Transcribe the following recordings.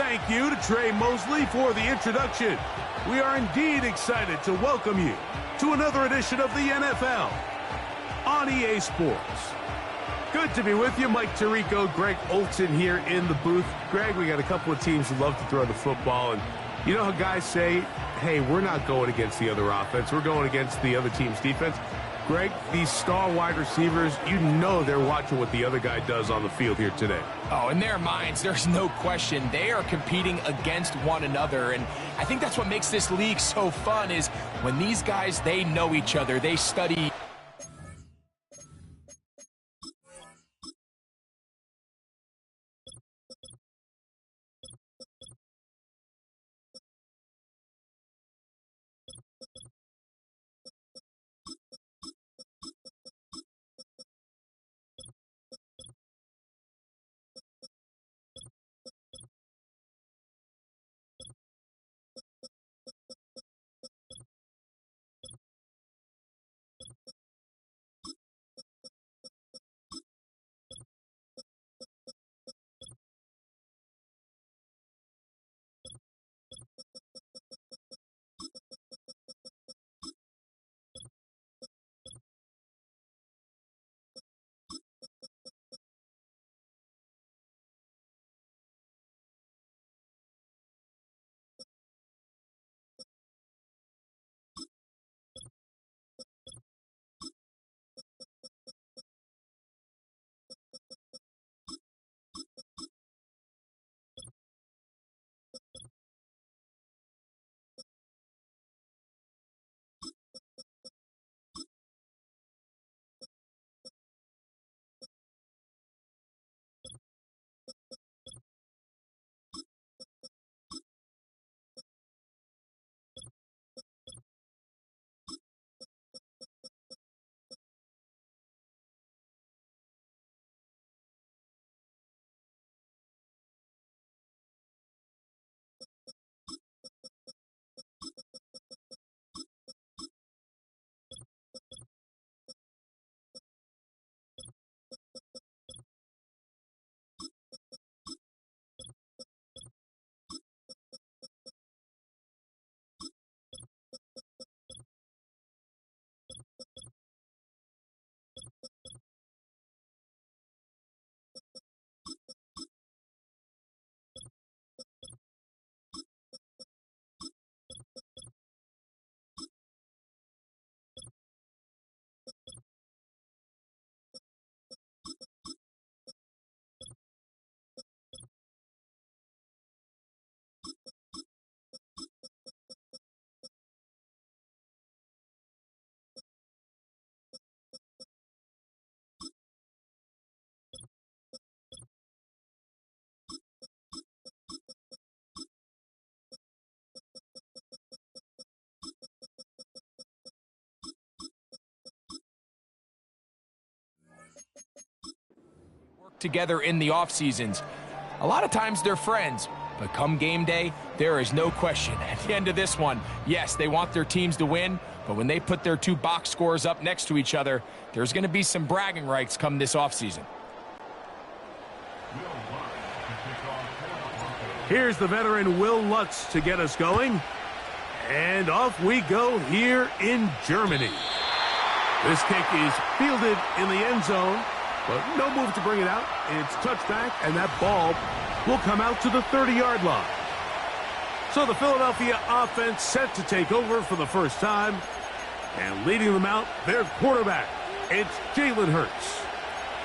Thank you to Trey Mosley for the introduction. We are indeed excited to welcome you to another edition of the NFL on EA Sports. Good to be with you. Mike Tirico, Greg Olson here in the booth. Greg, we got a couple of teams who love to throw the football, and you know how guys say, hey, we're not going against the other offense. We're going against the other team's defense. Greg, these star wide receivers, you know they're watching what the other guy does on the field here today. Oh, in their minds, there's no question. They are competing against one another, and I think that's what makes this league so fun is when these guys, they know each other. They study. Together in the off seasons. A lot of times they're friends, but come game day, there is no question. At the end of this one, yes, they want their teams to win, but when they put their two box scores up next to each other, there's going to be some bragging rights come this offseason. Here's the veteran Will Lutz to get us going. And off we go here in Germany. This kick is fielded in the end zone, but no move to bring it out. It's touchback, and that ball will come out to the 30-yard line. So the Philadelphia offense set to take over for the first time. And leading them out, their quarterback, it's Jalen Hurts.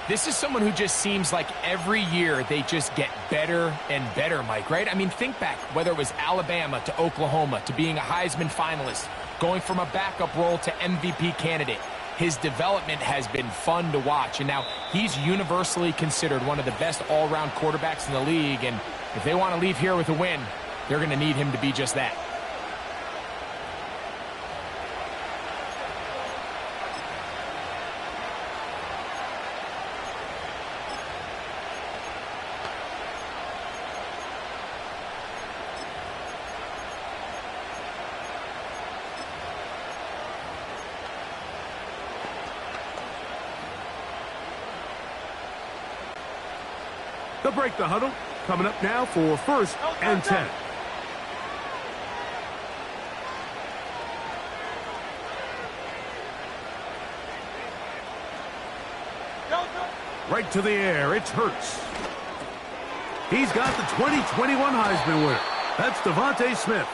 This is someone who just seems like every year they just get better and better, Mike, right? I mean, think back, whether it was Alabama to Oklahoma to being a Heisman finalist, going from a backup role to MVP candidate. His development has been fun to watch, and now he's universally considered one of the best all-around quarterbacks in the league, and if they want to leave here with a win, they're going to need him to be just that. To break the huddle, Coming up now for 1st and 10. Right to the air, it's Hurts. He's got the 2021 Heisman winner. That's Devontae Smith.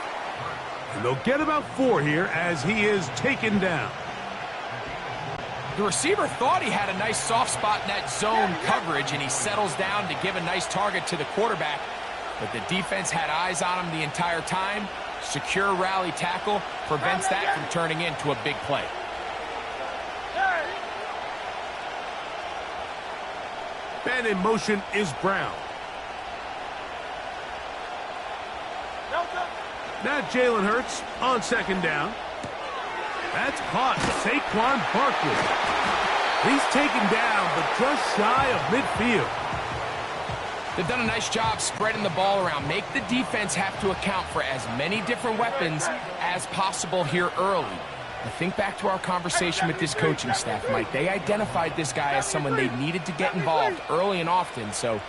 And they'll get about 4 here as he is taken down. The receiver thought he had a nice soft spot in that zone coverage, and he settles down to give a nice target to the quarterback. But the defense had eyes on him the entire time. Secure rally tackle prevents that from turning into a big play. And in motion is Brown. Now Jalen Hurts on 2nd down. That's caught. Saquon Barkley. He's taken down, but just shy of midfield. They've done a nice job spreading the ball around. Make the defense have to account for as many different weapons as possible here early. I think back to our conversation with this coaching staff, Mike. They identified this guy as someone they needed to get involved early and often, so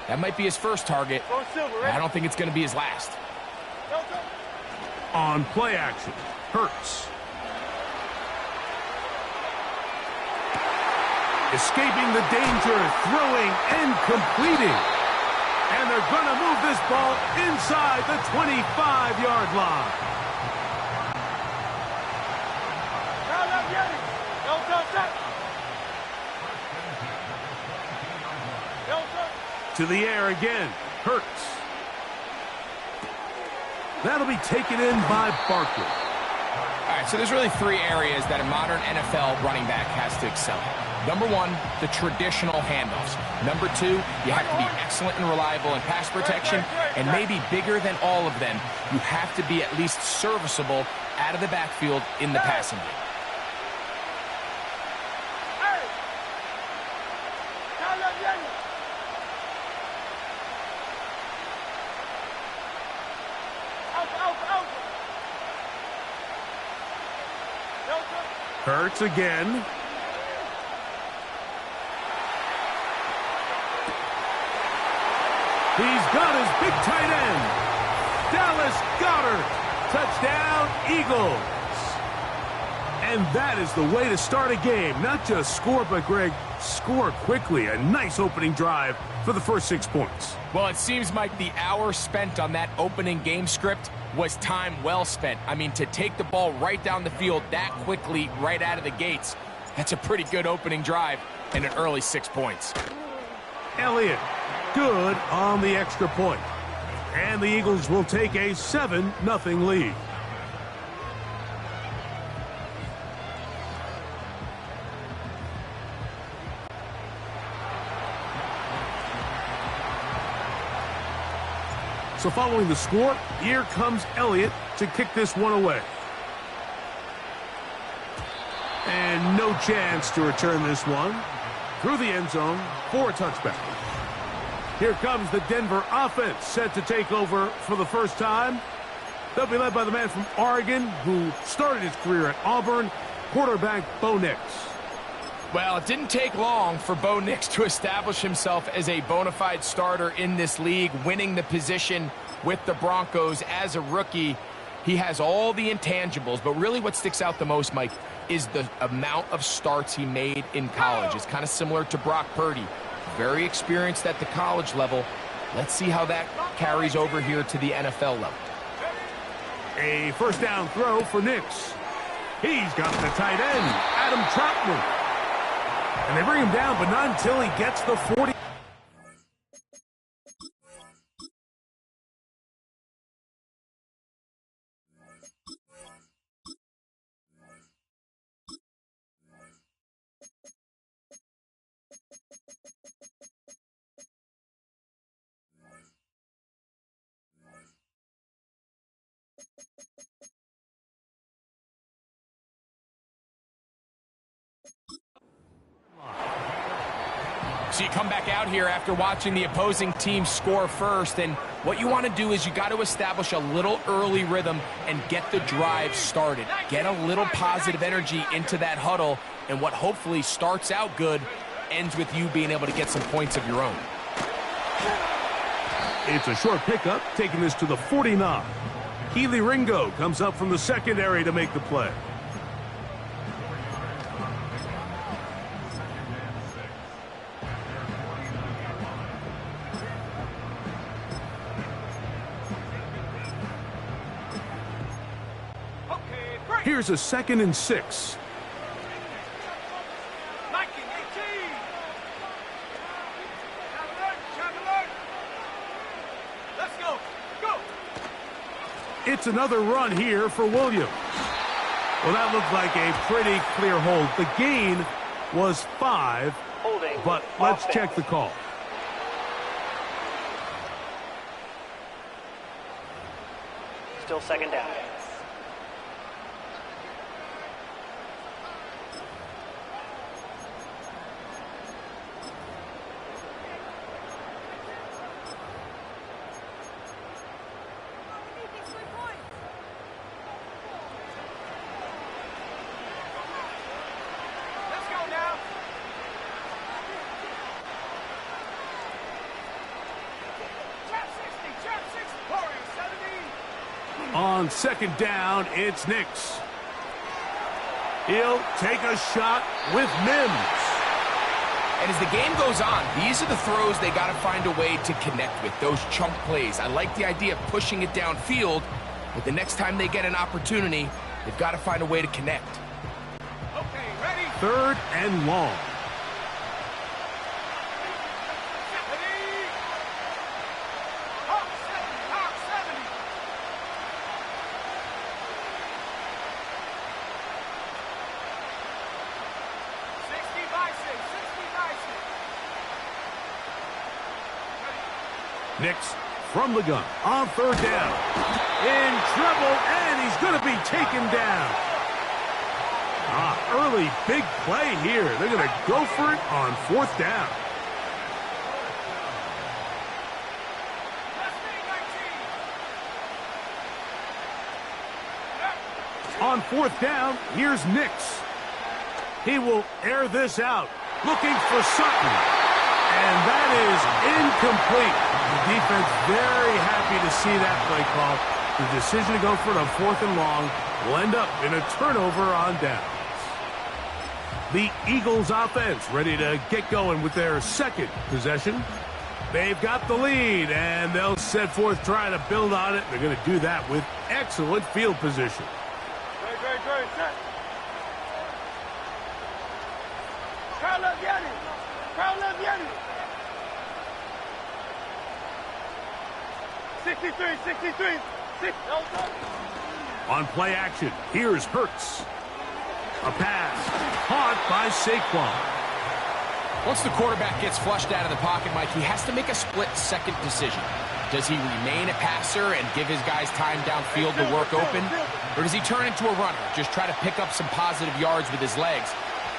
that might be his first target. I don't think it's going to be his last. On play action, Hurts. Escaping the danger, throwing and completing. And they're going to move this ball inside the 25-yard line. To the air again, Hurts. That'll be taken in by Barkley. All right, so there's really 3 areas that a modern NFL running back has to excel at. Number 1, the traditional handoffs. Number 2, you have to be excellent and reliable in pass protection. And maybe bigger than all of them, you have to be at least serviceable out of the backfield in the passing game. Hurts again. He's got his big tight end. Dallas Goedert. Touchdown, Eagles. And that is the way to start a game. Not just score, but, Greg, score quickly. A nice opening drive for the first 6 points. Well, it seems like the hour spent on that opening game script was time well spent. I mean, to take the ball right down the field that quickly right out of the gates, that's a pretty good opening drive and an early 6 points. Elliott, good on the extra point. And the Eagles will take a 7-0 lead. So following the score, here comes Elliott to kick this one away. And no chance to return this one through the end zone for a touchback. Here comes the Denver offense set to take over for the first time. They'll be led by the man from Oregon who started his career at Auburn, quarterback Bo Nix. Well, it didn't take long for Bo Nix to establish himself as a bona fide starter in this league, winning the position with the Broncos as a rookie. He has all the intangibles, but really what sticks out the most, Mike, is the amount of starts he made in college. It's kind of similar to Brock Purdy. Very experienced at the college level. Let's see how that carries over here to the NFL level. A first down throw for Nix. He's got the tight end, Adam Troutman. And they bring him down, but not until he gets the 40. So you come back out here after watching the opposing team score first, and what you want to do is you got to establish a little early rhythm and get the drive started. Get a little positive energy into that huddle, and what hopefully starts out good ends with you being able to get some points of your own. It's a short pickup, taking this to the 49. Keely Ringo comes up from the secondary to make the play. Here's a 2nd and 6. It's another run here for Williams. Well, that looked like a pretty clear hold. The gain was 5, holding, but let's check the call. Still 2nd down. On 2nd down, it's Nix. He'll take a shot with Mims. And as the game goes on, these are the throws they got to find a way to connect with, those chunk plays. I like the idea of pushing it downfield, but the next time they get an opportunity, they've got to find a way to connect. Okay, ready? 3rd and long. Nix from the gun on 3rd down. In trouble, and he's going to be taken down. Early big play here. They're going to go for it on 4th down. On 4th down, here's Nix. He will air this out, looking for Sutton. And that is incomplete. The defense very happy to see that play call. The decision to go for it on 4th and long will end up in a turnover on downs. The Eagles offense ready to get going with their 2nd possession. They've got the lead, and they'll set forth trying to build on it. They're going to do that with excellent field position. Great, set. Crowd up, get it. Crowd up, get it. 63. On play action, here's Hurts. A pass caught by Saquon. Once the quarterback gets flushed out of the pocket, Mike, he has to make a split-second decision. Does he remain a passer and give his guys time downfield to work open? Or does he turn into a runner, just try to pick up some positive yards with his legs?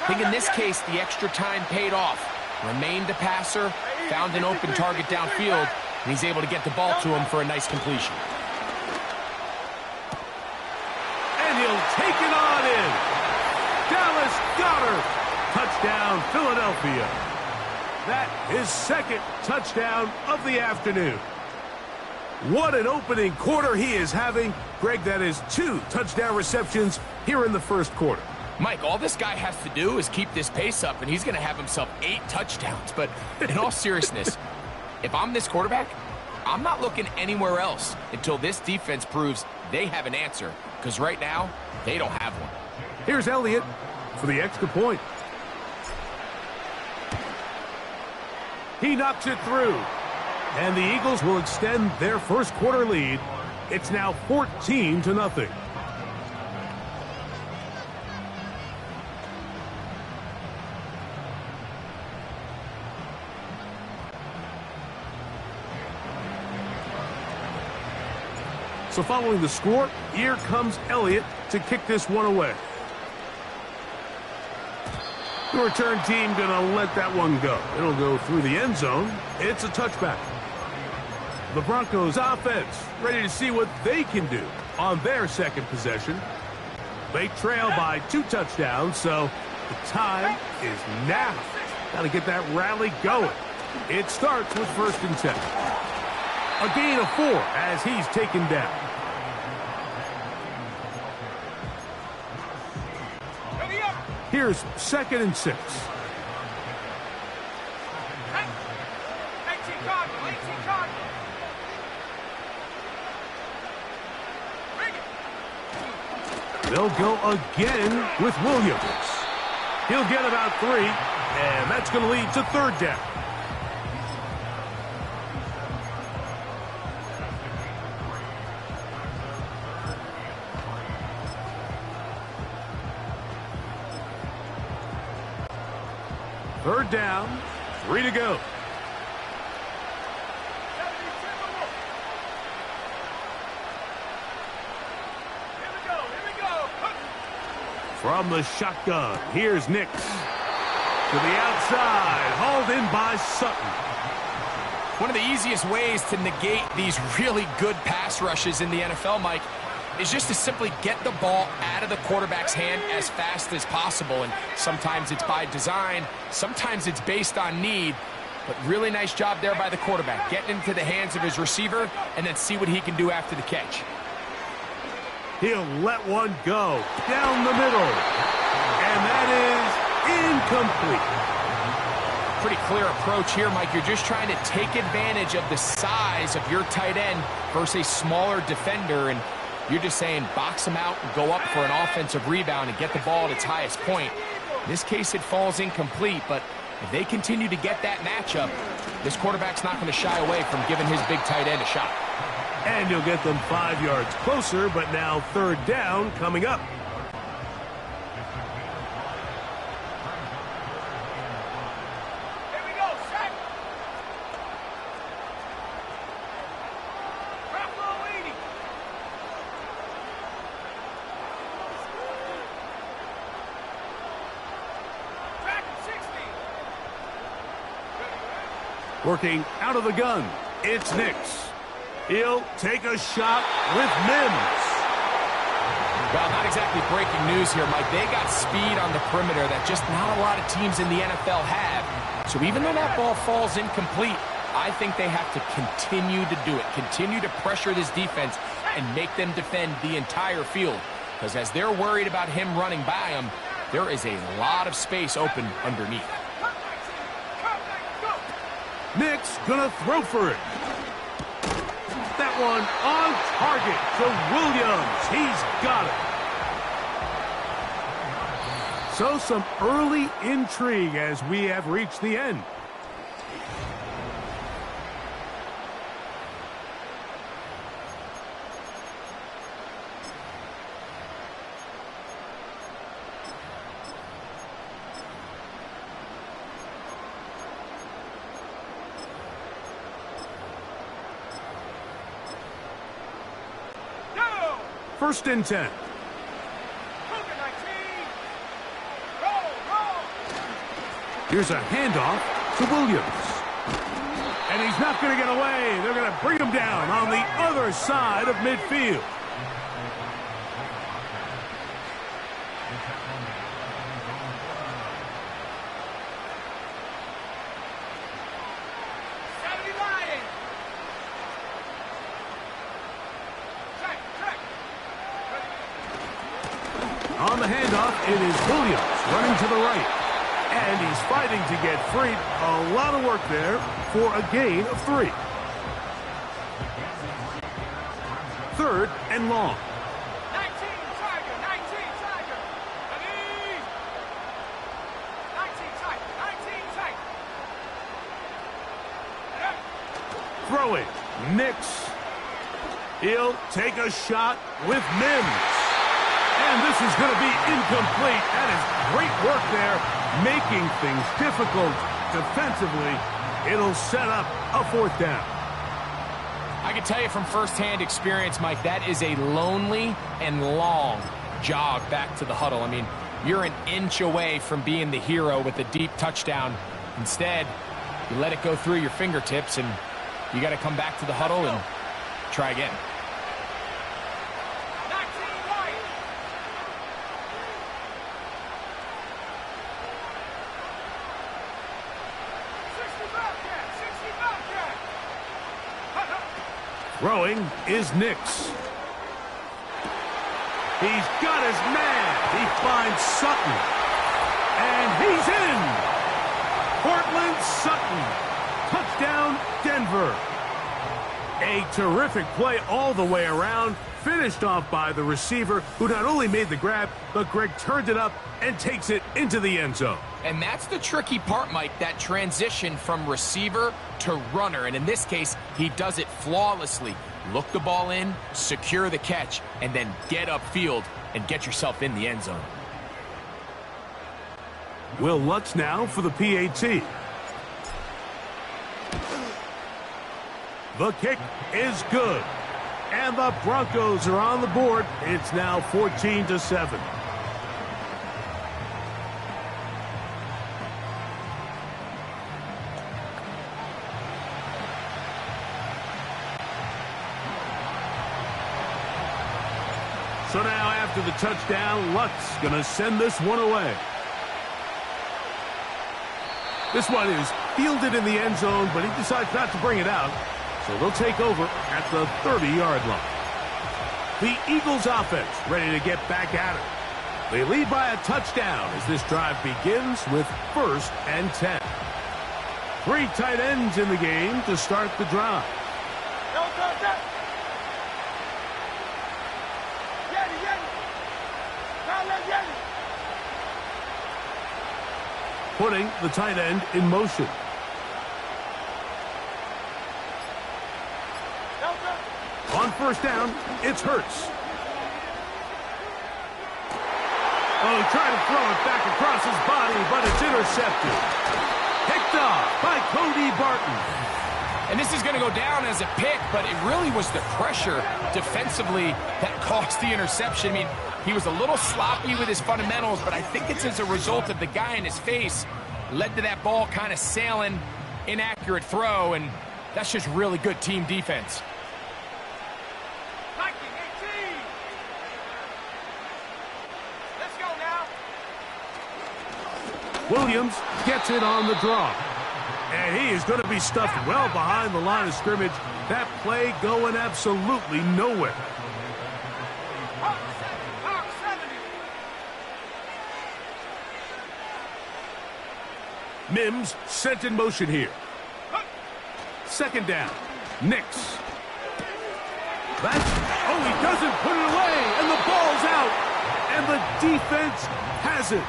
I think in this case, the extra time paid off. Remained a passer, found an open target downfield, and he's able to get the ball to him for a nice completion. And he'll take it on in. Dallas Goedert. Touchdown, Philadelphia. That is 2nd touchdown of the afternoon. What an opening quarter he is having. Greg, that is 2 touchdown receptions here in the 1st quarter. Mike, all this guy has to do is keep this pace up, and he's going to have himself 8 touchdowns. But in all seriousness, if I'm this quarterback, I'm not looking anywhere else until this defense proves they have an answer, because right now, they don't have one. Here's Elliott for the extra point. He knocks it through. And the Eagles will extend their 1st quarter lead. It's now 14-0. So following the score, here comes Elliott to kick this one away. The return team going to let that one go. It'll go through the end zone. It's a touchback. The Broncos offense ready to see what they can do on their 2nd possession. They trail by 2 touchdowns, so the time is now. Got to get that rally going. It starts with 1st and 10. A gain of 4 as he's taken down. Here's 2nd and 6. They'll go again with Williams. He'll get about 3, and that's going to lead to 3rd down. Third down, 3 to go. From the shotgun, here's Nix. To the outside, hauled in by Sutton. One of the easiest ways to negate these really good pass rushes in the NFL, Mike, is just to simply get the ball out of the quarterback's hand as fast as possible. And sometimes it's by design, sometimes it's based on need. But really nice job there by the quarterback, getting into the hands of his receiver and then see what he can do after the catch. He'll let one go down the middle. And that is incomplete. Pretty clear approach here, Mike. You're just trying to take advantage of the size of your tight end versus a smaller defender. And you're just saying box him out and go up for an offensive rebound and get the ball at its highest point. In this case, it falls incomplete. But if they continue to get that matchup, this quarterback's not going to shy away from giving his big tight end a shot. And you'll get them 5 yards closer, but now 3rd down coming up. Here we go, set. Buffalo 80. Back 60. Working out of the gun, it's Nix. He'll take a shot with Mims. Well, not exactly breaking news here, Mike. They got speed on the perimeter that just not a lot of teams in the NFL have. So even though that ball falls incomplete, I think they have to continue to do it. Continue to pressure this defense and make them defend the entire field. Because as they're worried about him running by them, there is a lot of space open underneath. Nix gonna throw for it. That one on target to Williams. He's got it. So some early intrigue as we have reached the end. First and 10. Here's a handoff to Williams. And he's not going to get away. They're going to bring him down on the other side of midfield. On the handoff, it is Williams running to the right. And he's fighting to get free. A lot of work there for a gain of 3. 3rd and long. 19 Tiger, 19 Tiger. 19 Tiger, 19 Tiger. Throw it. Nix. He'll take a shot with Mims. And this is going to be incomplete. That is great work there, making things difficult defensively. It'll set up a 4th down. I can tell you from firsthand experience, Mike, that is a lonely and long jog back to the huddle. I mean, you're an inch away from being the hero with a deep touchdown. Instead, you let it go through your fingertips, and you got to come back to the huddle and try again. Throwing is Nix. He's got his man. He finds Sutton. And he's in. Cortland Sutton. Touchdown, Denver. A terrific play all the way around. Finished off by the receiver, who not only made the grab, but Greg turned it up and takes it into the end zone. And that's the tricky part, Mike, that transition from receiver to runner. And in this case, he does it flawlessly. Look the ball in, secure the catch, and then get upfield and get yourself in the end zone. Will Lutz now for the PAT. The kick is good. And the Broncos are on the board. It's now 14-7. So now after the touchdown, Lutz going to send this one away. This one is fielded in the end zone, but he decides not to bring it out. So they'll take over at the 30-yard line. The Eagles offense ready to get back at it. They lead by a touchdown as this drive begins with 1st and 10. 3 tight ends in the game to start the drive. Putting the tight end in motion. On 1st down, it's Hurts. Oh, he tried to throw it back across his body, but it's intercepted. Picked off by Cody Barton. And this is going to go down as a pick, but it really was the pressure defensively that caused the interception. I mean, he was a little sloppy with his fundamentals, but I think it's as a result of the guy in his face led to that ball kind of sailing, inaccurate throw, and that's just really good team defense. Williams gets it on the draw. And he is going to be stuffed well behind the line of scrimmage. That play going absolutely nowhere. Mims sent in motion here. 2nd down. Nix. Oh, he doesn't put it away, and the ball's out. And the defense has it.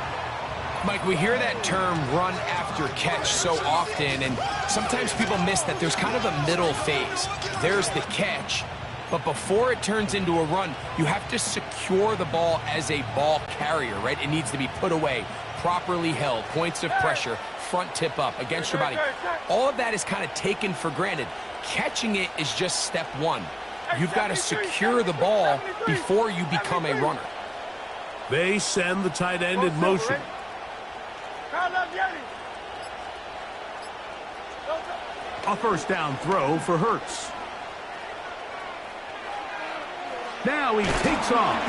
Mike, we hear that term run after catch so often, and sometimes people miss that there's kind of a middle phase. There's the catch, but before it turns into a run, you have to secure the ball as a ball carrier, right? It needs to be put away, properly held, points of pressure, front tip up against your body. All of that is kind of taken for granted. Catching it is just step one. You've got to secure the ball before you become a runner. They send the tight end in motion. A 1st down throw for Hurts. Now he takes off.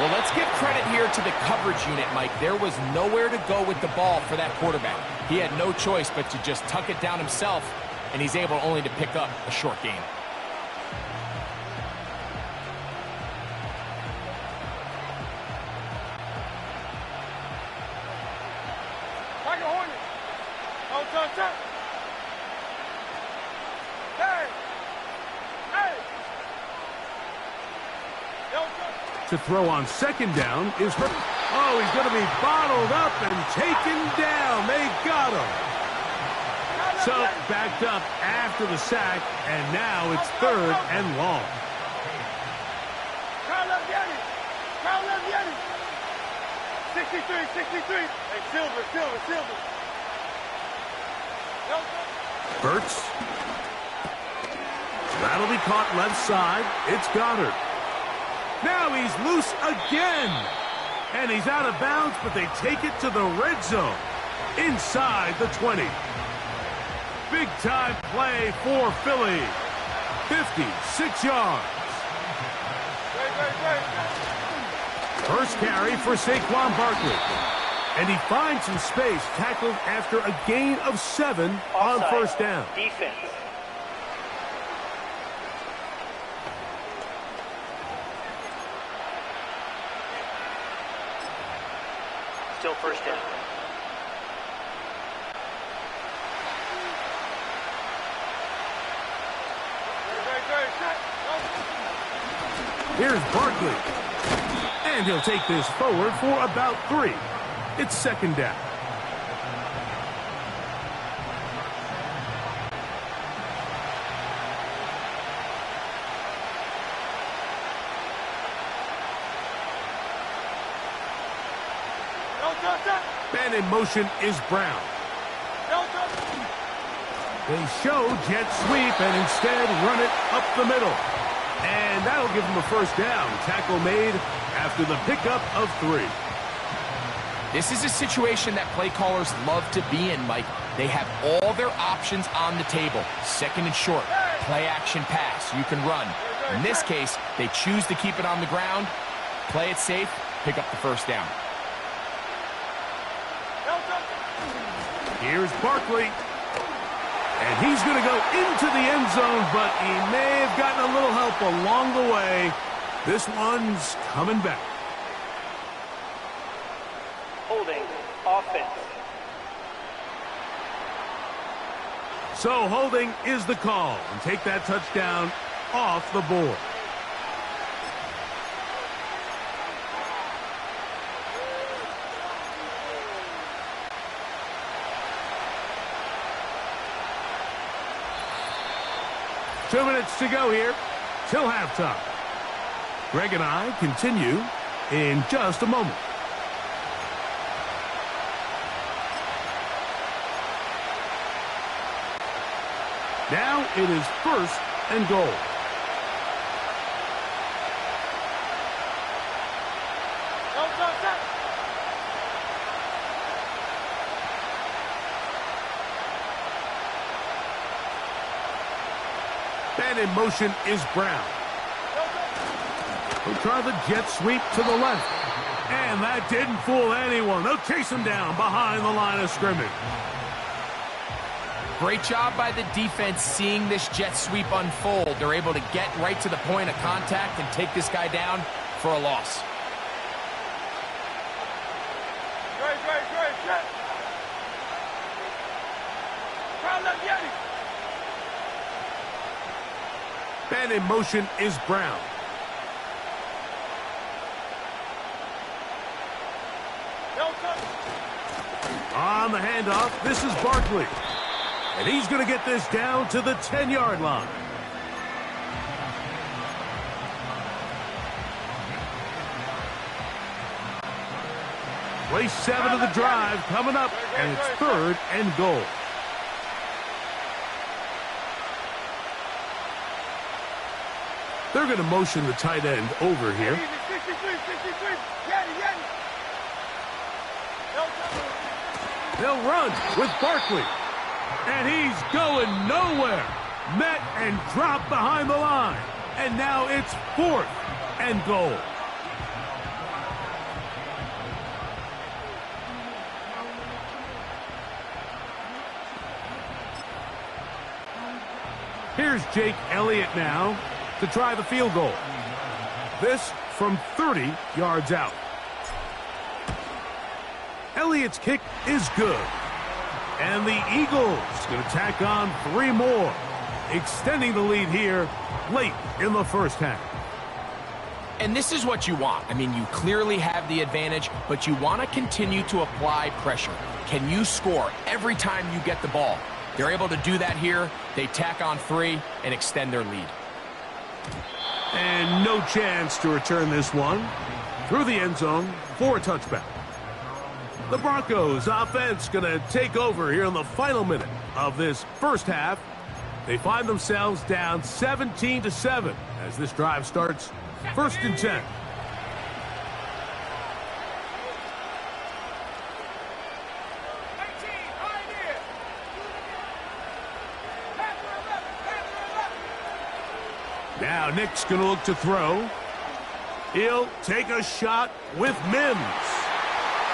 Well, let's give credit here to the coverage unit, Mike. There was nowhere to go with the ball for that quarterback. He had no choice but to just tuck it down himself, and he's able only to pick up a short gain. To throw on 2nd down is Hurts. Oh, he's going to be bottled up and taken down. They got him. So backed up after the sack, and now it's 3rd and long. 63. Hey, Silver. Hurts. That'll be caught left side. It's Goddard. Now he's loose again. And he's out of bounds, but they take it to the red zone. Inside the 20. Big-time play for Philly. 56 yards. First carry for Saquon Barkley. And he finds some space, tackled after a gain of 7 on 1st down. Defense. Still first down. Here's Barkley. And he'll take this forward for about 3. It's second down. Man in motion is Brown. They show jet sweep and instead run it up the middle. And that'll give them a first down. Tackle made after the pickup of 3. This is a situation that play callers love to be in, Mike. They have all their options on the table. Second and short, play action pass, you can run. In this case, they choose to keep it on the ground, play it safe, pick up the first down. Here's Barkley. And he's going to go into the end zone, but he may have gotten a little help along the way. This one's coming back. Holding offense. So holding is the call. And take that touchdown off the board. Two minutes to go here till halftime. Greg and I continue in just a moment. Now it is first and goal. Man in motion is Brown. He'll try the jet sweep to the left. And that didn't fool anyone. They'll chase him down behind the line of scrimmage. Great job by the defense seeing this jet sweep unfold. They're able to get right to the point of contact and take this guy down for a loss. Man in motion is Brown. On the handoff, this is Barkley. And he's going to get this down to the 10-yard line. Play 7 of the drive coming up, and it's third and goal. They're going to motion the tight end over here. They'll run with Barkley. And he's going nowhere. Met and dropped behind the line. And now it's fourth and goal. Here's Jake Elliott now to try the field goal. This from 30 yards out. Elliott's kick is good. And the Eagles going to tack on 3 more, extending the lead here late in the first half. And this is what you want. I mean, you clearly have the advantage, but you want to continue to apply pressure. Can you score every time you get the ball? They're able to do that here. They tack on 3 and extend their lead. And no chance to return this one through the end zone for a touchback. The Broncos offense going to take over here in the final minute of this first half. They find themselves down 17-7 as this drive starts first and 10. Now Nick's going to look to throw. He'll take a shot with Mims.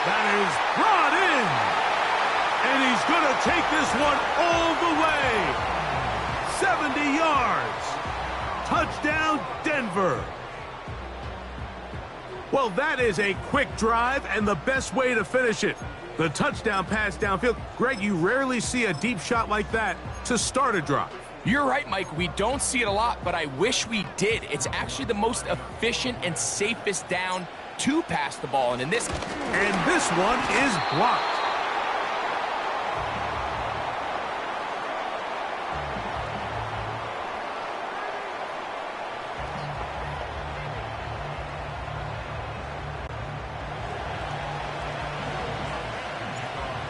That is brought in. And he's going to take this one all the way. 70 yards. Touchdown, Denver. Well, that is a quick drive and the best way to finish it. The touchdown pass downfield. Greg, you rarely see a deep shot like that to start a drive. You're right, Mike. We don't see it a lot, but I wish we did. It's actually the most efficient and safest down to pass the ball. And this one is blocked.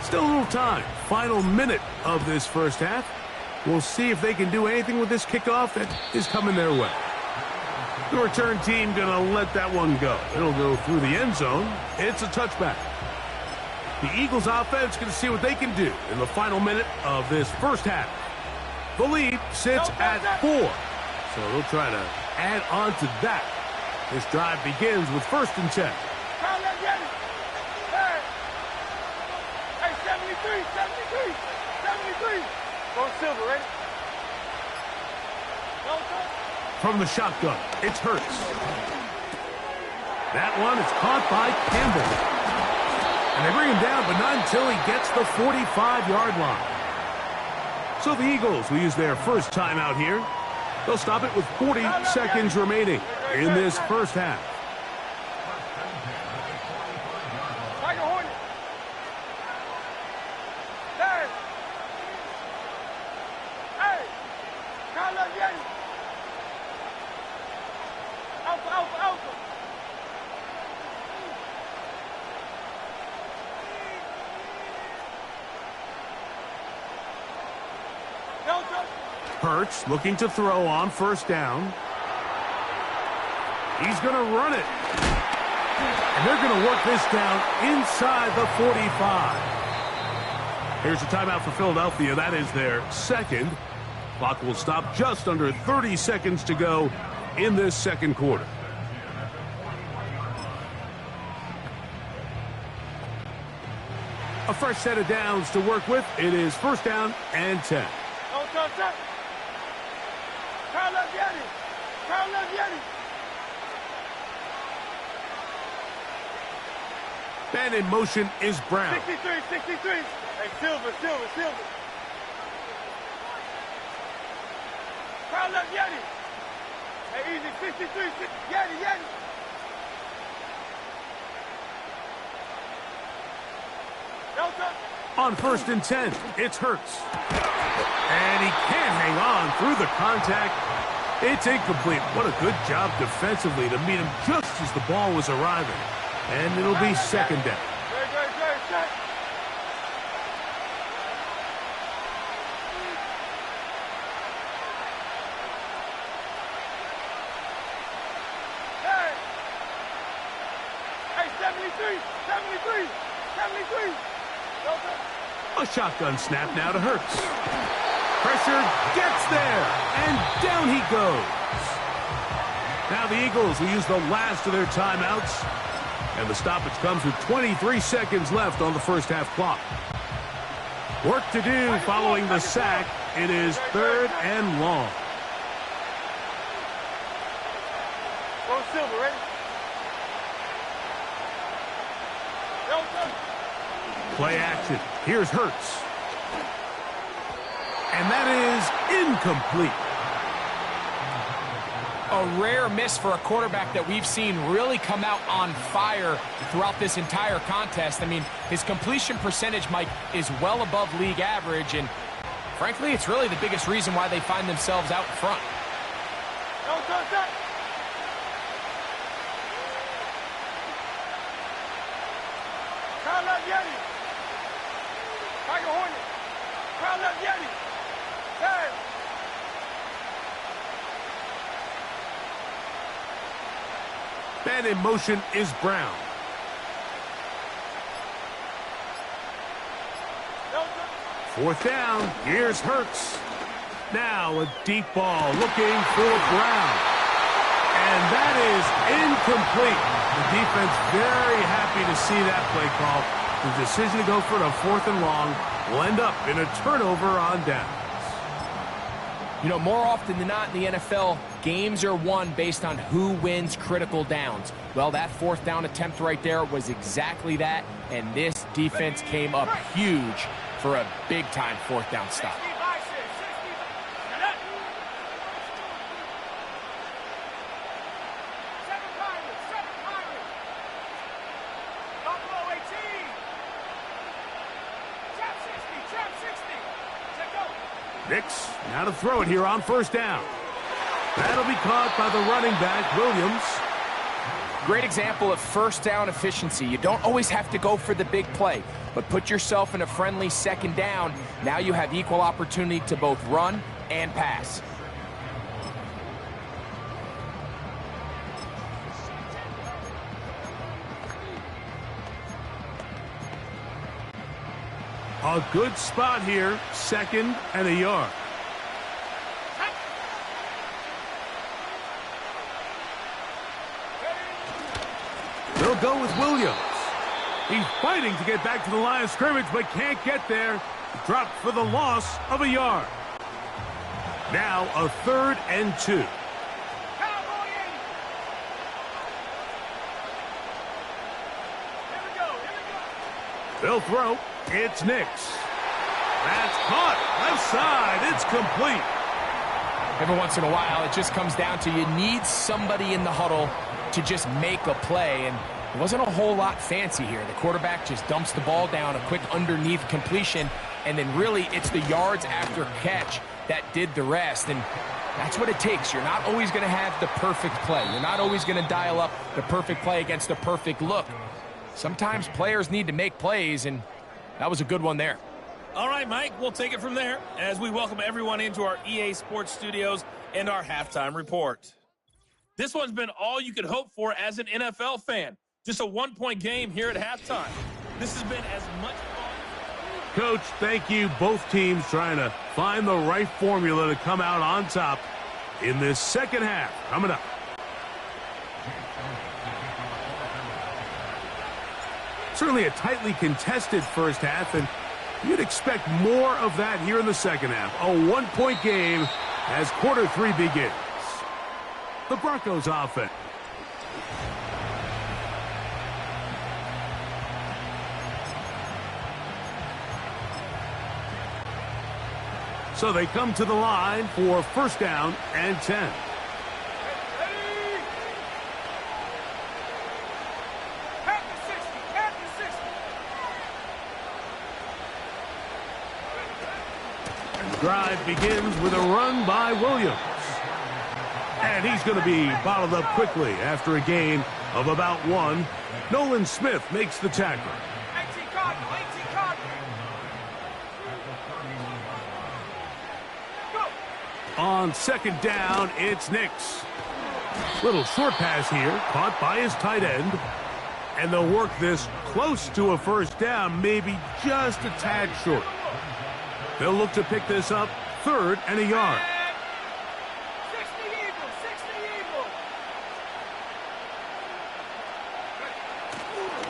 Still a little time. Final minute of this first half. We'll see if they can do anything with this kickoff that is coming their way. The return team going to let that one go. It'll go through the end zone. It's a touchback. The Eagles offense going to see what they can do in the final minute of this first half. The lead sits at 4. So they'll try to add on to that. This drive begins with 1st and 10. Hey, 73. Go Silver, ready? From the shotgun, it's Hurts. That one is caught by Campbell. And they bring him down, but not until he gets the 45-yard line. So the Eagles will use their first timeout here. They'll stop it with 40 seconds remaining in this first half. Hurts looking to throw on 1st down. He's going to run it. And they're going to work this down inside the 45. Here's a timeout for Philadelphia. That is their 2nd. Clock will stop just under 30 seconds to go in this 2nd quarter. A fresh set of downs to work with. It is 1st down and 10. And in motion is Brown. 63. Hey, Silver. Crown left, Yeti. Hey, easy, 63, Yeti. On 1st and 10, it's Hurts. And he can't hang on through the contact. It's incomplete. What a good job defensively to meet him just as the ball was arriving. And it'll be 2nd down. Very, set. Hey, 73. A shotgun snap now to Hurts. Pressure gets there, and down he goes. Now the Eagles will use the last of their timeouts, and the stoppage comes with 23 seconds left on the first half clock. Work to do following the sack. It is 3rd and long. Go Silver, ready? Play action. Here's Hurts. And that is incomplete. A rare miss for a quarterback that we've seen really come out on fire throughout this entire contest. I mean, his completion percentage, Mike, is well above league average, and frankly, it's really the biggest reason why they find themselves out front. Crown left, Yeti. Tiger Hornet. Crown left, Yeti. Hey. And in motion is Brown. Fourth down. Here's Hurts. Now a deep ball looking for Brown. And that is incomplete. The defense very happy to see that play call. The decision to go for it on 4th and long will end up in a turnover on downs. You know, more often than not in the NFL, games are won based on who wins critical downs. Well, that fourth down attempt right there was exactly that, and this defense came up huge for a big-time fourth down stop. Nix, now to throw it here on first down. That'll be caught by the running back, Williams. Great example of first down efficiency. You don't always have to go for the big play, but put yourself in a friendly second down. Now you have equal opportunity to both run and pass. A good spot here, 2nd and a yard. They'll go with Williams. He's fighting to get back to the line of scrimmage, but can't get there. Dropped for the loss of a yard. Now a 3rd and 2. They'll throw. It's Nix. That's caught. Left side. It's complete. Every once in a while, it just comes down to you need somebody in the huddle to just make a play, and it wasn't a whole lot fancy here. The quarterback just dumps the ball down, a quick underneath completion, and then really it's the yards after catch that did the rest, and that's what it takes. You're not always going to have the perfect play. You're not always going to dial up the perfect play against the perfect look. Sometimes players need to make plays, and that was a good one there. All right, Mike, we'll take it from there as we welcome everyone into our EA Sports studios and our halftime report. This one's been all you could hope for as an NFL fan. Just a one-point game here at halftime. This has been as much fun. Coach, thank you. Both teams trying to find the right formula to come out on top in this second half. Coming up. Certainly a tightly contested first half, and you'd expect more of that here in the second half. A one-point game as quarter 3 begins. The Broncos offense. So they come to the line for first down and 10. Drive begins with a run by Williams. And he's going to be bottled up quickly after a gain of about 1. Nolan Smith makes the tackle. On second down, it's Nix. Little short pass here, caught by his tight end. And they'll work this close to a first down, maybe just a tad short. They'll look to pick this up 3rd and a yard. 60 Eagles.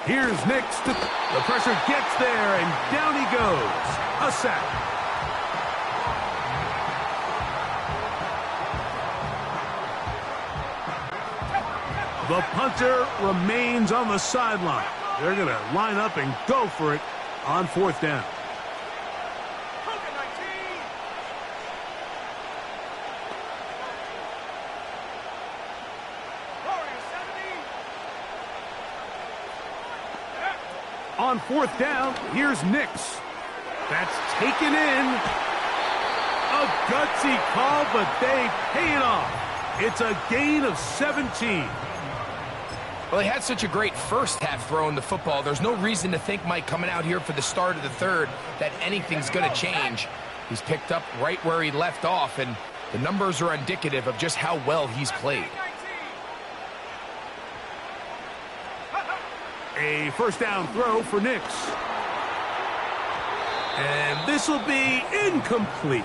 Here's Nix. The pressure gets there, and down he goes. A sack. The punter remains on the sideline. They're going to line up and go for it on 4th down. On 4th down, here's Nix. That's taken in. A gutsy call, but they pay it off. It's a gain of 17. Well, he had such a great first half throwing the football. There's no reason to think, Mike, coming out here for the start of the 3rd, that anything's going to change. He's picked up right where he left off, and the numbers are indicative of just how well he's played. A first down throw for Nix. And this will be incomplete.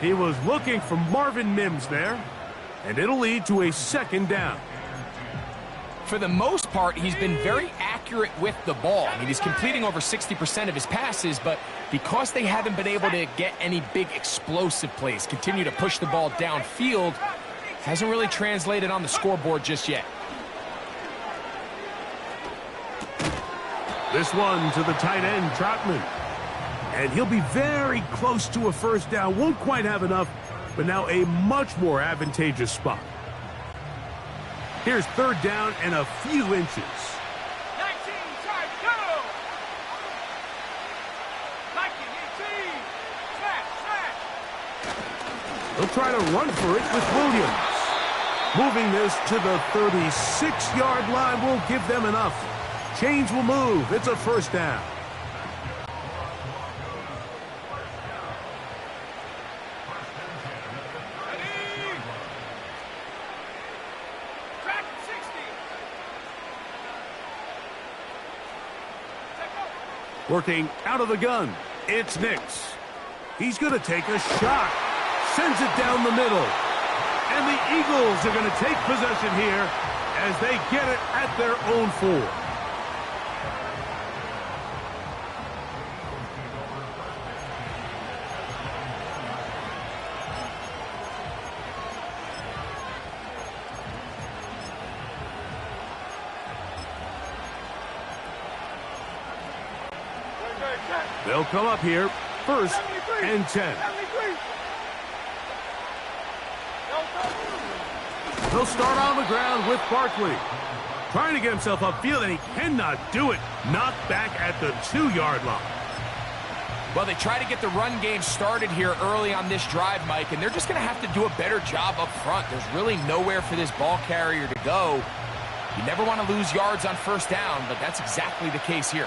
He was looking for Marvin Mims there, and it'll lead to a 2nd down. For the most part, he's been very accurate with the ball. I mean, he's completing over 60% of his passes, but because they haven't been able to get any big explosive plays, continue to push the ball downfield, hasn't really translated on the scoreboard just yet. This one to the tight end, Trotman. And he'll be very close to a first down. Won't quite have enough, but now a much more advantageous spot. Here's third down and a few inches. 19, try, go! 19, 18, snap. They'll try to run for it with Williams. Moving this to the 36-yard line will give them enough. Chains will move. It's a first down. Working out of the gun, it's Nix. He's going to take a shot. Sends it down the middle. And the Eagles are going to take possession here as they get it at their own 4. They'll come up here, first and 10. They'll start on the ground with Barkley. Trying to get himself upfield, and he cannot do it. Knocked back at the 2-yard line. Well, they try to get the run game started here early on this drive, Mike, and they're just going to have to do a better job up front. There's really nowhere for this ball carrier to go. You never want to lose yards on first down, but that's exactly the case here.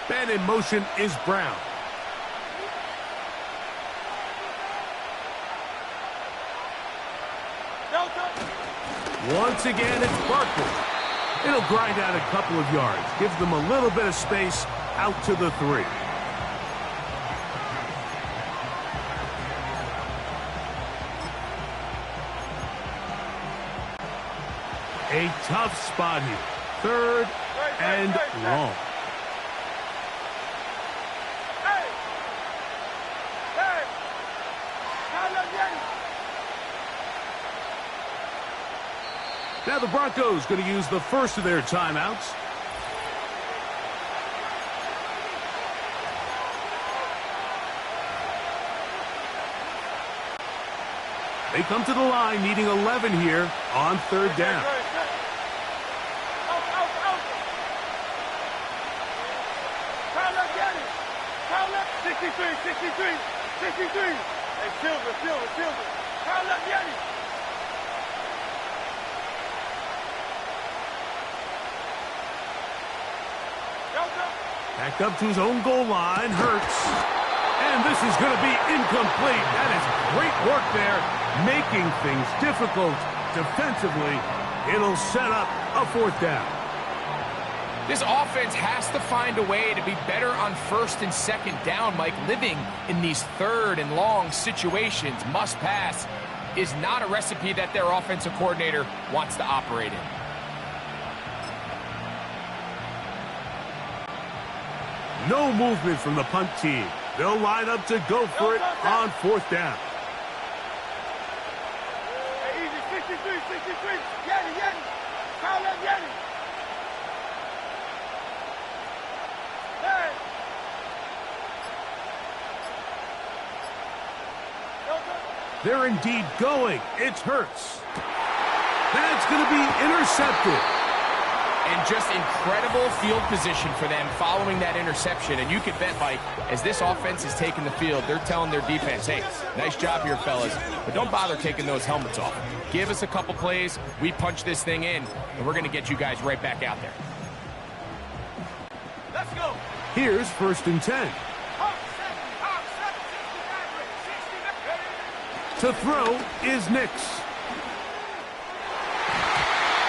And in motion is Brown. Once again, it's Barkley. It'll grind out a couple of yards. Gives them a little bit of space out to the 3. A tough spot here. Third and long. Now the Broncos going to use the first of their timeouts. They come to the line needing 11 here on third down. Hey, Silver. Kyle up, Yanni. Back up to his own goal line, Hurts. And this is going to be incomplete. That is great work there, making things difficult defensively. It'll set up a fourth down. This offense has to find a way to be better on first and second down, Mike. Living in these third and long situations, must pass, is not a recipe that their offensive coordinator wants to operate in. No movement from the punt team. They'll line up to go for it on fourth down. Hey, easy, 63. Yanni. Kyle up, Yanni. Hey. They're indeed going. It's Hurts. That's going to be intercepted. And just incredible field position for them following that interception. And you can bet, Mike, as this offense is taking the field, they're telling their defense, hey, nice job here, fellas, but don't bother taking those helmets off. Give us a couple plays, we punch this thing in, and we're going to get you guys right back out there. Let's go. Here's first and 10. To throw is Nix.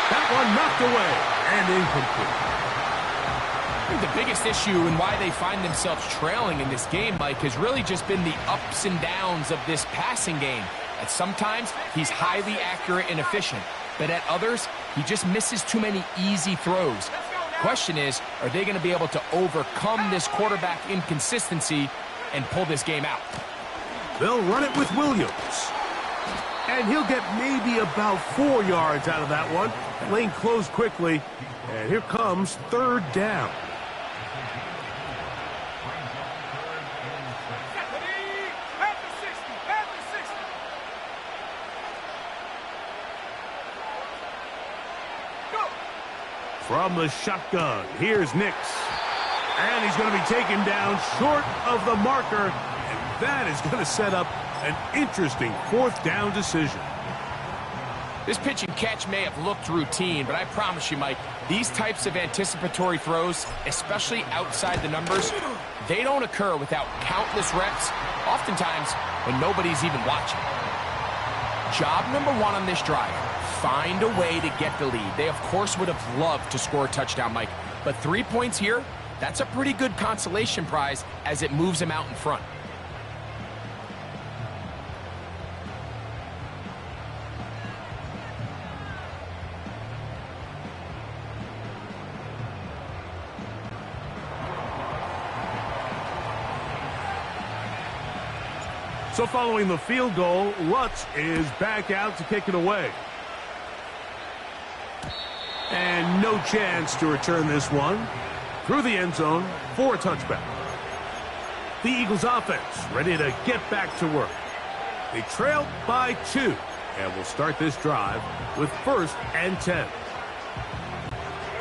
That one knocked away. And incomplete. I think the biggest issue and why they find themselves trailing in this game, Mike, has really just been the ups and downs of this passing game. At sometimes, he's highly accurate and efficient, but at others, he just misses too many easy throws. Question is, are they going to be able to overcome this quarterback inconsistency and pull this game out? They'll run it with Williams. And he'll get maybe about 4 yards out of that one. Lane closed quickly, and here comes third down. From the shotgun, here's Nix. And he's going to be taken down short of the marker. And that is going to set up an interesting fourth down decision. This pitch and catch may have looked routine, but I promise you, Mike, these types of anticipatory throws, especially outside the numbers, they don't occur without countless reps, oftentimes when nobody's even watching. Job number one on this drive, find a way to get the lead. They, of course, would have loved to score a touchdown, Mike, but 3 points here, that's a pretty good consolation prize as it moves them out in front. So following the field goal, Lutz is back out to kick it away. And no chance to return this one through the end zone for a touchback. The Eagles offense ready to get back to work. They trail by 2 and will start this drive with 1st and 10.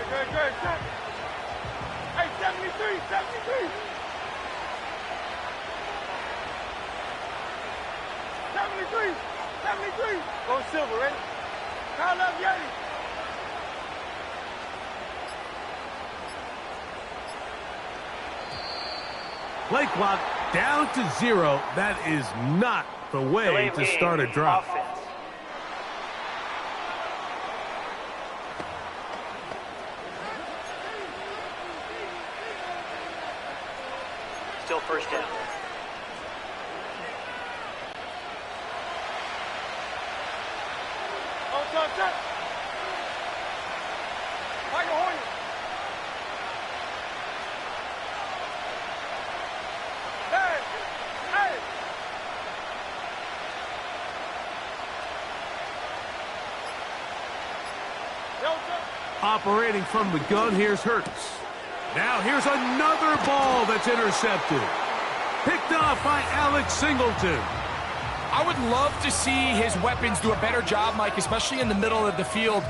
Good. Hey, 73. 73. Go Silver, ready? Count up, Yeti. Play clock down to 0. That is not the way to start a drive. Offense. Still first down. Touch. Michael Horner. Hey. Operating from the gun, here's Hurts. Now here's another ball that's intercepted. Picked off by Alex Singleton. I would love to see his weapons do a better job, Mike, especially in the middle of the field,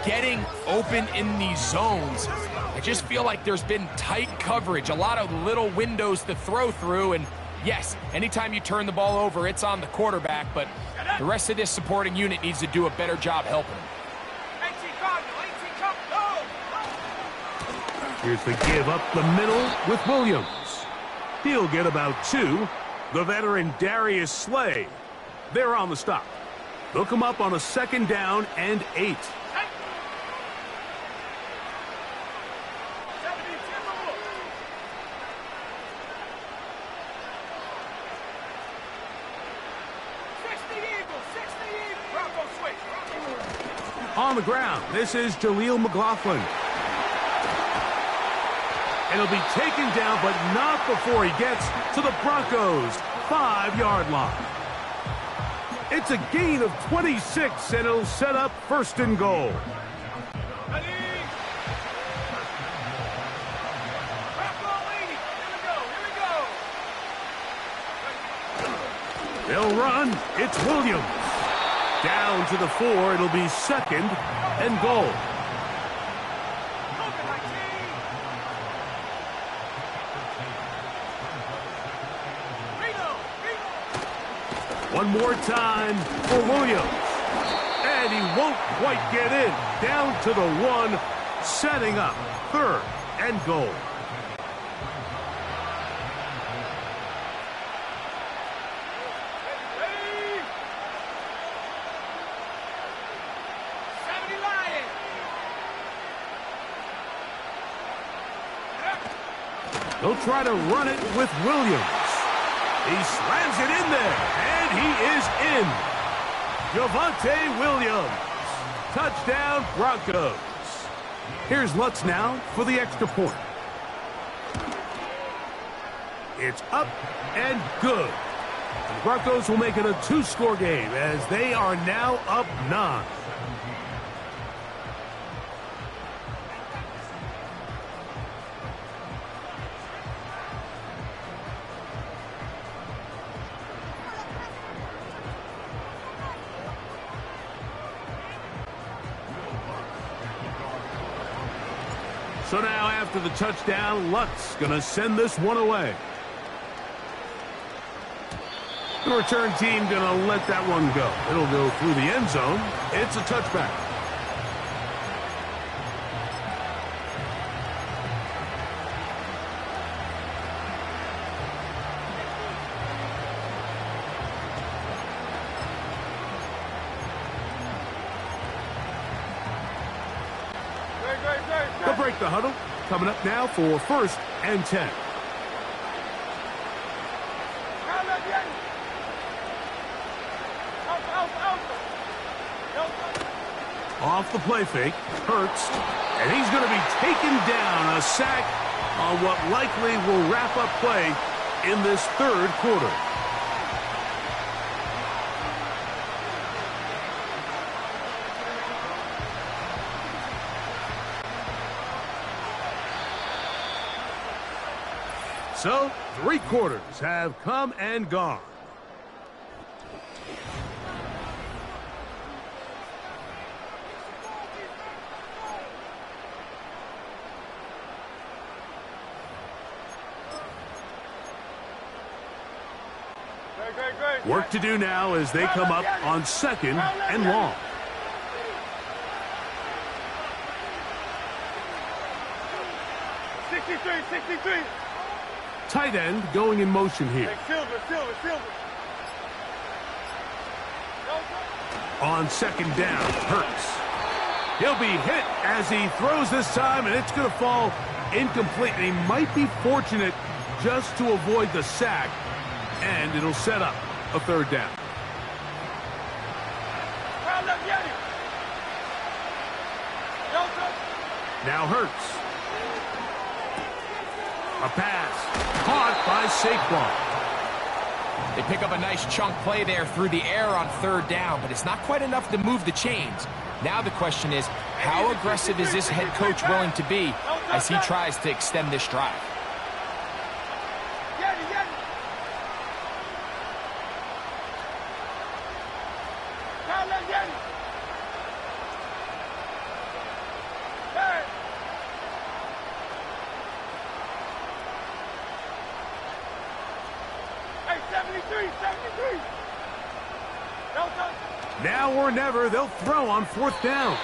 getting open in these zones. I just feel like there's been tight coverage, a lot of little windows to throw through, and yes, anytime you turn the ball over, it's on the quarterback, but the rest of this supporting unit needs to do a better job helping him. Here's the give up the middle with Williams. He'll get about 2. The veteran Darius Slay, they're on the stop. They'll come up on a 2nd down and 8. On the ground, this is Jaleel McLaughlin. And he'll be taken down, but not before he gets to the Broncos' 5-yard line. It's a gain of 26, and it'll set up 1st and goal. They'll run. It's Williams. Down to the 4. It'll be 2nd and goal. One more time for Williams. And he won't quite get in. Down to the 1, setting up 3rd and goal. They'll try to run it with Williams. He slams it in there, and he is in. Javonte Williams. Touchdown, Broncos. Here's Lutz now for the extra point. It's up and good. The Broncos will make it a two-score game as they are now up 9. So now after the touchdown, Lutz going to send this one away. The return team going to let that one go. It'll go through the end zone. It's a touchback. They'll break the huddle. Coming up now for 1st and 10. Off the play fake, Hurts, and he's going to be taken down. A sack on what likely will wrap up play in this 3rd quarter. So, 3 quarters have come and gone. Work to do now as they come up on 2nd and long. Tight end going in motion here. On 2nd down, Hurts. He'll be hit as he throws this time, and it's going to fall incomplete. And he might be fortunate just to avoid the sack, and it'll set up a 3rd down. Now Hurts. A pass caught by Saquon. They pick up a nice chunk play there through the air on 3rd down, but it's not quite enough to move the chains. Now the question is, how aggressive is this head coach willing to be as he tries to extend this drive? Now or never, they'll throw on 4th down.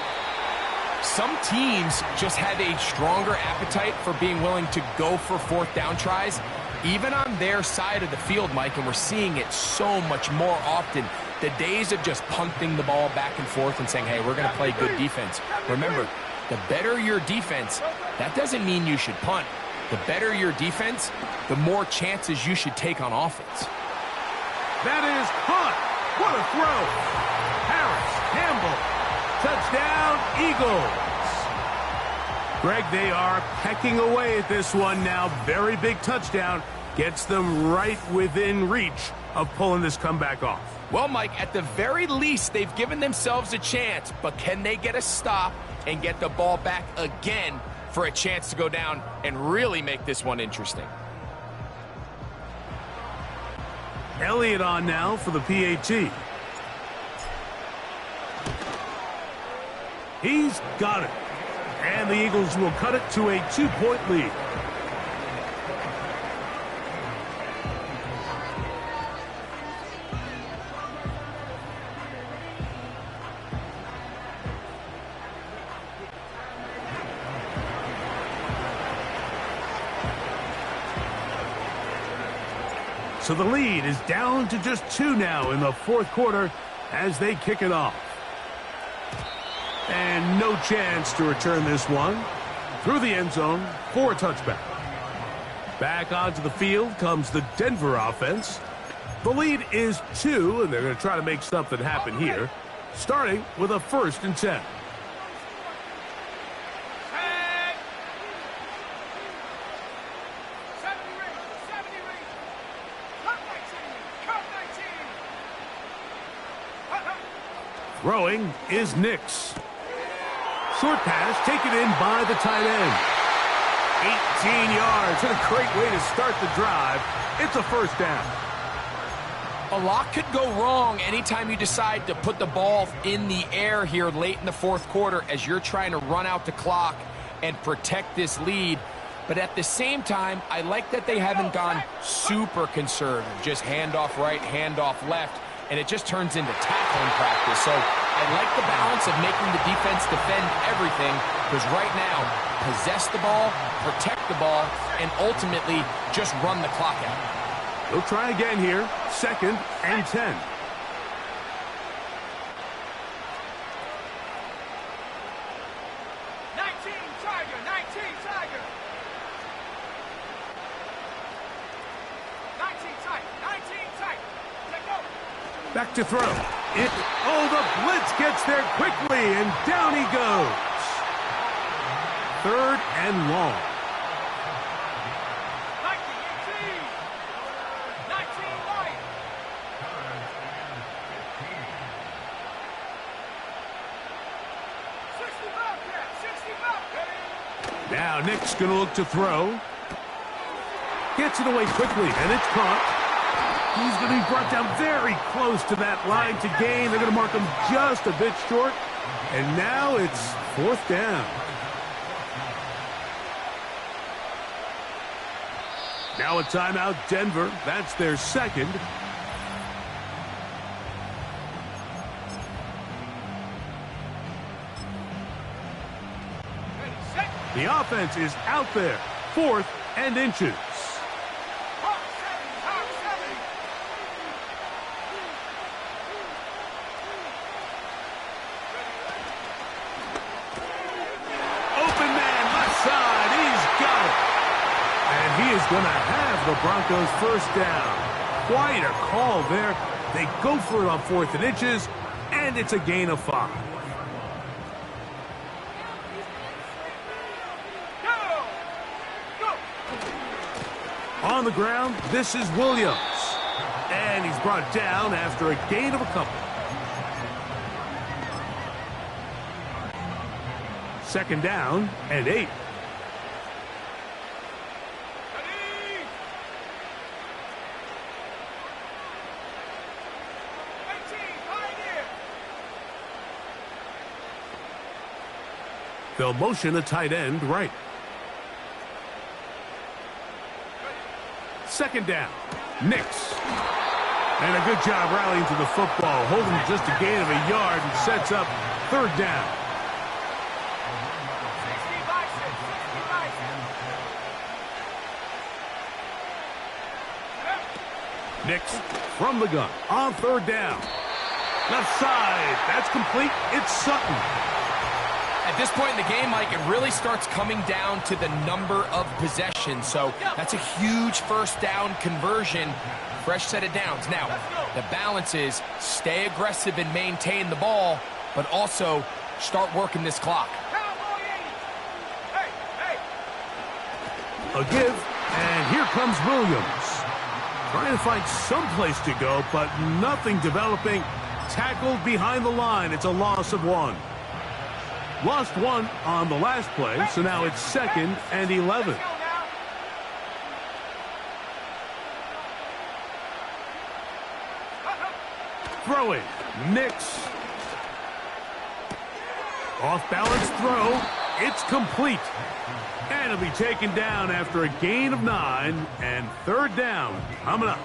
Some teams just have a stronger appetite for being willing to go for 4th down tries, even on their side of the field, Mike, and we're seeing it so much more often. The days of just punting the ball back and forth and saying, hey, we're going to play good defense. Remember, the better your defense, that doesn't mean you should punt. The better your defense, the more chances you should take on offense. That is caught. What a throw. Harris, Campbell, touchdown, Eagles. Greg, they are pecking away at this one now. Very big touchdown. Gets them right within reach of pulling this comeback off. Well, Mike, at the very least, they've given themselves a chance, but can they get a stop and get the ball back again for a chance to go down and really make this one interesting? Elliott on now for the PAT. He's got it. And the Eagles will cut it to a 2-point lead. So the lead is down to just 2 now in the 4th quarter as they kick it off. And no chance to return this one. Through the end zone for a touchback. Back onto the field comes the Denver offense. The lead is 2, and they're going to try to make something happen here, starting with a 1st and 10. Throwing is Nix. Short pass taken in by the tight end. 18 yards, and a great way to start the drive. It's a 1st down. A lot could go wrong anytime you decide to put the ball in the air here late in the 4th quarter as you're trying to run out the clock and protect this lead. But at the same time, I like that they haven't gone super conservative. Just handoff right, handoff left, and it just turns into tackling practice. So I like the balance of making the defense defend everything, because right now, possess the ball, protect the ball, and ultimately just run the clock out. They'll try again here, 2nd and 10. Back to throw. The blitz gets there quickly, and down he goes. 3rd and long. 19 right. Now Nick's going to look to throw. Gets it away quickly, and it's caught. He's going to be brought down very close to that line to gain. They're going to mark him just a bit short. And now it's 4th down. Now a timeout, Denver. That's their 2nd. The offense is out there. 4th and inches. Going to have the Broncos 1st down. Quite a call there. They go for it on 4th and inches, and it's a gain of 5. On the ground, this is Williams. And he's brought down after a gain of a couple. 2nd down and 8. They'll motion a tight end right. 2nd down. Nix. And a good job rallying to the football, holding just a gain of a yard and sets up 3rd down. Nix from the gun on 3rd down. Left side. That's complete. It's Sutton. At this point in the game, Mike, it really starts coming down to the number of possessions. So that's a huge 1st down conversion. Fresh set of downs. Now, the balance is stay aggressive and maintain the ball, but also start working this clock. A give, and here comes Williams. Trying to find some place to go, but nothing developing. Tackled behind the line. It's a loss of 1. Lost 1 on the last play, so now it's 2nd and 11. Throwing. Nix. Off-balance throw. It's complete. And it'll be taken down after a gain of 9, and 3rd down coming up.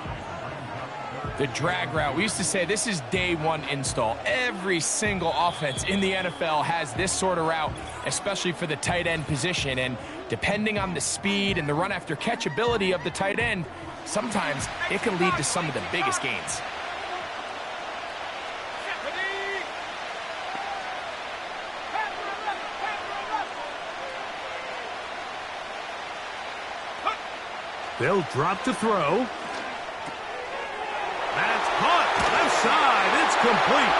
The drag route. We used to say this is day 1 install. Every single offense in the NFL has this sort of route, especially for the tight end position. And depending on the speed and the run after catch ability of the tight end, sometimes it can lead to some of the biggest gains. They'll drop to throw. complete.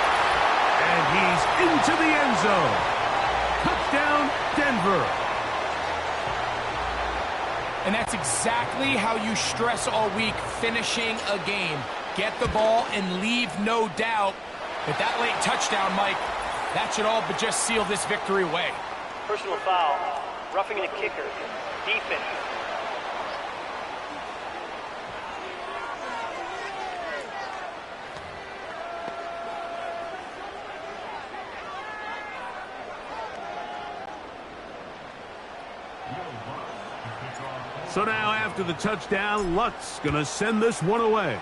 And he's into the end zone. Touchdown, Denver. And that's exactly how you stress all week, finishing a game. Get the ball and leave no doubt. But that late touchdown, Mike, that should all but just seal this victory away. Personal foul. Roughing the kicker. Defense. So now after the touchdown, Luck's going to send this one away.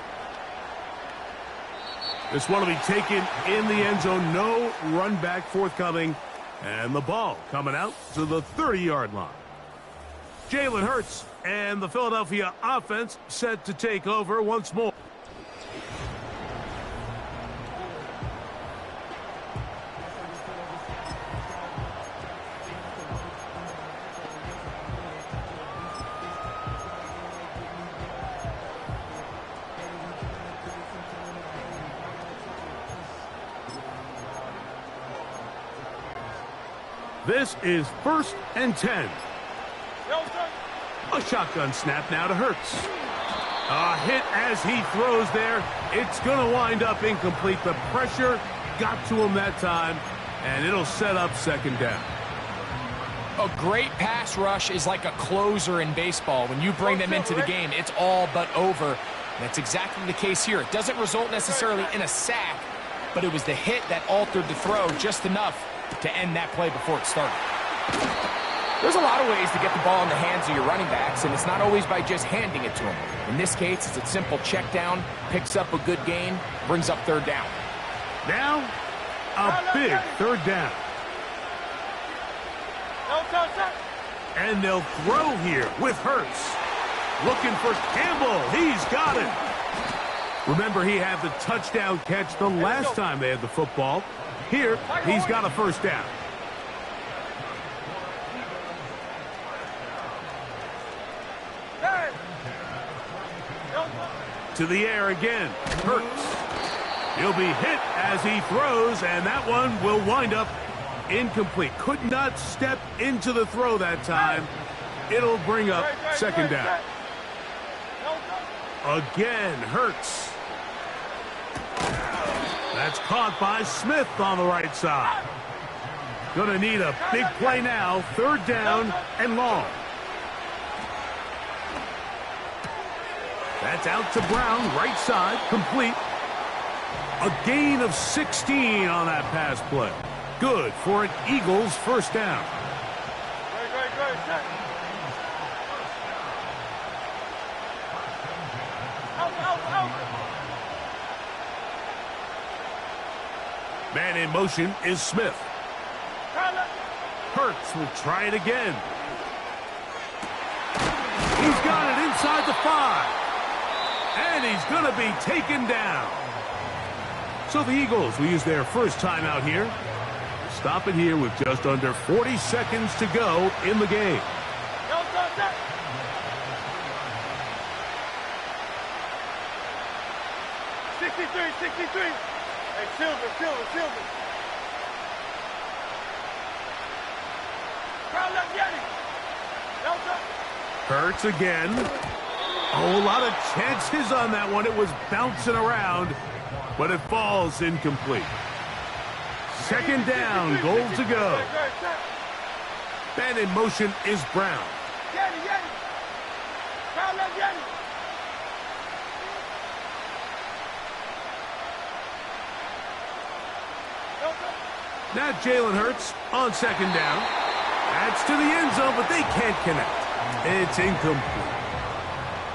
This one will be taken in the end zone. No run back forthcoming. And the ball coming out to the 30-yard line. Jalen Hurts and the Philadelphia offense set to take over once more. This is 1st and 10. A shotgun snap now to Hurts. A hit as he throws there. It's going to wind up incomplete. The pressure got to him that time, and it'll set up 2nd down. A great pass rush is like a closer in baseball. When you bring them into the game, it's all but over. That's exactly the case here. It doesn't result necessarily in a sack, but it was the hit that altered the throw just enough to end that play before it started. There's a lot of ways to get the ball in the hands of your running backs, and it's not always by just handing it to them. In this case, it's a simple check down, picks up a good gain, brings up 3rd down. Now, a big 3rd down. And they'll throw here with Hurts. Looking for Campbell. He's got it. Remember, he had the touchdown catch the last time they had the football. Here, he's got a 1st down. To the air again. Hurts. He'll be hit as he throws, and that one will wind up incomplete. Could not step into the throw that time. It'll bring up 2nd down. Again, Hurts. That's caught by Smith on the right side. Gonna need a big play now. 3rd down and long. That's out to Brown, right side, complete. A gain of 16 on that pass play. Good for an Eagles 1st down. Man in motion is Smith. Hurts will try it again. He's got it inside the 5. And he's going to be taken down. So the Eagles will use their first timeout here. Stop it here with just under 40 seconds to go in the game. 63. Hey, Silver. Crowd left, get him. Hurts again. Oh, a lot of chances on that one. It was bouncing around, but it falls incomplete. 2nd down, goal to go. Man in motion is Brown. Get him. Crowd left, get him. Now Jalen Hurts on 2nd down. That's to the end zone, but they can't connect. It's incomplete.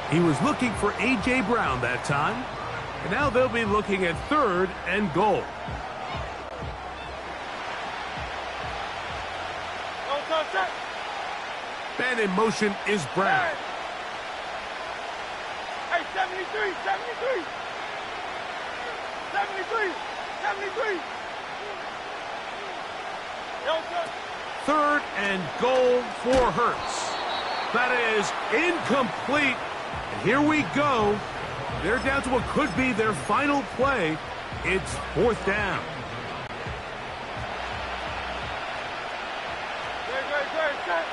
He was looking for A.J. Brown that time. And now they'll be looking at 3rd and goal. Man in motion is Brown. Hey, 73. 3rd and goal for Hurts. That is incomplete. And here we go. They're down to what could be their final play. It's 4th down. Good.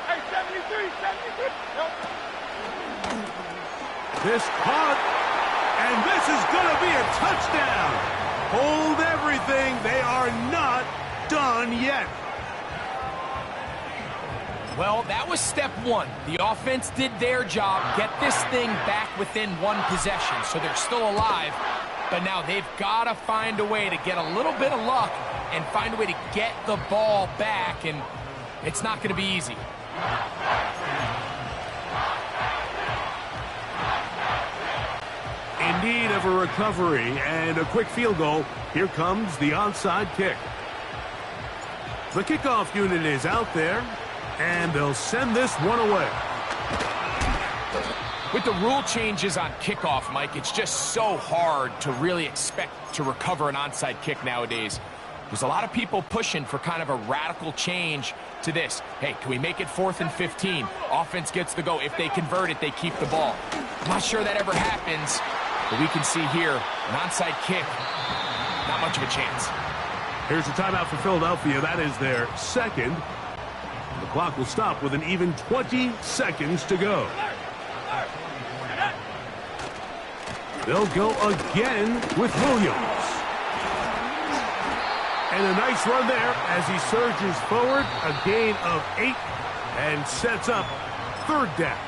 Hey, 73. Nope. This caught, and this is going to be a touchdown. Hold everything. They are not done yet. Well, that was step one. The offense did their job, get this thing back within one possession, so they're still alive. But now they've got to find a way to get a little bit of luck and find a way to get the ball back, and it's not going to be easy. In need of a recovery and a quick field goal, here comes the onside kick. The kickoff unit is out there, and they'll send this one away. With the rule changes on kickoff, Mike, it's just so hard to really expect to recover an onside kick nowadays. There's a lot of people pushing for kind of a radical change to this. Hey, can we make it 4th and 15? Offense gets the go. If they convert it, they keep the ball. I'm not sure that ever happens, but we can see here an onside kick, not much of a chance. Here's a timeout for Philadelphia. That is their second. The clock will stop with an even 20 seconds to go. They'll go again with Williams. And a nice run there as he surges forward. A gain of 8 and sets up 3rd down.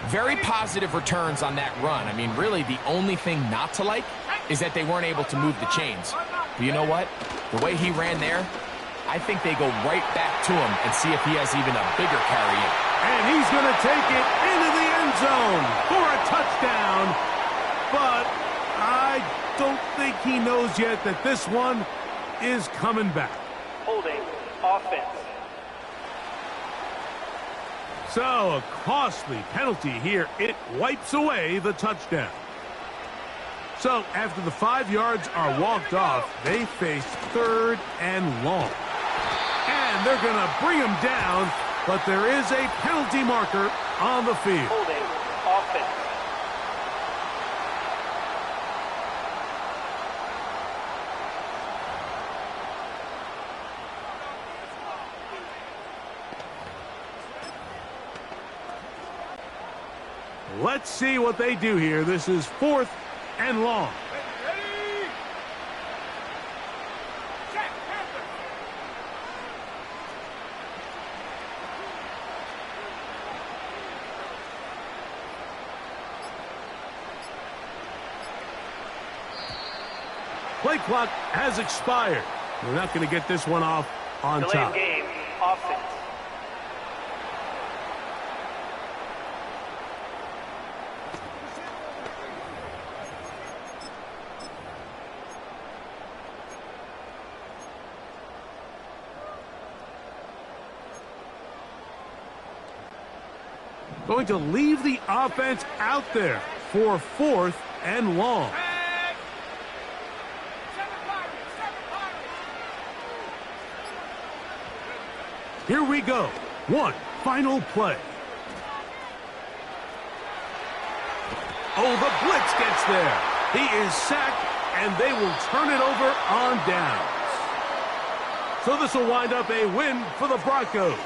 Very positive returns on that run. I mean, really, the only thing not to like is that they weren't able to move the chains. But you know what? The way he ran there, I think they go right back to him and see if he has even a bigger carry in. And he's going to take it into the end zone for a touchdown. But I don't think he knows yet that this one is coming back. Holding offense. So a costly penalty here. It wipes away the touchdown. So after the 5 yards are walked off, they face 3rd and long. And they're going to bring him down, but there is a penalty marker on the field. Holding offense. Let's see what they do here. This is 4th and long. Ready? Check. Play clock has expired. We're not going to get this one off on Delay top. of game. Offense. Going to leave the offense out there for 4th and long. Here we go. One final play. Oh, the blitz gets there. He is sacked, and they will turn it over on downs. So this will wind up a win for the Broncos.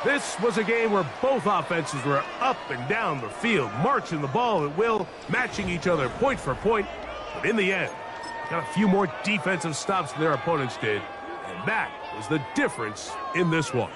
This was a game where both offenses were up and down the field, marching the ball at will, matching each other point for point. But in the end, got a few more defensive stops than their opponents did. And that was the difference in this one.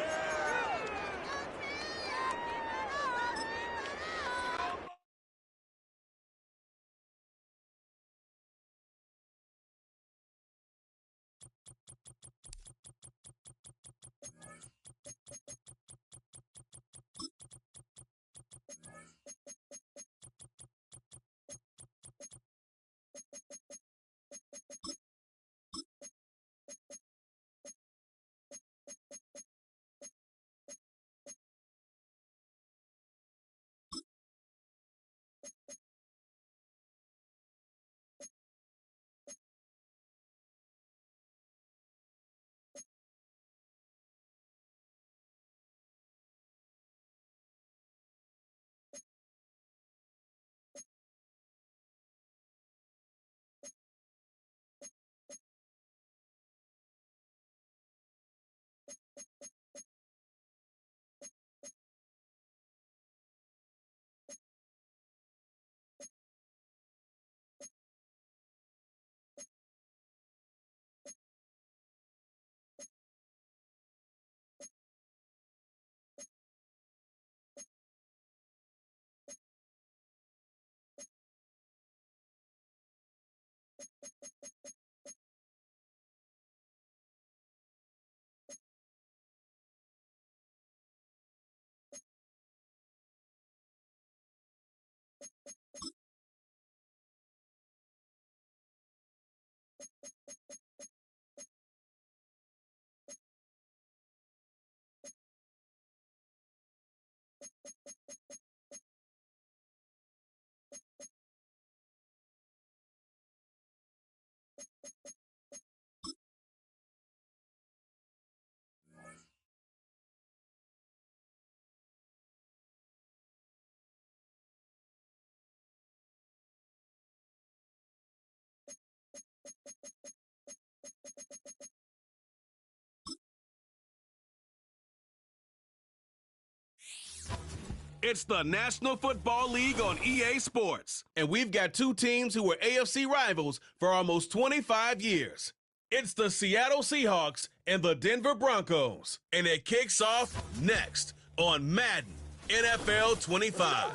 It's the National Football League on EA Sports, and we've got two teams who were AFC rivals for almost 25 years. It's the Seattle Seahawks and the Denver Broncos, and it kicks off next on Madden NFL 25.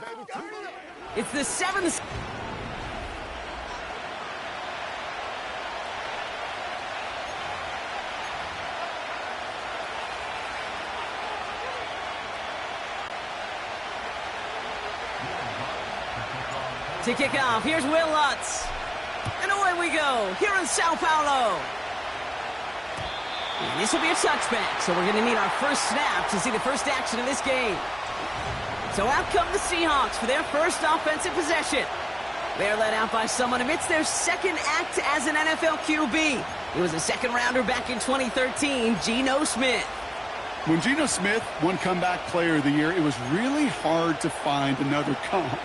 It's the seventh. To kick off, here's Will Lutz. And away we go, here in Sao Paulo. And this will be a touchback, so we're going to need our first snap to see the first action of this game. So out come the Seahawks for their first offensive possession. They're led out by someone amidst their second act as an NFL QB. He was a second-rounder back in 2013, Geno Smith. When Geno Smith won Comeback Player of the Year, it was really hard to find another comp.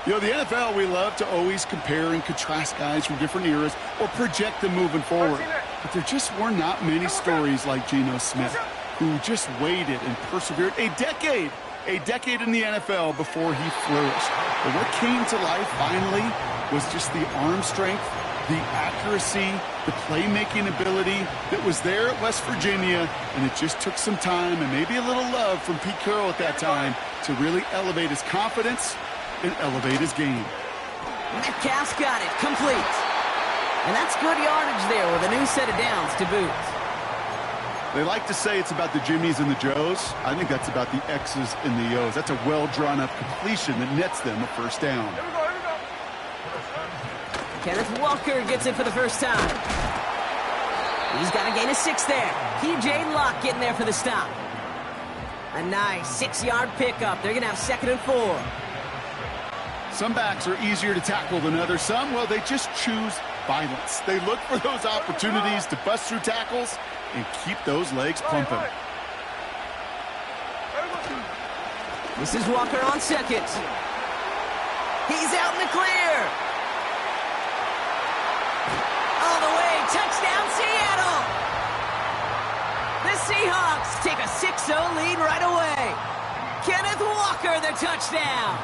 You know, the NFL, we love to always compare and contrast guys from different eras or project them moving forward. But there just were not many stories like Geno Smith, who just waited and persevered a decade in the NFL before he flourished. But what came to life finally was just the arm strength, the accuracy, the playmaking ability that was there at West Virginia, and it just took some time and maybe a little love from Pete Carroll at that time to really elevate his confidence and elevate his game. Metcalf's got it, complete. And that's good yardage there with a new set of downs to boot. They like to say it's about the Jimmies and the Joes. I think that's about the X's and the O's. That's a well-drawn-up completion that nets them a first down. Kenneth Walker gets it for the first time. He's got a gain of 6 there. P.J. Locke getting there for the stop. A nice 6-yard pickup. They're going to have 2nd and 4. Some backs are easier to tackle than others. Some, well, they just choose violence. They look for those opportunities to bust through tackles and keep those legs pumping. This is Walker on 2nd. He's out in the clear. All the way, touchdown Seattle. The Seahawks take a 6-0 lead right away. Kenneth Walker, the touchdown.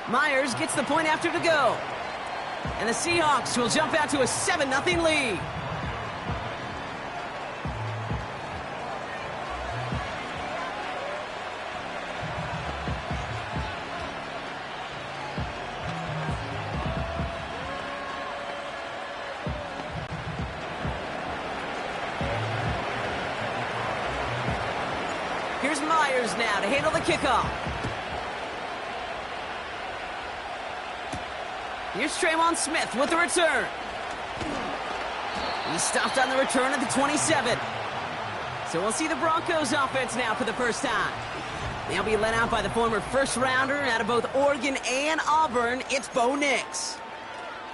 Myers gets the point after to go. And the Seahawks will jump out to a 7-0 lead. Here's Myers now to handle the kickoff. Here's Trayvon Smith with the return. He stopped on the return at the 27. So we'll see the Broncos offense now for the first time. They'll be led out by the former first-rounder out of both Oregon and Auburn. It's Bo Nix.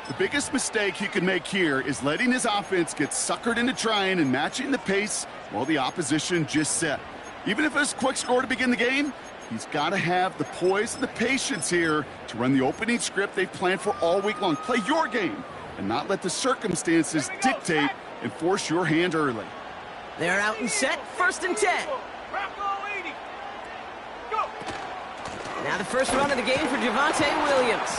The biggest mistake he could make here is letting his offense get suckered into trying and matching the pace while the opposition just set. Even if it's a quick score to begin the game, he's got to have the poise and the patience here to run the opening script they've planned for all week long. Play your game and not let the circumstances dictate and force your hand early. They're out and set, 1st and 10. Now the first run of the game for Javonte Williams.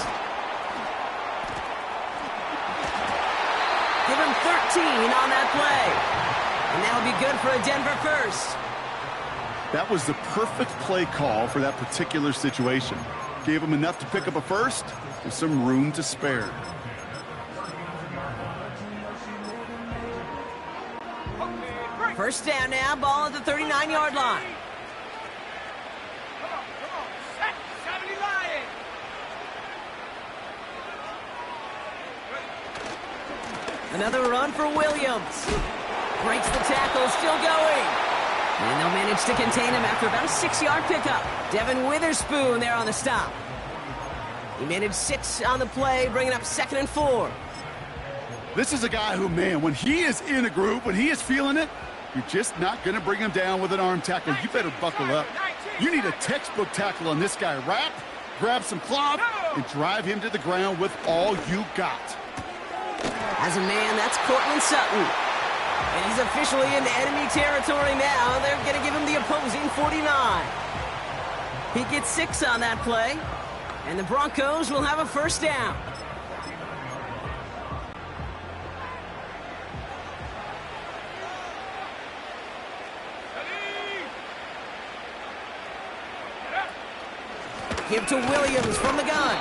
Give him 13 on that play. And that'll be good for a Denver first. That was the perfect play call for that particular situation. Gave him enough to pick up a first with some room to spare. First down now, ball at the 39-yard line. Another run for Williams. Breaks the tackle, still going. And they'll manage to contain him after about a 6-yard pickup. Devin Witherspoon there on the stop. He managed 6 on the play, bringing up 2nd and 4. This is a guy who, man, when he is in a group, when he is feeling it, you're just not going to bring him down with an arm tackle. You better buckle up. You need a textbook tackle on this guy. Wrap, grab some cloth, and drive him to the ground with all you got. As a man, that's Cortland Sutton. And he's officially into enemy territory now. They're going to give him the opposing 49. He gets 6 on that play. And the Broncos will have a first down. Give to Williams from the gun.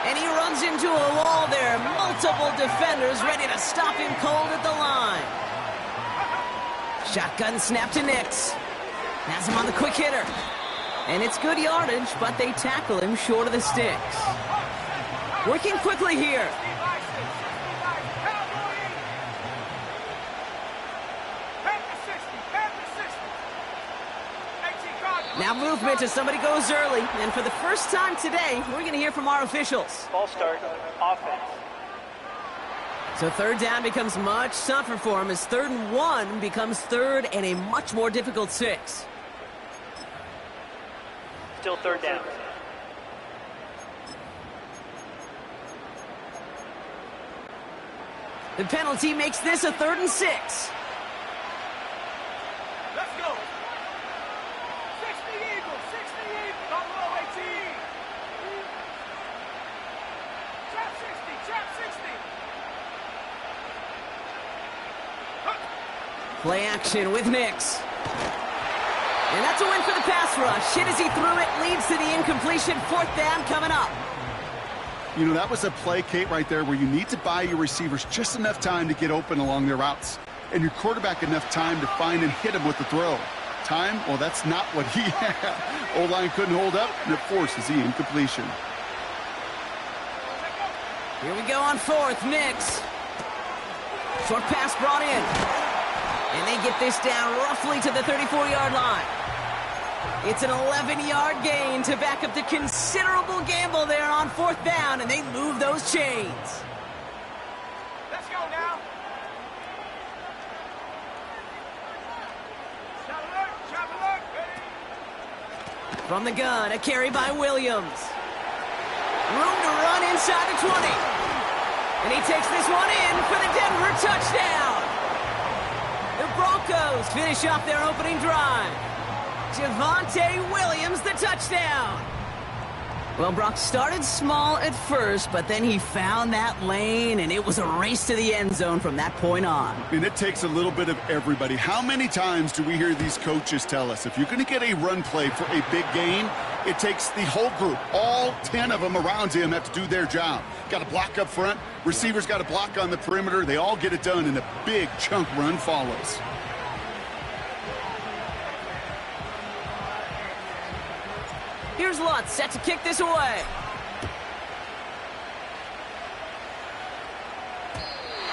And he runs into a wall there. Multiple defenders ready to stop him cold at the line. Shotgun snap to Nix. Has him on the quick hitter. And it's good yardage, but they tackle him short of the sticks. Working quickly here. Now movement as somebody goes early. And for the first time today, we're going to hear from our officials. Ball start, offense. So 3rd down becomes much tougher for him as 3rd and 1 becomes 3rd and a much more difficult 6. Still 3rd down. The penalty makes this a 3rd and 6. Let's go. 60 Eagles, 60 Eagles. Double 18. Trap 60, trap 60. Play action with Nix. And that's a win for the pass rush. Hit as he threw it, leads to the incompletion. 4th down coming up. You know, that was a play, Kate, right there where you need to buy your receivers just enough time to get open along their routes. And your quarterback enough time to find and hit him with the throw. Time? Well, that's not what he had. O-line couldn't hold up, and it forces the incompletion. Here we go on 4th. Nix. Short pass brought in. And they get this down roughly to the 34-yard line. It's an 11-yard gain to back up the considerable gamble there on 4th down, and they move those chains. Let's go now. Shot alert, ready. From the gun, a carry by Williams. Room to run inside the 20. And he takes this one in for the Denver touchdown. The Broncos finish off their opening drive. Javonte Williams, the touchdown. Well, Brock started small at first, but then he found that lane, and it was a race to the end zone from that point on. And it takes a little bit of everybody. How many times do we hear these coaches tell us, if you're going to get a run play for a big gain, it takes the whole group, all 10 of them around him have to do their job. Got to block up front, receivers got to block on the perimeter. They all get it done, and a big chunk run follows. Here's Lutz set to kick this away.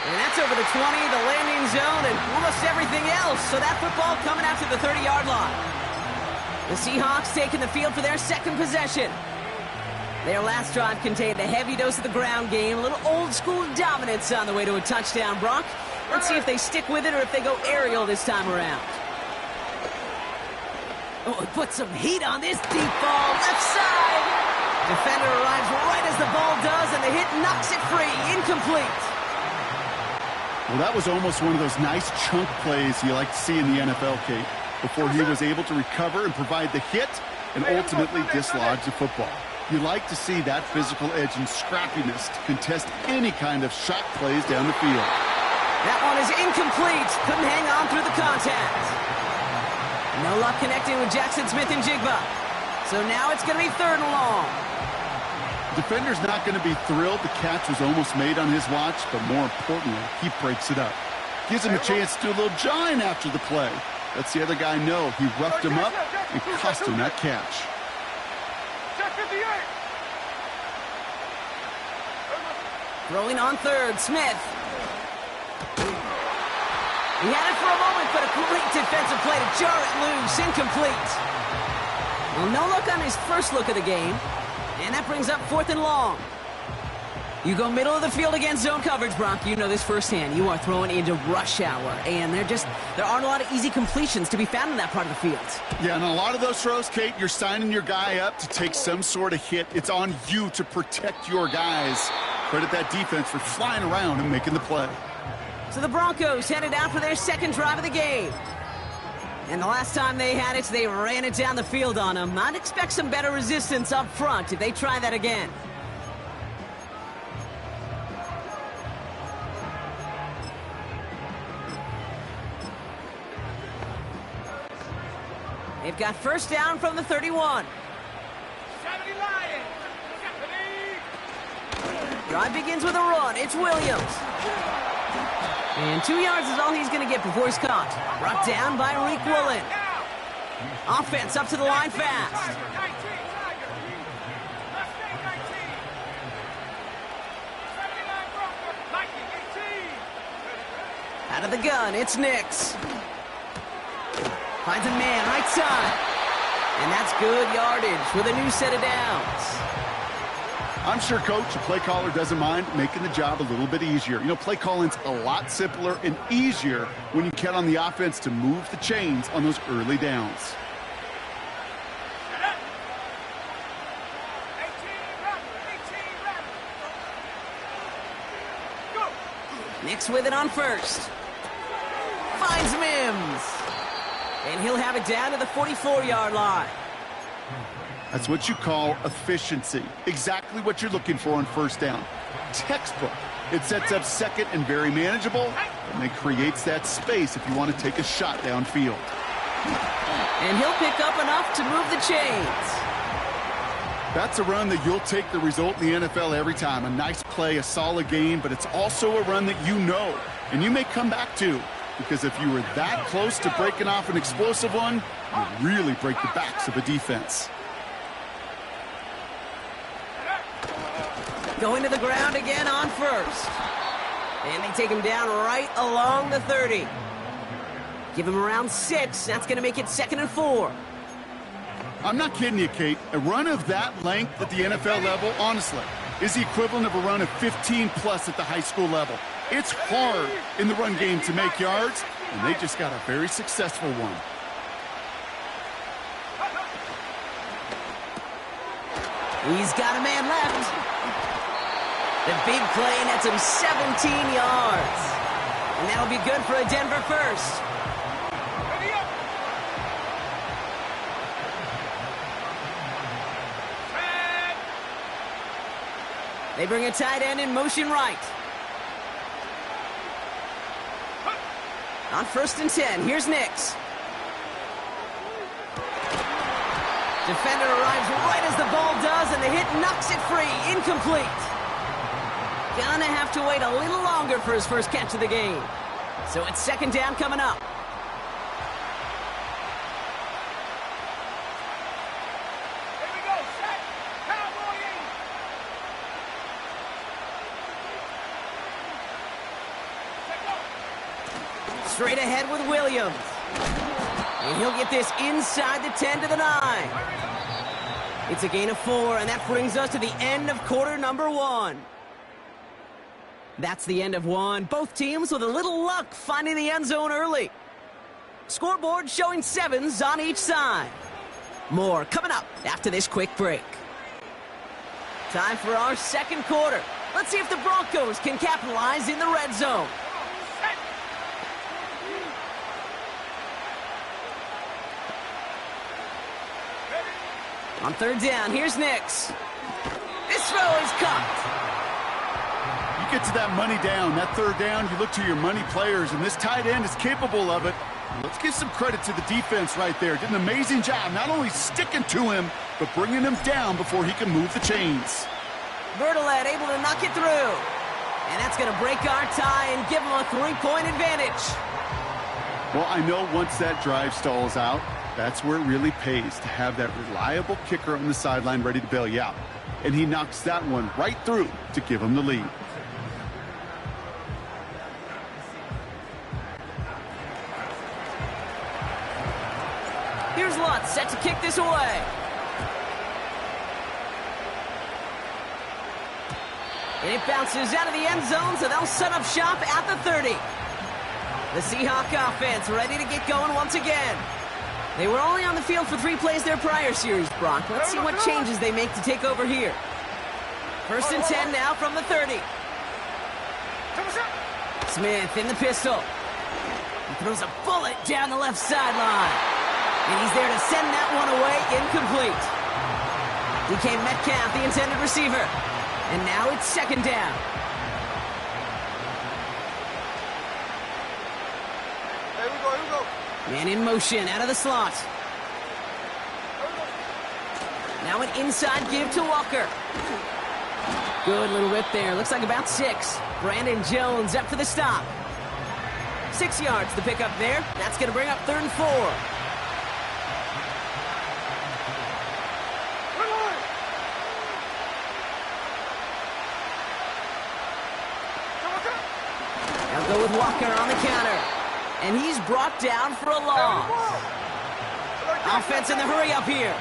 And that's over the 20, the landing zone, and almost everything else. So that football coming out to the 30-yard line. The Seahawks taking the field for their 2nd possession. Their last drive contained a heavy dose of the ground game, a little old-school dominance on the way to a touchdown, Brock. Let's see if they stick with it or if they go aerial this time around. Oh, put some heat on this deep ball, left side. Defender arrives right as the ball does, and the hit knocks it free, incomplete. Well, that was almost one of those nice chunk plays you like to see in the NFL, Kate, before he was able to recover and provide the hit and ultimately dislodge the football. You like to see that physical edge and scrappiness to contest any kind of shot plays down the field. That one is incomplete. Couldn't hang on through the contact. No luck connecting with Jackson Smith and Jigba. So now it's going to be 3rd and long. Defender's not going to be thrilled the catch was almost made on his watch, but more importantly, he breaks it up. Gives him a chance to do a little jawing after the play. Lets the other guy know he roughed him up and cost him that catch. Throwing on 3rd, Smith. He had it for a moment, but a great defensive play to jar it loose. Incomplete. Well, no luck on his first look of the game. And that brings up 4th and long. You go middle of the field against zone coverage, Brock. You know this firsthand. You are throwing into rush hour. And there aren't a lot of easy completions to be found in that part of the field. Yeah, and a lot of those throws, Kate, you're signing your guy up to take some sort of hit. It's on you to protect your guys. Credit that defense for flying around and making the play. So the Broncos headed out for their second drive of the game. And the last time they had it, they ran it down the field on them. I'd expect some better resistance up front if they try that again. They've got first down from the 31. 70 Lions. Drive begins with a run. It's Williams. And 2 yards is all he's going to get before he's caught. Brought down by Reek Woolen. Offense up to the line fast. Out of the gun, it's Nix. Finds a man, right side. And that's good yardage with a new set of downs. I'm sure, Coach, the play caller doesn't mind making the job a little bit easier. You know, play calling's a lot simpler and easier when you count on the offense to move the chains on those early downs. Nix with it on first. Finds Mims. And he'll have it down to the 44-yard line. That's what you call efficiency. Exactly what you're looking for on first down. Textbook. It sets up second and very manageable, and it creates that space if you want to take a shot downfield. And he'll pick up enough to move the chains. That's a run that you'll take the result in the NFL every time. A nice play, a solid game, but it's also a run that you know, and you may come back to. Because if you were that close to breaking off an explosive one, you really break the backs of a defense. Going to the ground again on first. And they take him down right along the 30. Give him around 6. That's going to make it 2nd and 4. I'm not kidding you, Kate. A run of that length at the NFL level, honestly, is the equivalent of a run of 15-plus at the high school level. It's hard in the run game to make yards, and they just got a very successful one. He's got a man left. The big play nets him 17 yards. And that'll be good for a Denver first. They bring a tight end in motion right. On 1st and 10, here's Nix. Defender arrives right as the ball does, and the hit knocks it free. Incomplete. Gonna have to wait a little longer for his first catch of the game. So it's 2nd down coming up. Here we go, set, cowboy in. Straight ahead with Williams. And he'll get this inside the 10 to the 9. It's a gain of 4, and that brings us to the end of quarter number 1. That's the end of 1. Both teams with a little luck finding the end zone early. Scoreboard showing 7s on each side. More coming up after this quick break. Time for our second quarter. Let's see if the Broncos can capitalize in the red zone. On 3rd down, here's Nix. This throw is caught. You get to that money down, that 3rd down, you look to your money players, and this tight end is capable of it. Let's give some credit to the defense right there. Did an amazing job, not only sticking to him, but bringing him down before he can move the chains. Bertolet able to knock it through. And that's going to break our tie and give him a 3-point advantage. Well, I know once that drive stalls out, that's where it really pays to have that reliable kicker on the sideline ready to bail you out. And he knocks that one right through to give him the lead. Here's Lutz set to kick this away. And it bounces out of the end zone, so they'll set up shop at the 30. The Seahawk offense ready to get going once again. They were only on the field for 3 plays their prior series, Brock. Let's see what changes they make to take over here. First and 10 now from the 30. Smith in the pistol. He throws a bullet down the left sideline. And he's there to send that one away, incomplete. DK Metcalf, the intended receiver. And now it's second down. Here we go. Man in motion, out of the slot. Now an inside give to Walker. Good little rip there. Looks like about 6. Brandon Jones up for the stop. 6 yards to pick up there. That's going to bring up 3rd and 4. They'll go with Walker on the counter. And he's brought down for a loss. Offense in the hurry up here.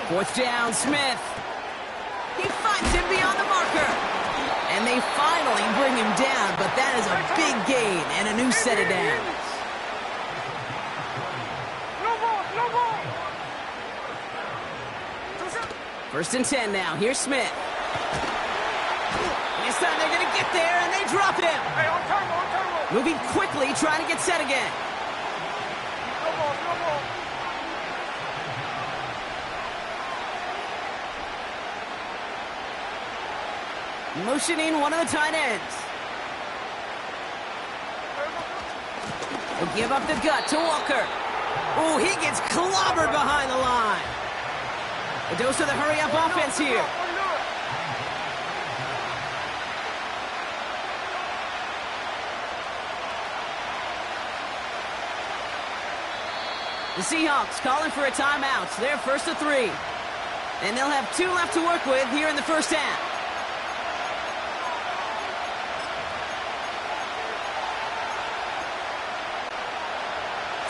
4th down, Smith. He finds him beyond the marker. And they finally bring him down, but that is a big gain and a new set of downs. First and 10 now. Here's Smith. This time they're going to get there, and they drop him. Moving quickly, trying to get set again. Motioning one of the tight ends. They'll give up the gut to Walker. Oh, he gets clobbered behind the line. A dose of the hurry-up offense here. The Seahawks calling for a timeout. So they're first to 3. And they'll have 2 left to work with here in the first half.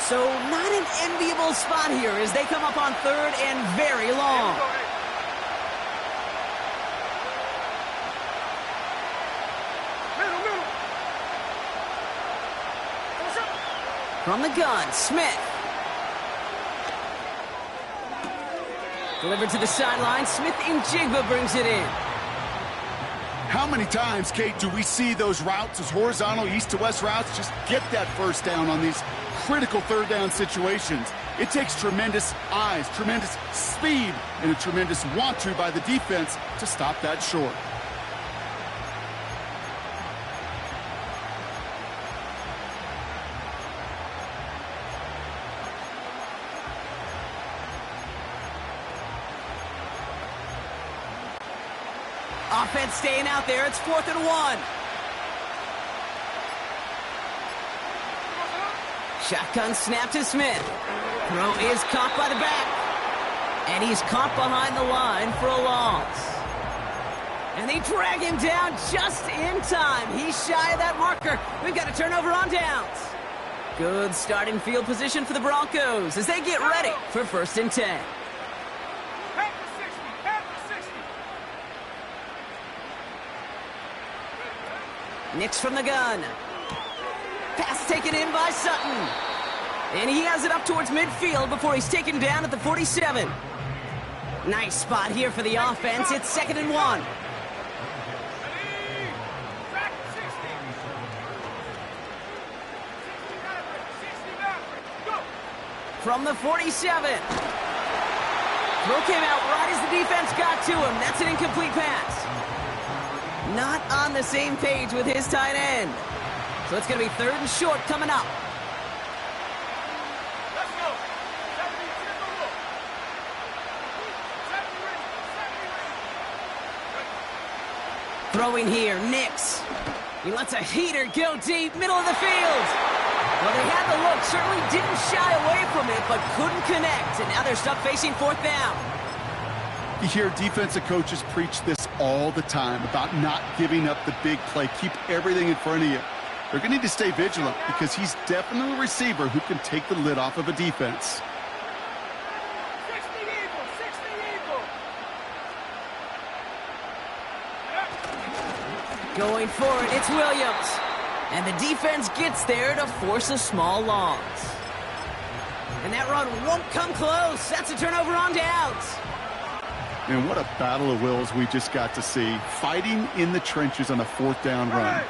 So not an enviable spot here as they come up on 3rd and very long. From the gun, Smith. Delivered to the sideline. Smith in Jigba brings it in. How many times, Kate, do we see those routes, those horizontal east-to-west routes, just get that first down on these critical 3rd down situations? It takes tremendous eyes, tremendous speed, and a tremendous want-to by the defense to stop that short. Offense staying out there. It's 4th and 1. Shotgun snap to Smith. Throw is caught by the back. And he's caught behind the line for a loss. And they drag him down just in time. He's shy of that marker. We've got a turnover on downs. Good starting field position for the Broncos as they get ready for 1st and 10. Nix from the gun. Pass taken in by Sutton. And he has it up towards midfield before he's taken down at the 47. Nice spot here for the offense. It's 2nd and 1. From the 47. Throw came out right as the defense got to him. That's an incomplete pass. Not on the same page with his tight end. So it's going to be 3rd and short coming up. Let's go. Throwing here, Nix. He lets a heater go deep, middle of the field. Well, they had the look, certainly didn't shy away from it, but couldn't connect. And now they're stuck facing 4th down. You hear defensive coaches preach this all the time about not giving up the big play. Keep everything in front of you. They're going to need to stay vigilant because he's definitely a receiver who can take the lid off of a defense. 60 Eagles, 60 Eagles. Going for it, it's Williams. And the defense gets there to force a small loss. And that run won't come close. That's a turnover on downs. And what a battle of wills we just got to see. Fighting in the trenches on a 4th down run.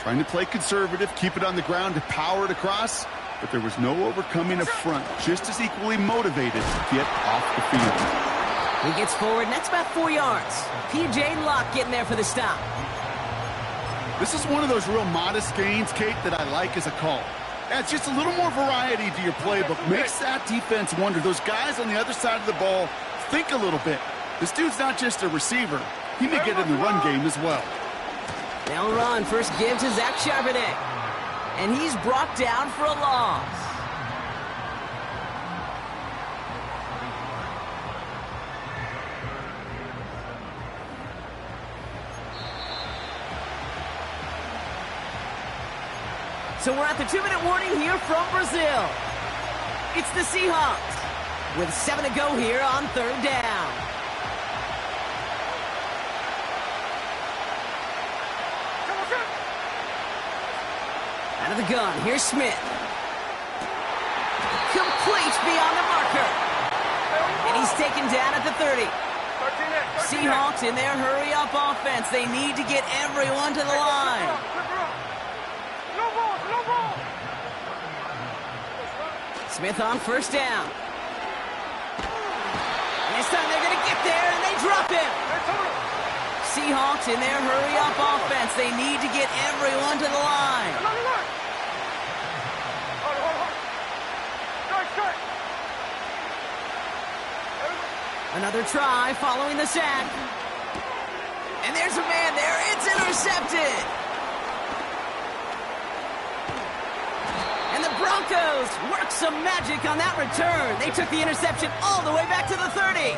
Trying to play conservative, keep it on the ground to power it across. But there was no overcoming a front, just as equally motivated to get off the field. He gets forward, and that's about 4 yards. P.J. Locke getting there for the stop. This is one of those real modest gains, Kate, that I like as a call. Adds just a little more variety to your playbook. Makes that defense wonder. Those guys on the other side of the ball think a little bit. This dude's not just a receiver. He may get in the run game as well. They'll run. First give to Zach Charbonnet. And he's brought down for a loss. So we're at the 2-minute warning here from Brazil. It's the Seahawks with 7 to go here on 3rd down. Out of the gun, here's Smith. Complete beyond the marker. And he's taken down at the 30. Seahawks in their hurry-up offense. They need to get everyone to the line. Smith on 1st down. And this time they're going to get there, and they drop him. Seahawks in their hurry-up offense. They need to get everyone to the line. Another try following the sack. And there's a man there. It's intercepted. And the Broncos work some magic on that return. They took the interception all the way back to the 30.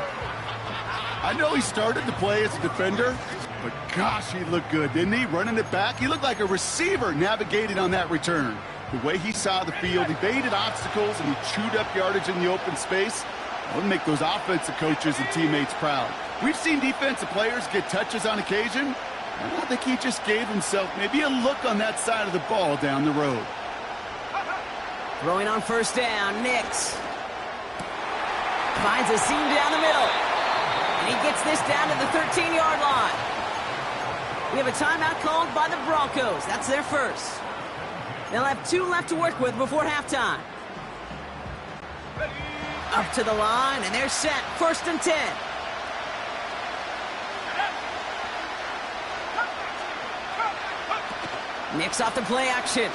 I know he started the play as a defender, but gosh, he looked good, didn't he? Running it back, he looked like a receiver navigating on that return. The way he saw the field, he baited obstacles, and he chewed up yardage in the open space. That would make those offensive coaches and teammates proud. We've seen defensive players get touches on occasion. I think he just gave himself maybe a look on that side of the ball down the road. Throwing on 1st down, Nix finds a seam down the middle. And he gets this down to the 13-yard line. We have a timeout called by the Broncos. That's their first. They'll have 2 left to work with before halftime. Up to the line, and they're set. 1st and 10. Nix off the play action.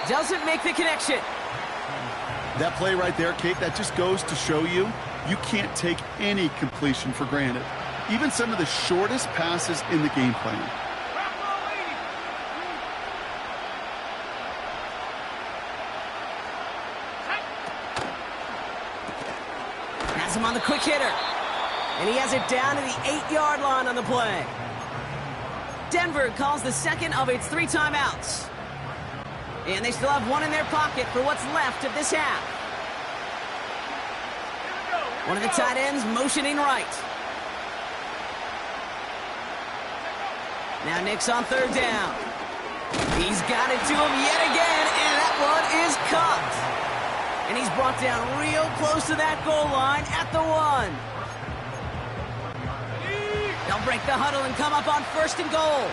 Doesn't make the connection. That play right there, Kate, that just goes to show you can't take any completion for granted. Even some of the shortest passes in the game plan. Has him on the quick hitter. And he has it down to the 8-yard line on the play. Denver calls the second of its 3 timeouts. And they still have 1 in their pocket for what's left of this half. One of the tight ends motioning right. Now Nix on 3rd down. He's got it to him yet again, and that one is caught. And he's brought down real close to that goal line at the 1. They'll break the huddle and come up on 1st and goal.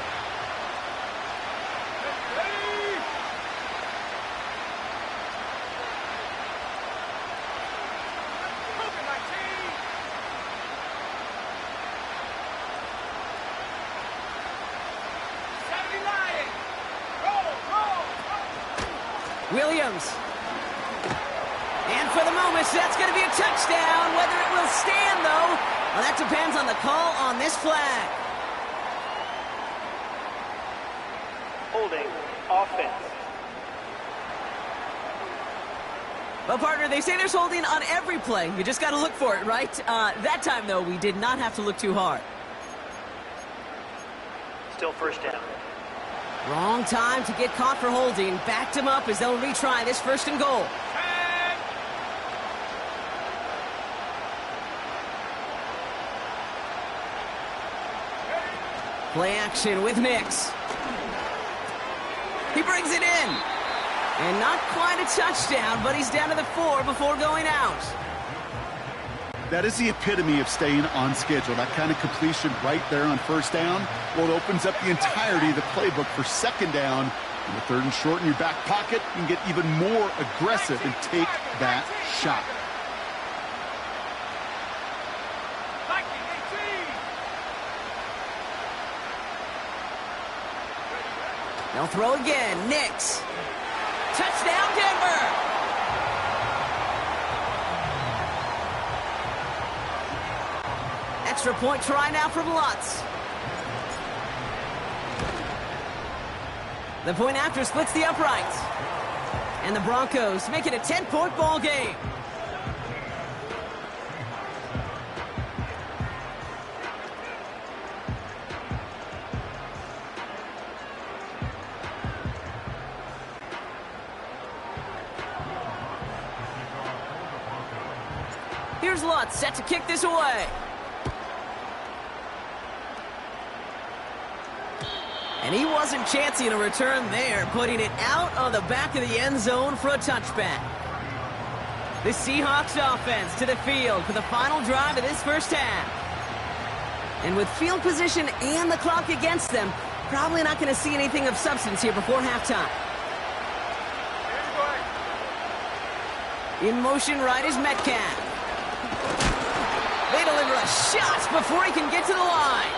Williams. And for the moment, that's going to be a touchdown. Whether it will stand, though, well, that depends on the call on this flag. Holding offense. Well, partner, they say there's holding on every play. You just got to look for it, right? That time, though, we did not have to look too hard. Still 1st down. Wrong time to get caught for holding. Backed him up as they'll retry this 1st and goal. Play action with Nix. He brings it in. And not quite a touchdown, but he's down to the 4 before going out. That is the epitome of staying on schedule. That kind of completion right there on 1st down. Well, it opens up the entirety of the playbook for 2nd down. And the 3rd and short in your back pocket, you can get even more aggressive and take that shot. They'll throw again. Nix. Touchdown, Denver! Extra point try now from Lutz. The point after splits the uprights. And the Broncos make it a 10-point ball game. Here's Lutz, set to kick this away. And he wasn't chancing a return there, putting it out on the back of the end zone for a touchback. The Seahawks offense to the field for the final drive of this 1st half. And with field position and the clock against them, probably not going to see anything of substance here before halftime. In motion right is Metcalf. They deliver a shot before he can get to the line.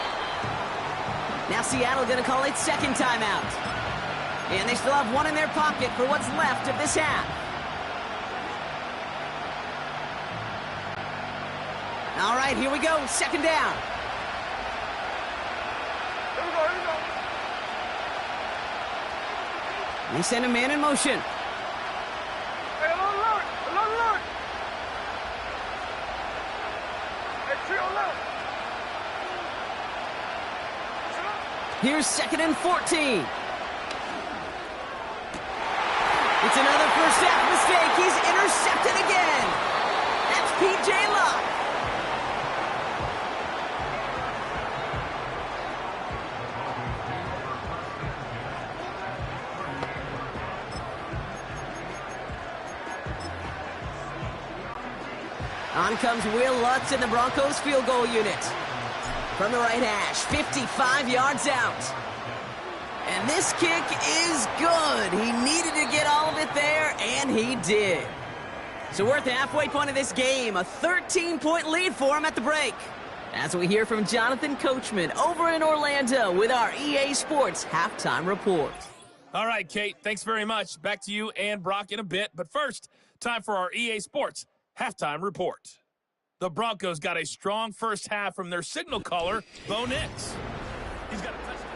Now Seattle going to call it 2nd timeout. And they still have 1 in their pocket for what's left of this half. All right, here we go. 2nd down. Here we go, here we go. They send a man in motion. Hey, alert, alert. Hey, trio alert. Here's 2nd and 14. It's another 1st half mistake. He's intercepted again. That's P.J. Locke. On comes Will Lutz in the Broncos field goal unit. From the right hash, 55 yards out. And this kick is good. He needed to get all of it there, and he did. So we're at the halfway point of this game. A 13-point lead for him at the break. As we hear from Jonathan Coachman over in Orlando with our EA Sports Halftime Report. All right, Kate, thanks very much. Back to you and Brock in a bit. But first, time for our EA Sports Halftime Report. The Broncos got a strong 1st half from their signal caller, Bo Nix. He's got a touchdown.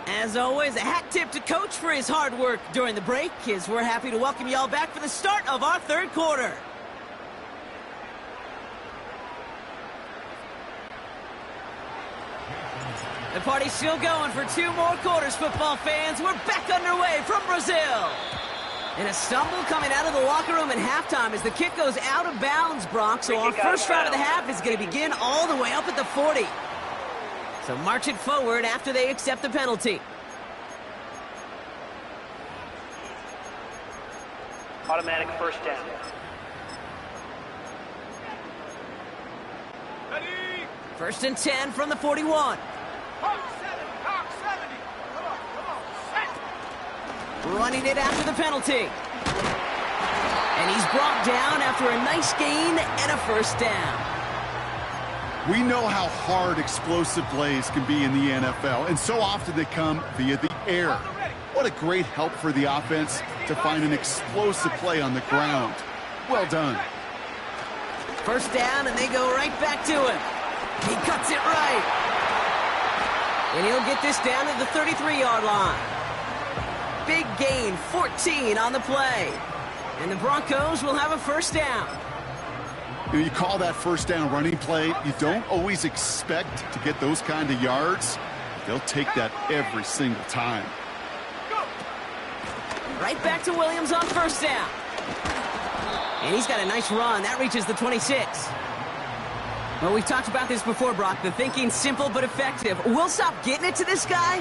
As always, a hat tip to Coach for his hard work during the break, as we're happy to welcome y'all back for the start of our 3rd quarter. The party's still going for 2 more quarters, football fans. We're back underway from Brazil. And a stumble coming out of the locker room at halftime as the kick goes out of bounds, Brock. So our first drive of the half is going to begin all the way up at the 40. So march it forward after they accept the penalty. Automatic 1st down. Ready? 1st and 10 from the 41. Hawk 70. Come on. Set. Running it after the penalty. And he's brought down after a nice gain and a 1st down. We know how hard explosive plays can be in the NFL, and so often they come via the air. What a great help for the offense to find an explosive play on the ground. Well done. 1st down, and they go right back to him. He cuts it right. And he'll get this down to the 33-yard line. Big gain, 14 on the play. And the Broncos will have a 1st down. You call that 1st down running play. You don't always expect to get those kind of yards. They'll take that every single time. Right back to Williams on first down. And he's got a nice run. That reaches the 26. Well, we've talked about this before, Brock. The thinking's simple but effective. We'll stop getting it to this guy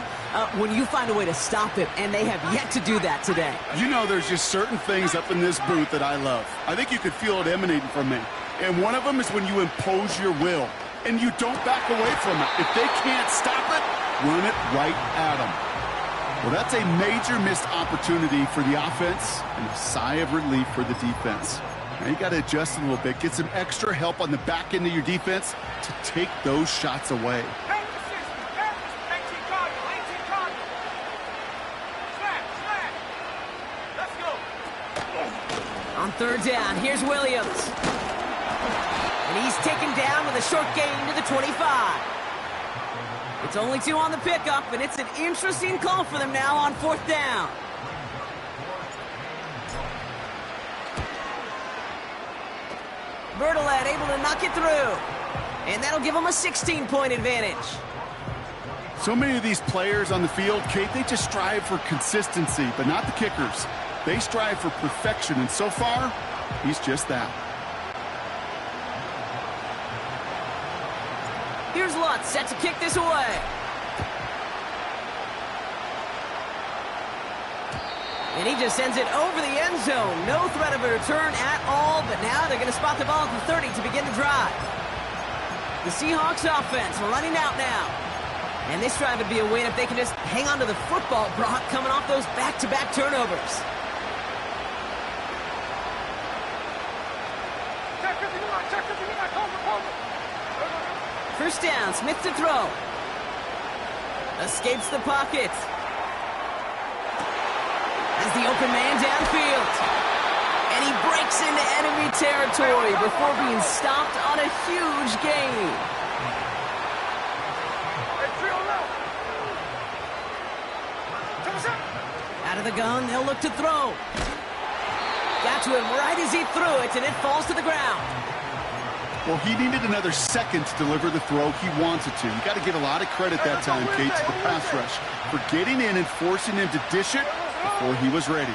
when you find a way to stop him, and they have yet to do that today. You know, there's just certain things up in this booth that I love. I think you could feel it emanating from me. And one of them is when you impose your will, and you don't back away from it. If they can't stop it, run it right at them. Well, that's a major missed opportunity for the offense and a sigh of relief for the defense. Now you got to adjust a little bit, get some extra help on the back end of your defense to take those shots away. On third down, here's Williams. And he's taken down with a short gain to the 25. It's only 2 on the pickup, and it's an interesting call for them now on fourth down. Bertolet able to knock it through. And that'll give them a 16-point advantage. So many of these players on the field, Kate, they just strive for consistency, but not the kickers. They strive for perfection, and so far, he's just that. Here's Lutz set to kick this away. And he just sends it over the end zone. No threat of a return at all, but now they're going to spot the ball at the 30 to begin the drive. The Seahawks offense running out now. And this drive would be a win if they can just hang on to the football, Brock, coming off those back-to-back turnovers. First down, Smith to throw. Escapes the pocket. Has the open man downfield. And he breaks into enemy territory before being stopped on a huge gain. Out of the gun, they'll look to throw. Got to him right as he threw it, and it falls to the ground. Well, he needed another second to deliver the throw he wanted to. You got to give a lot of credit that time, Kate, to the pass rush for getting in and forcing him to dish it before he was ready.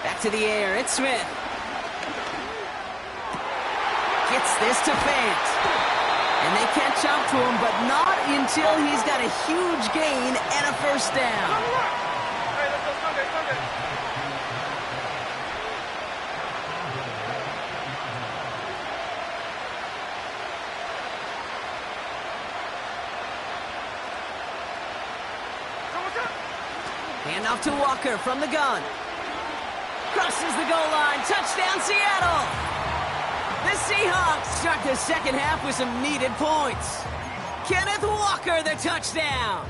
Back to the air, it's Smith. Gets this to Fant. And they catch up to him, but not until he's got a huge gain and a first down. Handoff to Walker from the gun. Crosses the goal line. Touchdown, Seattle. The Seahawks start the second half with some needed points. Kenneth Walker, the touchdown.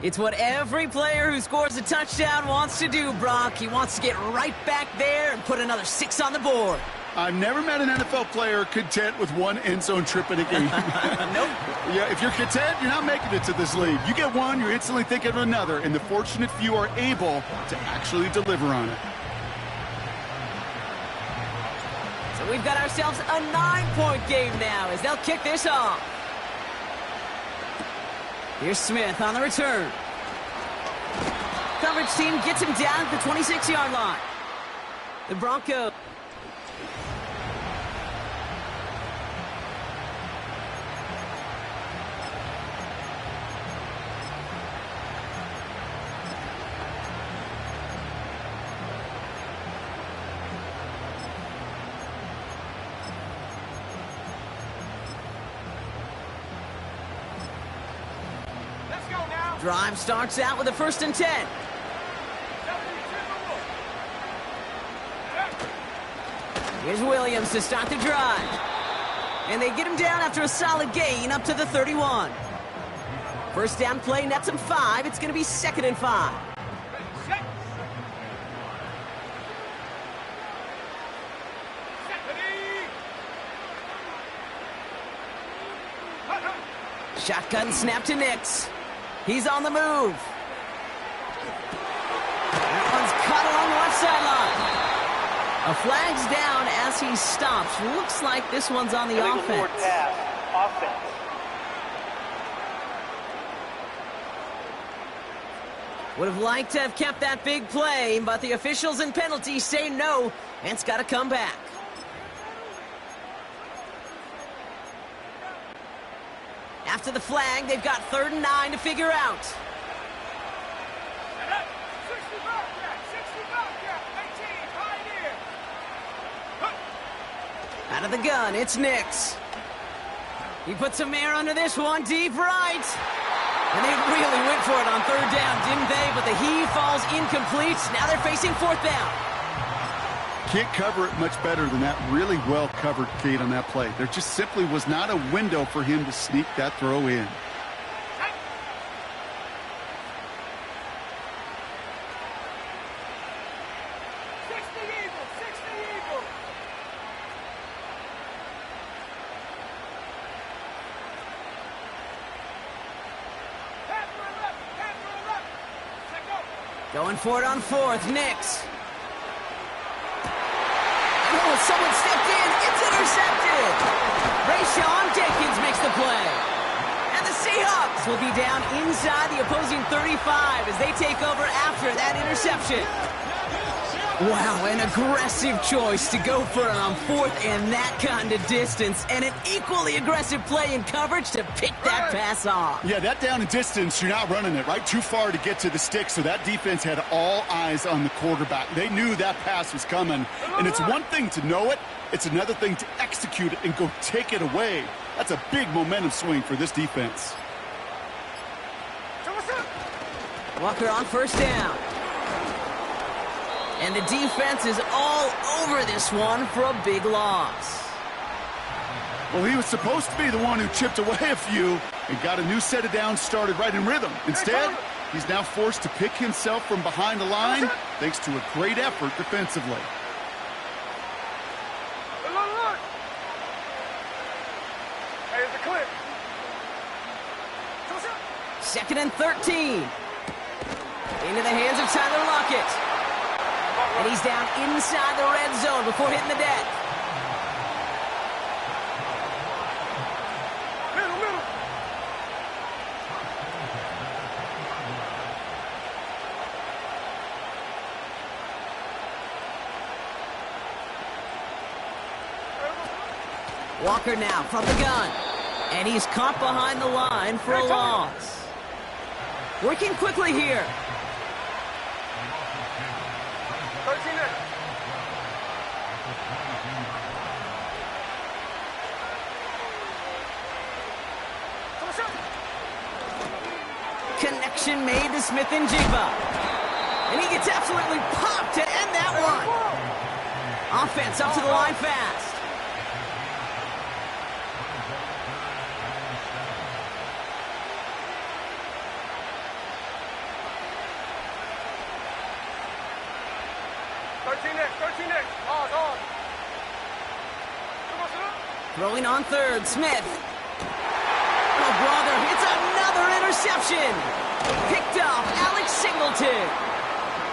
It's what every player who scores a touchdown wants to do, Brock. He wants to get right back there and put another 6 on the board. I've never met an NFL player content with one end zone trip in a game. Nope. Yeah, if you're content, you're not making it to this league. You get one, you're instantly thinking of another, and the fortunate few are able to actually deliver on it. So we've got ourselves a 9-point game now as they'll kick this off. Here's Smith on the return. Coverage team gets him down at the 26-yard line. The Broncos. Drive starts out with a 1st and 10. Here's Williams to start the drive. And they get him down after a solid gain up to the 31. First down play nets him 5. It's going to be 2nd and 5. Shotgun snap to Nix. He's on the move. That one's caught along the left sideline. A flag's down as he stops. Looks like this one's on the offense. Pass. Offense. Would have liked to have kept that big play, but the officials and penalties say no, and it's got to come back. After the flag, they've got 3rd and 9 to figure out. 65 gap, 18, high near. Out of the gun, it's Nix. He puts some air under this one, deep right. And they really went for it on 3rd down, didn't they? But the heave falls incomplete. Now they're facing 4th down. Can't cover it much better than that. Really well covered, Kate, on that play. There just simply was not a window for him to sneak that throw in. Going for it on 4th, Nix. Oh, someone stepped in. It's intercepted. Rayshawn Jenkins makes the play. And the Seahawks will be down inside the opposing 35 as they take over after that interception. Wow, an aggressive choice to go for it on 4th and that kind of distance. And an equally aggressive play in coverage to pick that pass off. Yeah, that down and distance, you're not running it, right? Too far to get to the stick, so that defense had all eyes on the quarterback. They knew that pass was coming. And it's one thing to know it, it's another thing to execute it and go take it away. That's a big momentum swing for this defense. Walker on 1st down. And the defense is all over this one for a big loss. Well, he was supposed to be the one who chipped away a few and got a new set of downs started right in rhythm. Instead, he's now forced to pick himself from behind the line thanks to a great effort defensively. Here's the clip. 2nd and 13. Into the hands of Tyler Lockett. And he's down inside the red zone before hitting the deck. Middle. Walker now from the gun. And he's caught behind the line for a loss. Working quickly here. 13 next. Connection made to Smith and Jigba. And he gets absolutely popped to end that one. Offense up to the line fast. Throwing on 3rd, Smith. Oh, brother, it's another interception. Picked off Alex Singleton.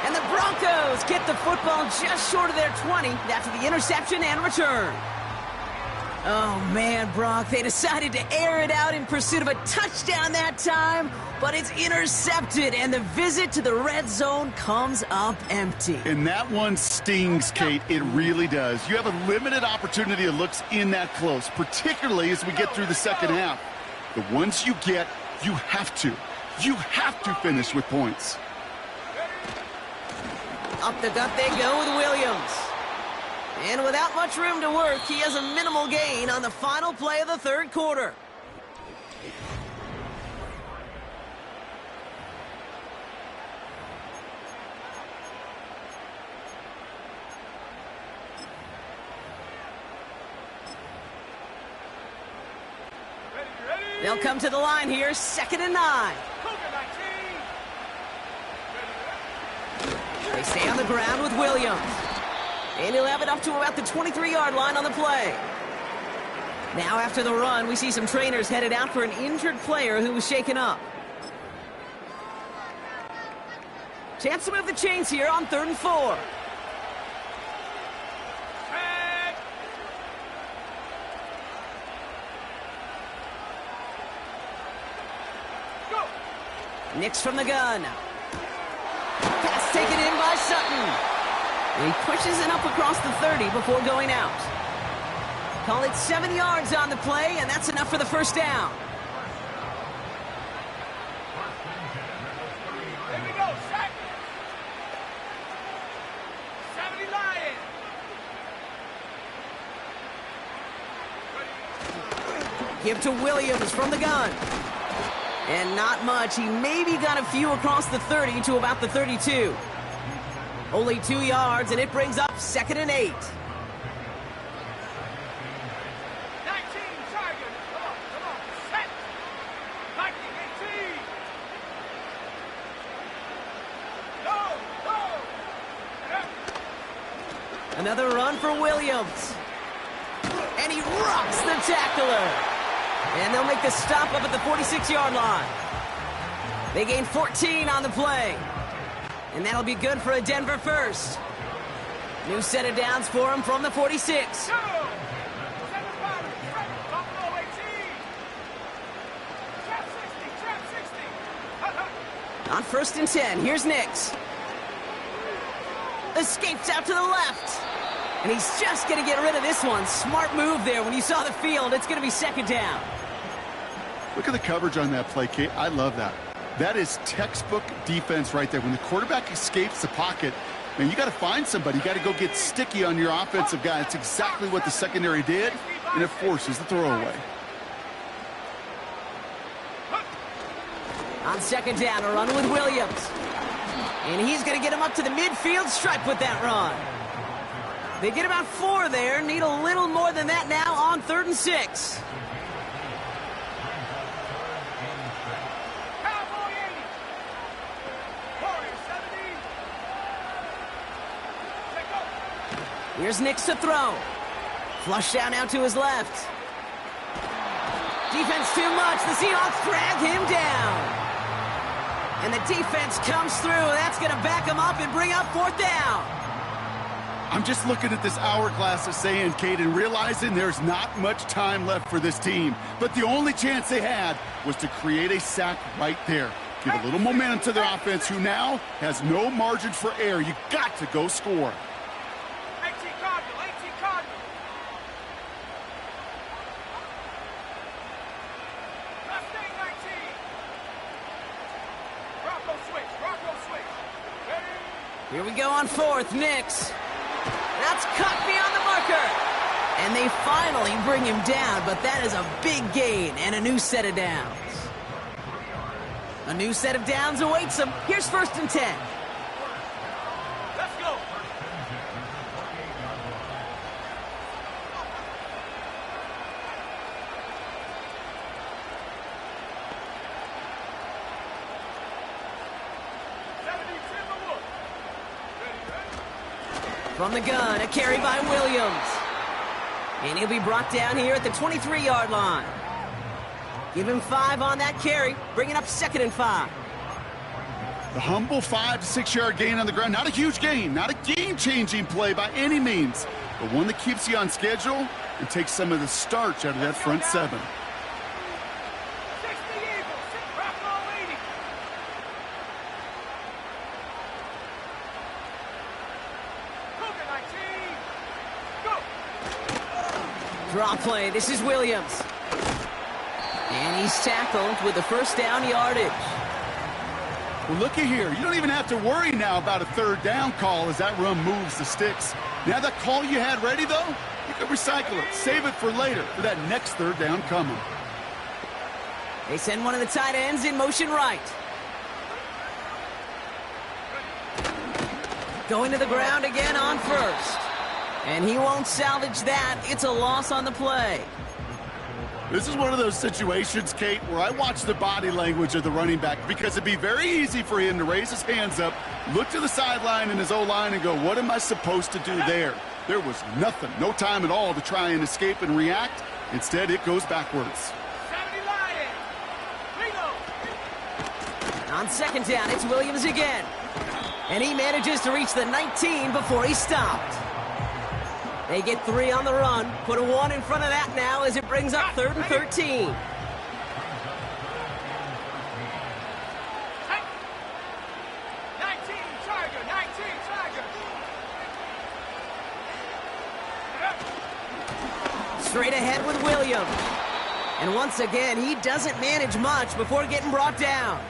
And the Broncos get the football just short of their 20 after the interception and return. Oh, man, Brock, they decided to air it out in pursuit of a touchdown that time, but it's intercepted, and the visit to the red zone comes up empty. And that one stings, Kate. It really does. You have a limited opportunity of looks in that close, particularly as we get through the second half. The ones you get, you have to finish with points. Up the gut they go with Williams. And without much room to work, he has a minimal gain on the final play of the 3rd quarter. They'll come to the line here, 2nd and 9. They stay on the ground with Williams. And he'll have it up to about the 23-yard line on the play. Now after the run, we see some trainers headed out for an injured player who was shaken up. Chance to move the chains here on 3rd and 4. Nix from the gun. Sutton. And he pushes it up across the 30 before going out. Call it 7 yards on the play, and that's enough for the first down. Here we go, set. 70 Lions. Give to Williams from the gun. And not much. He maybe got a few across the 30 to about the 32. Only 2 yards, and it brings up 2nd and 8. 19 Tigers. Come on, set. 19, 18. Go. Another run for Williams. And he rocks the tackler. And they'll make the stop up at the 46-yard line. They gain 14 on the play. And that'll be good for a Denver first. New set of downs for him from the 46. Go. 7 bottom, Buffalo 18. Trap 60. On 1st and 10, here's Nix. Escapes out to the left. And he's just going to get rid of this one. Smart move there. When you saw the field, it's going to be 2nd down. Look at the coverage on that play, Kate. I love that. That is textbook defense right there. When the quarterback escapes the pocket, man, you got to find somebody. You got to go get sticky on your offensive guy. It's exactly what the secondary did, and it forces the throwaway. On 2nd down, a run with Williams. And he's going to get him up to the midfield stripe with that run. They get about 4 there. Need a little more than that now on 3rd and 6. Cowboy 80. Warrior 70. Take go. Here's Nix to throw. Flush down out to his left. Defense too much. The Seahawks drag him down. And the defense comes through. That's going to back him up and bring up 4th down. I'm just looking at this hourglass of saying, Kate, and realizing there's not much time left for this team. But the only chance they had was to create a sack right there. Give a little momentum to their offense, who now has no margin for error. You got to go score. 18 Cardinal, 18 Cardinal. Mustang 19. Rocco switch. Ready? Here we go on 4th. Nix. That's cut beyond the marker. And they finally bring him down, but that is a big gain and a new set of downs. A new set of downs awaits him. Here's 1st and 10. Let's go. From the gun, a carry by Williams. And he'll be brought down here at the 23-yard line. Give him 5 on that carry, bringing up 2nd and 5. The humble 5 to 6 yard gain on the ground. Not a huge gain, not a game-changing play by any means, but one that keeps you on schedule and takes some of the starch out of that front 7. 60 Eagles, Rocco 80. Cougar 19. Go. Draw play, this is Williams. And he's tackled with the 1st down yardage. Well, looky here. You don't even have to worry now about a 3rd down call as that run moves the sticks. Now that call you had ready, though, you can recycle it. Save it for later for that next 3rd down coming. They send one of the tight ends in motion right. Going to the ground again on 1st. And he won't salvage that. It's a loss on the play. This is one of those situations, Kate, where I watch the body language of the running back, because it'd be very easy for him to raise his hands up, look to the sideline in his O-line and go, what am I supposed to do there? There was nothing, no time at all to try and escape and react. Instead, it goes backwards. 70 Lions. Reno. On 2nd down, it's Williams again. And he manages to reach the 19 before he stopped. They get 3 on the run. Put a 1 in front of that now as it brings up 3rd and 13. 19 Tiger, 19 Tiger. straight ahead with Williams. And once again, he doesn't manage much before getting brought down.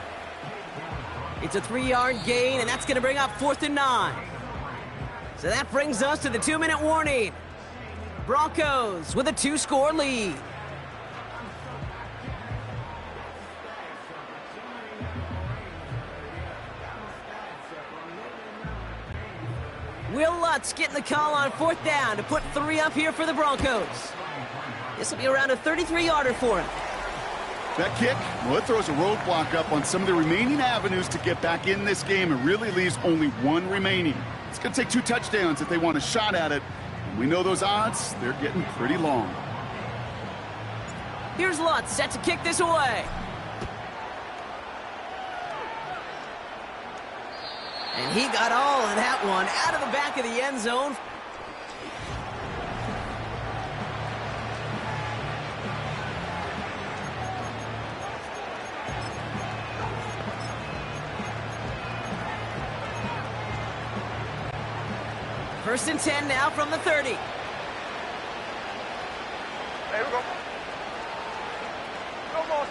It's a 3-yard gain, and that's going to bring up 4th and 9. So that brings us to the 2-minute warning. Broncos with a 2-score lead. Will Lutz getting the call on 4th down to put 3 up here for the Broncos. This will be around a 33-yarder for him. That kick, well, it throws a roadblock up on some of the remaining avenues to get back in this game and really leaves only 1 remaining. It's going to take 2 touchdowns if they want a shot at it. And we know those odds, they're getting pretty long. Here's Lutz set to kick this away. And he got all of that one out of the back of the end zone. First and 10 now from the 30. Hey, we go. No more.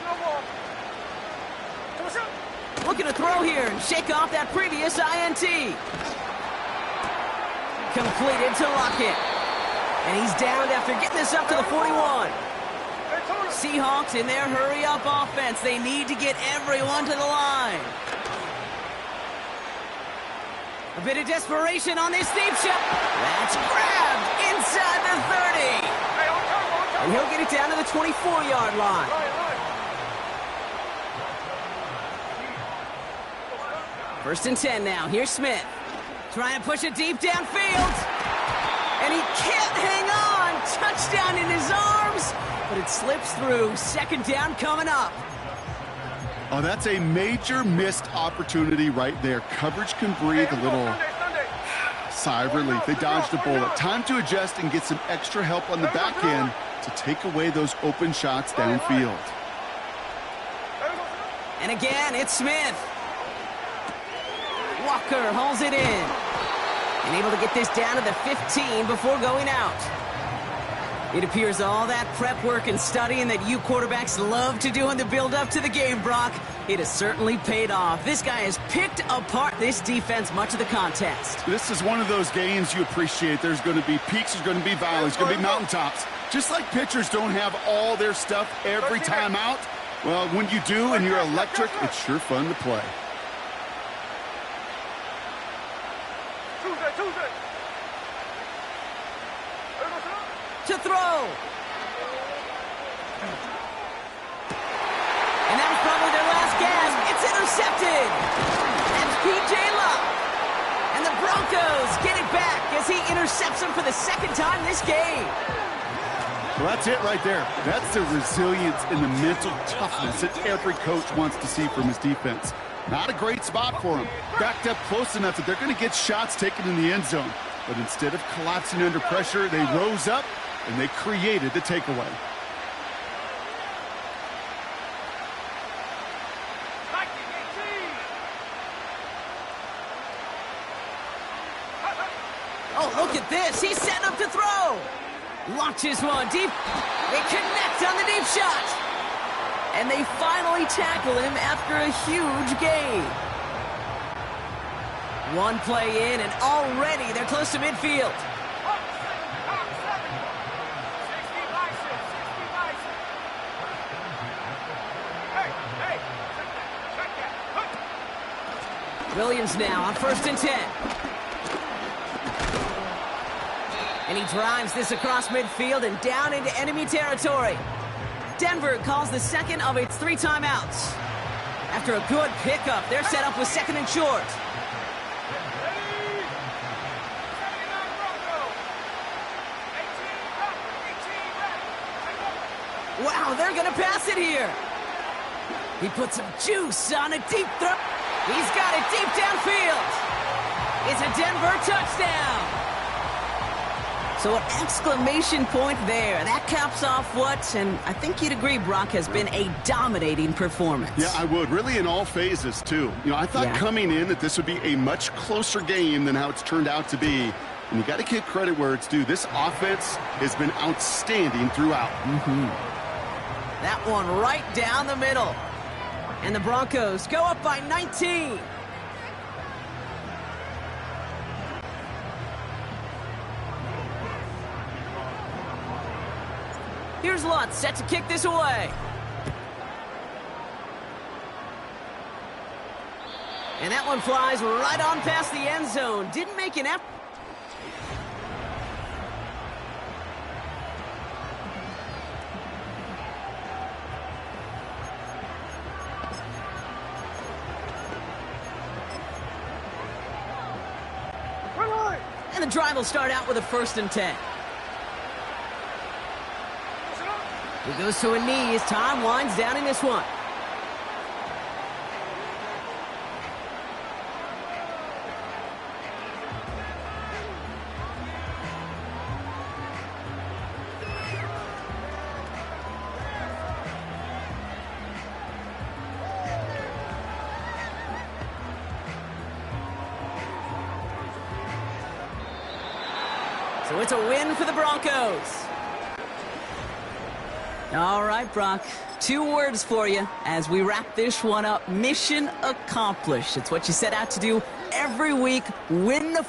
Looking to throw here and shake off that previous INT. Completed to Lockett. And he's downed after getting this up to the 41. Seahawks in their hurry-up offense. They need to get everyone to the line. A bit of desperation on this deep shot. That's grabbed inside the 30. And he'll get it down to the 24-yard line. First and 10 now. Here's Smith. Trying to push it deep downfield. And he can't hang on. Touchdown in his arms. But it slips through. 2nd down coming up. Oh, that's a major missed opportunity right there. Coverage can breathe a little sigh of relief. They dodged a bullet. Time to adjust and get some extra help on the back end to take away those open shots downfield. And again, it's Smith. Walker hauls it in. And able to get this down to the 15 before going out. It appears all that prep work and studying that you quarterbacks love to do in the build-up to the game, Brock, it has certainly paid off. This guy has picked apart this defense much of the contest. This is one of those games you appreciate. There's going to be peaks, there's going to be valleys, there's going to be mountaintops. Just like pitchers don't have all their stuff every time out, well, when you do and you're electric, it's sure fun to play. To throw. And that was probably their last gasp. It's intercepted. That's P.J. Luck. And the Broncos get it back as he intercepts him for the 2nd time this game. Well, that's it right there. That's the resilience and the mental toughness that every coach wants to see from his defense. Not a great spot for him. Backed up close enough that they're going to get shots taken in the end zone. But instead of collapsing under pressure, they rose up and they created the takeaway. Oh, look at this. He's setting up to throw. Launches one deep. They connect on the deep shot. And they finally tackle him after a huge gain. One play in, and already they're close to midfield. Williams now on 1st and 10. And he drives this across midfield and down into enemy territory. Denver calls the 2nd of its 3 timeouts. After a good pickup, they're set up with 2nd and short. Wow, they're going to pass it here. He puts some juice on a deep throw. He's got it deep downfield. It's a Denver touchdown. So an exclamation point there. That caps off what, and I think you'd agree, Brock, has been a dominating performance. Yeah, I would. Really in all phases, too. You know, I thought coming in that this would be a much closer game than how it's turned out to be. And you got to give credit where it's due. This offense has been outstanding throughout. That one right down the middle. And the Broncos go up by 19. Here's Lutz set to kick this away. And that one flies right on past the end zone. Didn't make an effort. And the drive will start out with a 1st and 10. He goes to a knee as time winds down in this one. So it's a win for the Broncos. All right, Brock, 2 words for you as we wrap this one up. Mission accomplished. It's what you set out to do every week. Win the...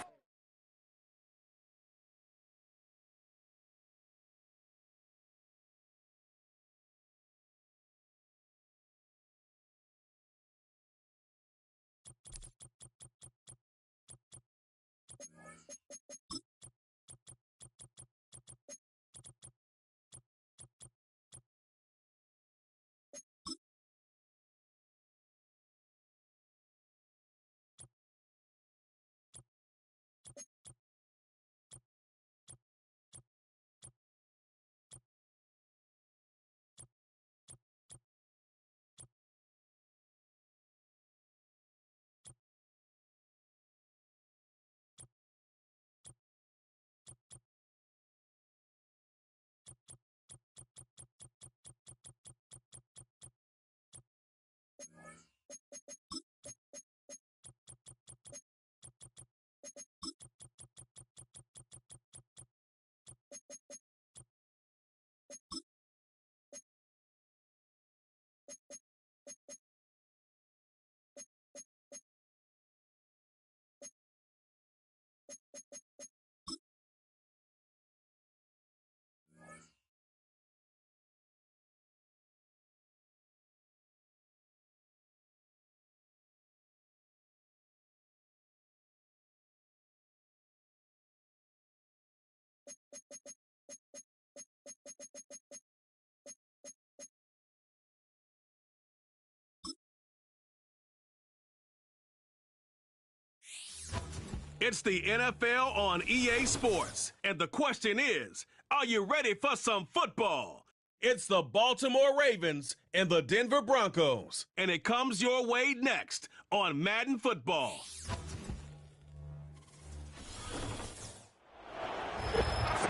It's the NFL on EA Sports, and the question is, are you ready for some football? It's the Baltimore Ravens and the Denver Broncos. And it comes your way next on Madden Football.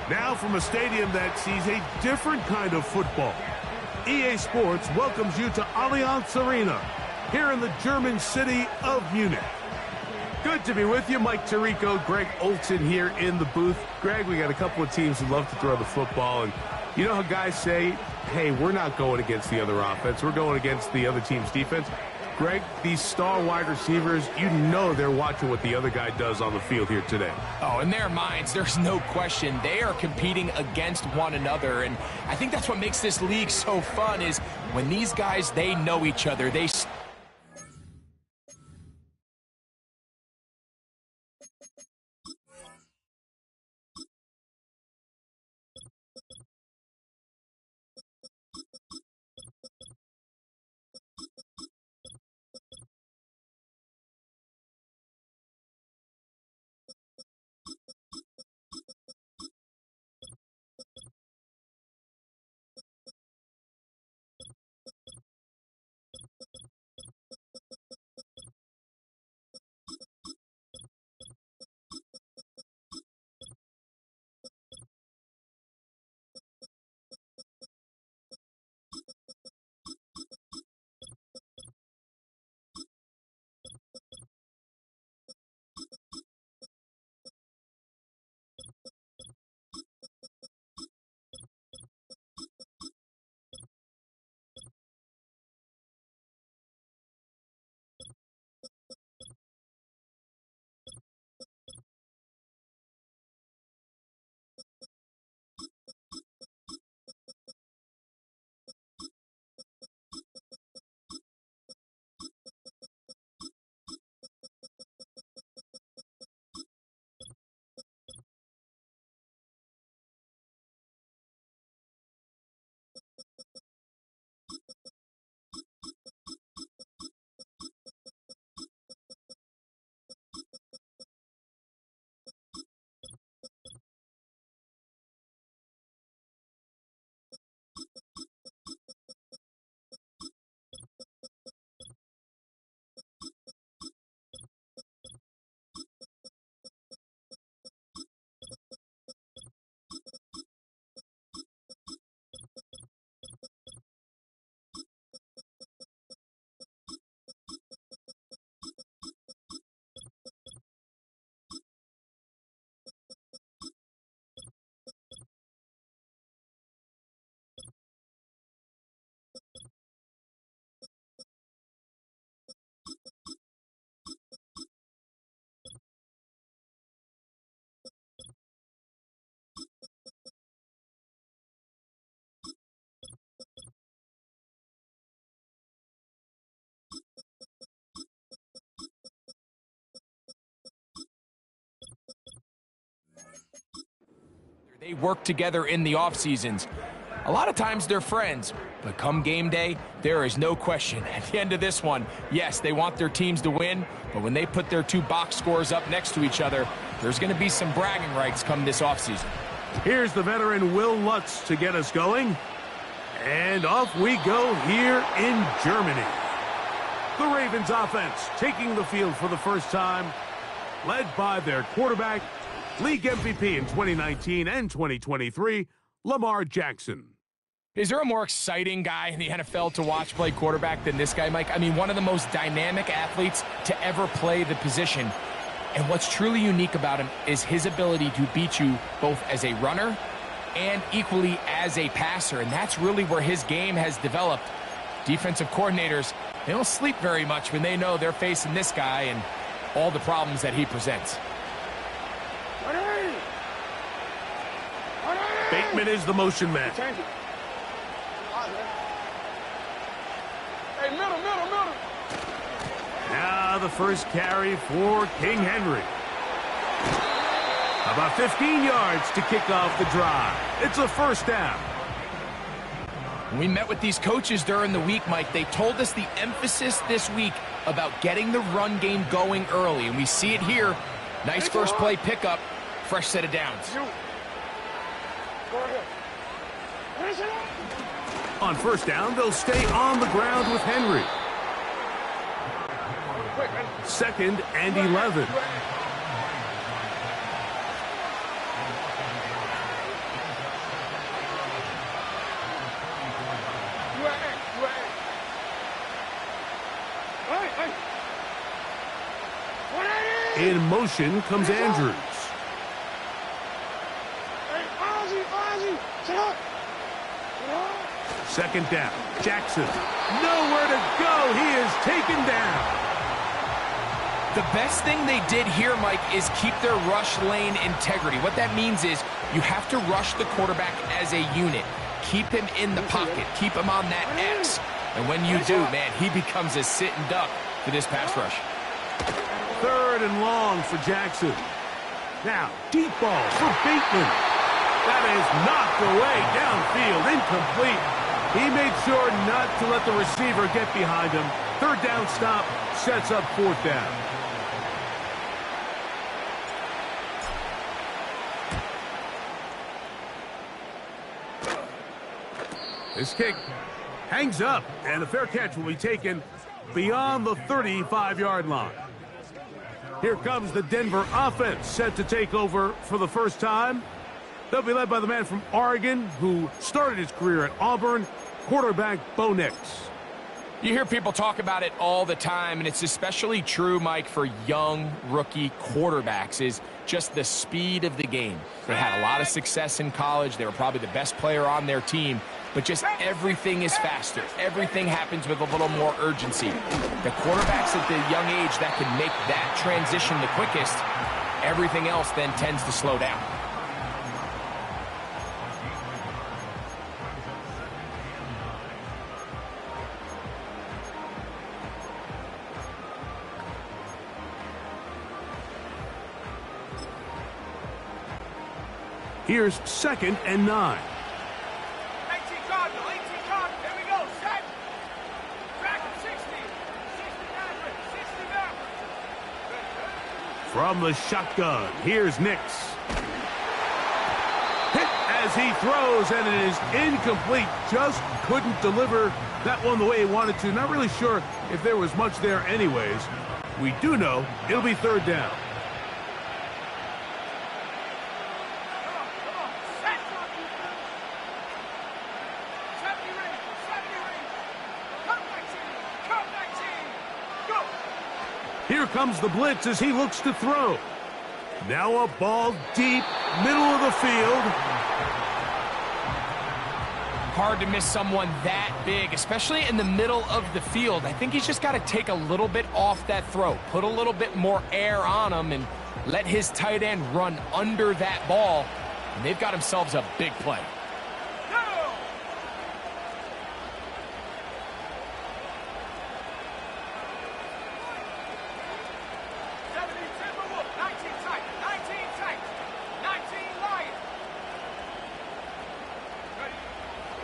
Now from a stadium that sees a different kind of football, EA Sports welcomes you to Allianz Arena, here in the German city of Munich. Good to be with you. Mike Tirico, Greg Olson here in the booth. Greg, we got a couple of teams who love to throw the football, and you know how guys say, hey, we're not going against the other offense. We're going against the other team's defense. Greg, these star wide receivers, you know they're watching what the other guy does on the field here today. Oh, in their minds, there's no question. They are competing against one another, and I think that's what makes this league so fun is when these guys, they know each other. They... They work together in the off seasons. A lot of times they're friends, but come game day, there is no question. At the end of this one, yes, they want their teams to win, but when they put their two box scores up next to each other, there's going to be some bragging rights come this offseason. Here's the veteran Will Lutz to get us going. And off we go here in Germany. The Ravens offense taking the field for the first time, led by their quarterback, league MVP in 2019 and 2023, Lamar Jackson. Is there a more exciting guy in the NFL to watch play quarterback than this guy, Mike? I mean, one of the most dynamic athletes to ever play the position. And what's truly unique about him is his ability to beat you both as a runner and equally as a passer. And that's really where his game has developed. Defensive coordinators, they don't sleep very much when they know they're facing this guy and all the problems that he presents. Bateman is the motion man. Hey, middle. Now the first carry for King Henry. About 15 yards to kick off the drive. It's a first down. When we met with these coaches during the week, Mike, they told us the emphasis this week about getting the run game going early, and we see it here. Nice first play pickup, fresh set of downs. On first down, they'll stay on the ground with Henry. 2nd and 11. In motion comes Andrews. Second down. Jackson. Nowhere to go. He is taken down. The best thing they did here, Mike, is keep their rush lane integrity. What that means is you have to rush the quarterback as a unit. Keep him in the pocket. Keep him on that X. And when you do, man, he becomes a sitting duck for this pass rush. 3rd and long for Jackson. Now, deep ball for Bateman. That is knocked away downfield, incomplete. He made sure not to let the receiver get behind him. 3rd down stop sets up 4th down. This kick hangs up, and a fair catch will be taken beyond the 35-yard line. Here comes the Denver offense set to take over for the first time. They'll be led by the man from Oregon who started his career at Auburn, quarterback Bo Nix. You hear people talk about it all the time, and it's especially true, Mike, for young rookie quarterbacks, is just the speed of the game. They had a lot of success in college. They were probably the best player on their team, but just everything is faster. Everything happens with a little more urgency. The quarterbacks at the young age that can make that transition the quickest, everything else then tends to slow down. Here's 2nd and 9. 18 Cardinal. There we go. Set. Back at 60. 60 From the shotgun, here's Nix. Hit as he throws, and it is incomplete. Just couldn't deliver that one the way he wanted to. Not really sure if there was much there anyways. We do know it'll be 3rd down. Here comes the blitz as he looks to throw. Now a ball deep, middle of the field. Hard to miss someone that big, especially in the middle of the field. I think he's just got to take a little bit off that throw, put a little bit more air on him, and let his tight end run under that ball. And they've got themselves a big play.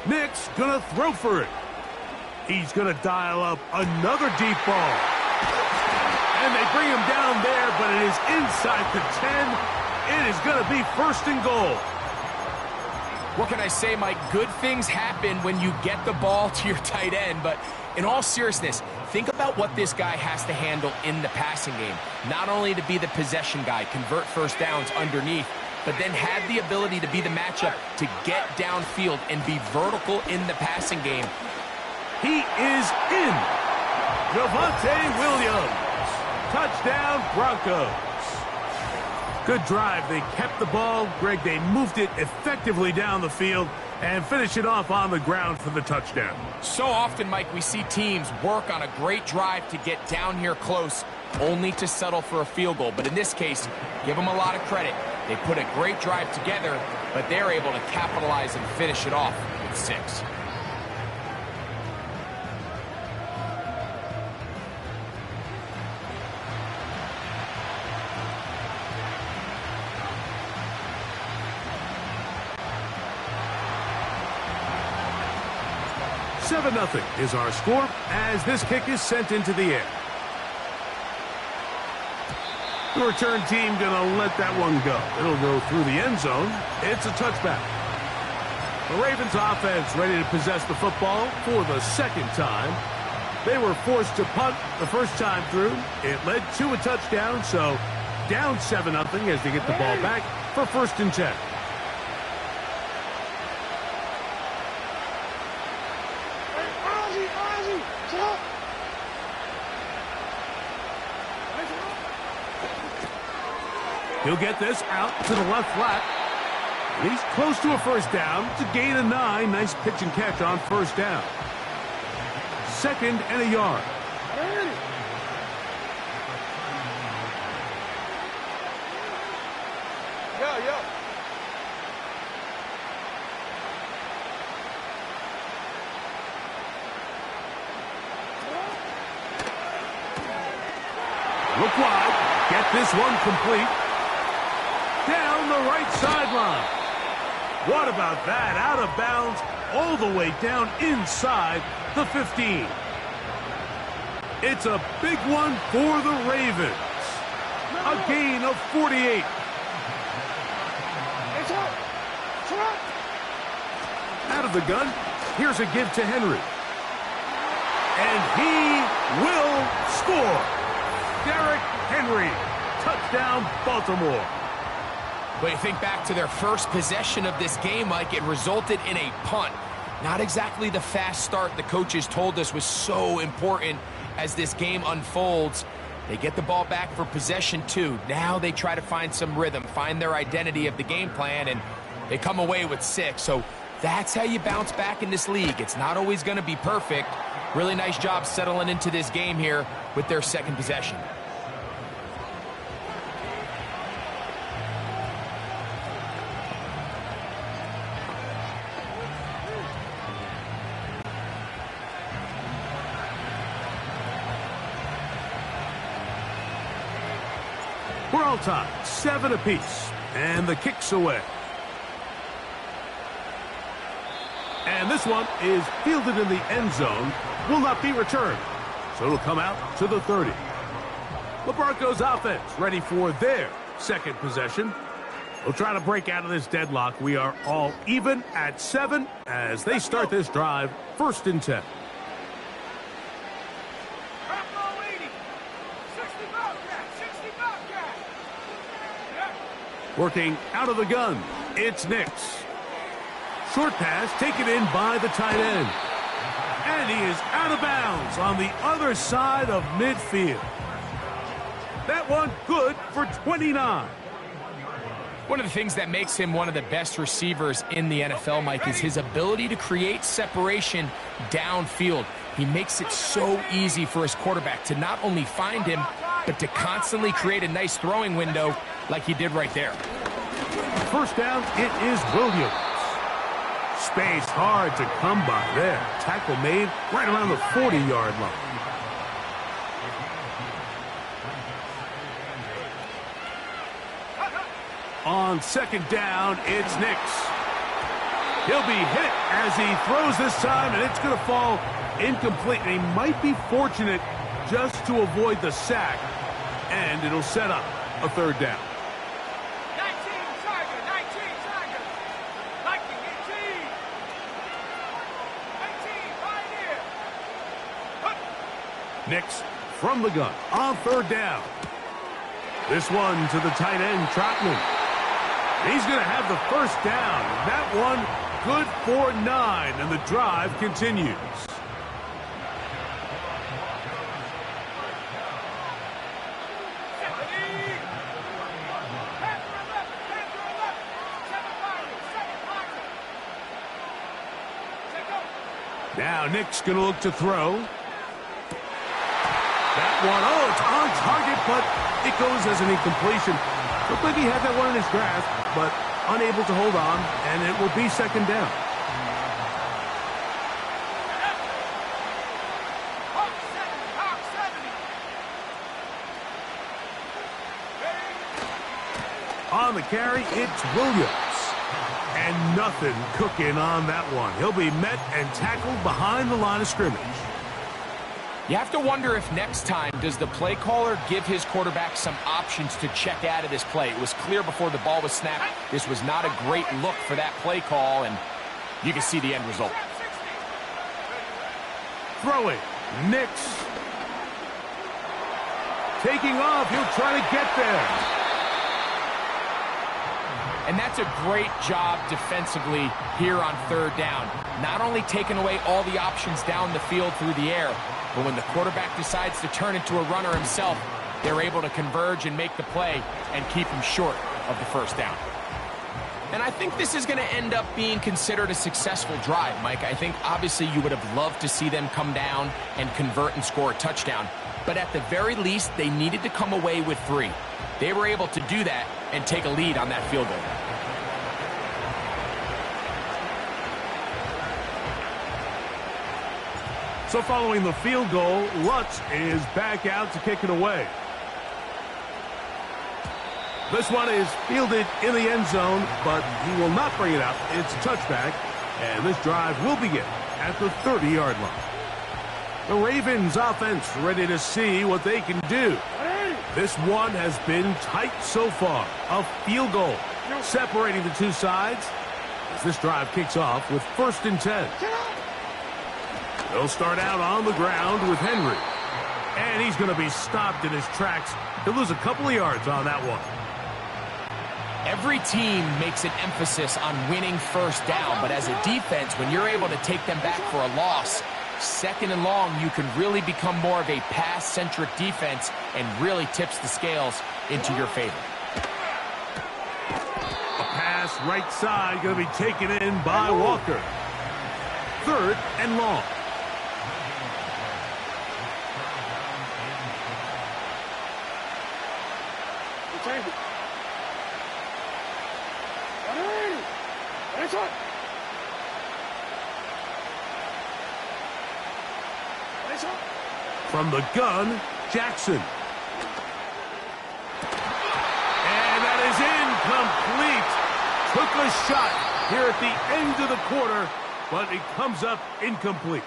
Nick's going to throw for it. He's going to dial up another deep ball. And they bring him down there, but it is inside the 10. It is going to be first and goal. What can I say, Mike? Good things happen when you get the ball to your tight end, but in all seriousness, think about what this guy has to handle in the passing game. Not only to be the possession guy, convert first downs underneath, but then have the ability to be the matchup to get downfield and be vertical in the passing game. He is in. Javonte Williams. Touchdown, Broncos. Good drive. They kept the ball. Greg, they moved it effectively down the field and finish it off on the ground for the touchdown. So often, Mike, we see teams work on a great drive to get down here close, only to settle for a field goal. But in this case, give them a lot of credit. They put a great drive together, but they're able to capitalize and finish it off with 6. Nothing is our score as this kick is sent into the air. The return team going to let that one go. It'll go through the end zone. It's a touchback. The Ravens offense ready to possess the football for the second time. They were forced to punt the first time through. It led to a touchdown, so down 7-0 as they get the ball back for first and 10. He'll get this out to the left flat. He's close to a first down. It's a gain of 9. Nice pitch and catch on first down. 2nd and a yard. Look wide. Get this one complete. Down the right sideline. What about that? Out of bounds all the way down inside the 15. It's a big one for the Ravens. A gain of 48. Out of the gun, here's a give to Henry. And he will score. Derrick Henry. Touchdown, Baltimore. But you think back to their first possession of this game, Mike, it resulted in a punt. Not exactly the fast start the coaches told us was so important as this game unfolds. They get the ball back for possession 2. Now they try to find some rhythm, find their identity of the game plan, and they come away with 6. So that's how you bounce back in this league. It's not always going to be perfect. Really nice job settling into this game here with their second possession. We're all tied, 7 apiece, and the kick's away. And this one is fielded in the end zone, will not be returned. So it'll come out to the 30. The Broncos offense ready for their second possession. They'll try to break out of this deadlock. We are all even at 7 as they start this drive, 1st and 10. Working out of the gun, it's Nix. Short pass taken in by the tight end. And he is out of bounds on the other side of midfield. That one good for 29. One of the things that makes him one of the best receivers in the NFL, Mike, is his ability to create separation downfield. He makes it so easy for his quarterback to not only find him, but to constantly create a nice throwing window like he did right there. First down, it is Williams. Space hard to come by there. Tackle made right around the 40-yard line. On second down, it's Nix. He'll be hit as he throws this time, and it's going to fall incomplete. And he might be fortunate just to avoid the sack, and it'll set up a third down. 19 Tiger, 19 Tiger. Viking 18. 18 Pioneer. Nix from the gun on third down. This one to the tight end, Trotman. He's going to have the first down. That one good for 9, and the drive continues. Now Nick's going to look to throw. That one, oh, it's on target, but it goes as an incompletion. Looked like he had that one in his grasp, but unable to hold on, and it will be second down. On the carry, it's Williams. And nothing cooking on that one. He'll be met and tackled behind the line of scrimmage. You have to wonder if next time does the play caller give his quarterback some options to check out of this play. It was clear before the ball was snapped. This was not a great look for that play call, and you can see the end result. Throwing, Nix. Taking off, he'll try to get there. And that's a great job defensively here on third down. Not only taking away all the options down the field through the air, but when the quarterback decides to turn into a runner himself, they're able to converge and make the play and keep him short of the first down. And I think this is going to end up being considered a successful drive, Mike. I think obviously you would have loved to see them come down and convert and score a touchdown. But at the very least, they needed to come away with 3. They were able to do that and take a lead on that field goal. So following the field goal, Lutz is back out to kick it away. This one is fielded in the end zone, but he will not bring it out. It's a touchback, and this drive will begin at the 30-yard line. The Ravens offense ready to see what they can do. This one has been tight so far. A field goal separating the two sides as this drive kicks off with 1st and 10. They'll start out on the ground with Henry. And he's going to be stopped in his tracks. He'll lose a couple of yards on that one. Every team makes an emphasis on winning first down, but as a defense, when you're able to take them back for a loss, 2nd and long, you can really become more of a pass-centric defense and really tips the scales into your favor. A pass right side going to be taken in by Walker. 3rd and long. From the gun, Jackson. And that is incomplete. Took a shot here at the end of the quarter, but it comes up incomplete.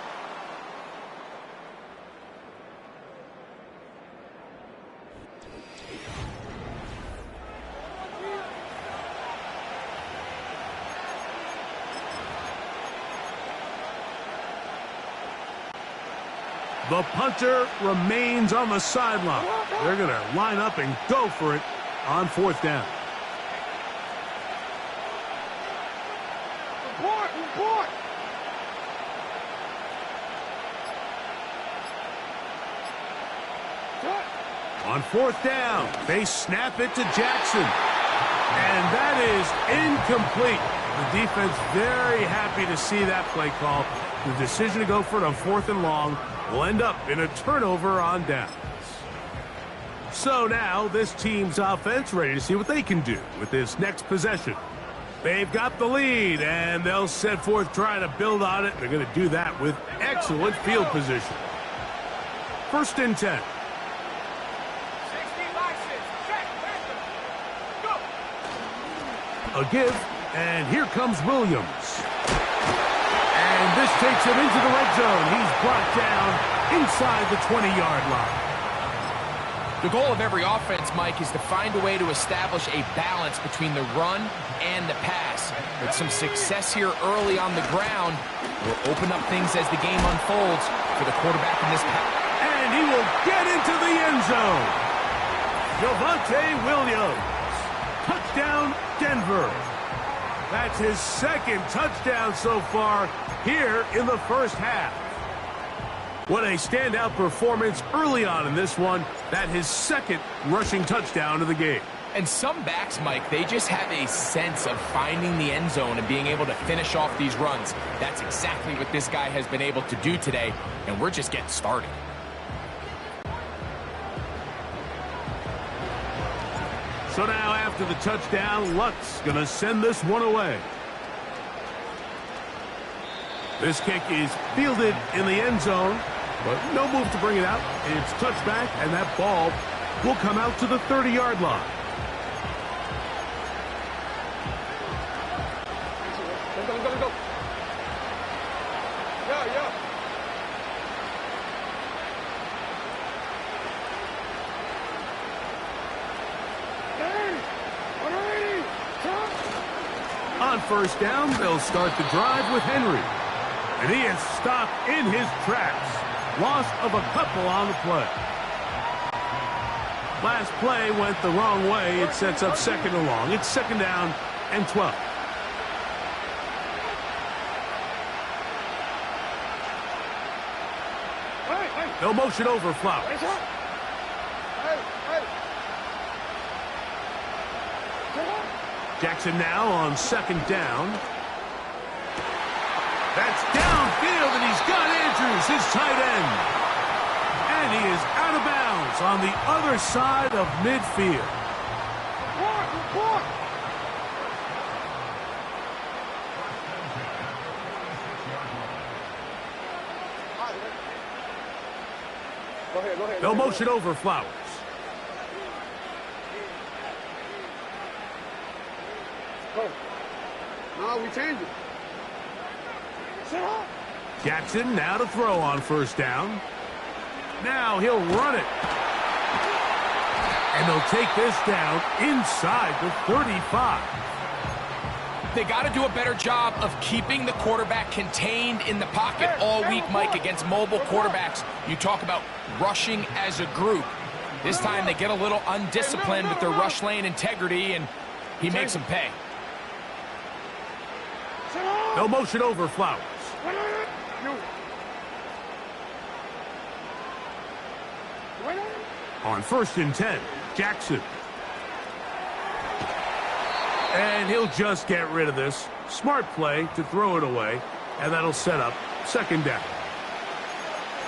The punter remains on the sideline. They're going to line up and go for it on 4th down. Report! On 4th down, they snap it to Jackson. And that is incomplete. The defense very happy to see that play call. The decision to go for it on 4th and long will end up in a turnover on downs. So now this team's offense ready to see what they can do with this next possession. They've got the lead, and they'll set forth trying to build on it. They're going to do that with excellent field position. 1st and 10. A give, and here comes Williams. This takes him into the red zone. He's brought down inside the 20-yard line. The goal of every offense, Mike, is to find a way to establish a balance between the run and the pass. With some success here early on the ground, will open up things as the game unfolds for the quarterback in this pass. And he will get into the end zone. Javonte Williams. Touchdown, Denver. That's his second touchdown so far here in the first half. What a standout performance early on in this one. That his second rushing touchdown of the game. And some backs, Mike, they just have a sense of finding the end zone and being able to finish off these runs. That's exactly what this guy has been able to do today, and we're just getting started. So now after the touchdown, Luck's going to send this one away. This kick is fielded in the end zone, but no move to bring it out. It's touchback, and that ball will come out to the 30-yard line. Go. Yeah. On first down, they'll start the drive with Henry. And he is stopped in his tracks. Loss of a couple on the play. Last play went the wrong way. It sets up second and long. It's second down and 12. No motion over Flowers. Jackson now on second down. That's downfield, and he's got Andrews, his tight end. And he is out of bounds on the other side of midfield. Go ahead. No motion over Flowers. No, we changed it. Jackson now to throw on first down. Now he'll run it. And they'll take this down inside the 35. They got to do a better job of keeping the quarterback contained in the pocket all week, Mike, against mobile quarterbacks. You talk about rushing as a group. This time they get a little undisciplined with their rush lane integrity, and he makes them pay. No motion over Flowers. On first and 10, Jackson. And he'll just get rid of this. Smart play to throw it away, and that'll set up second down.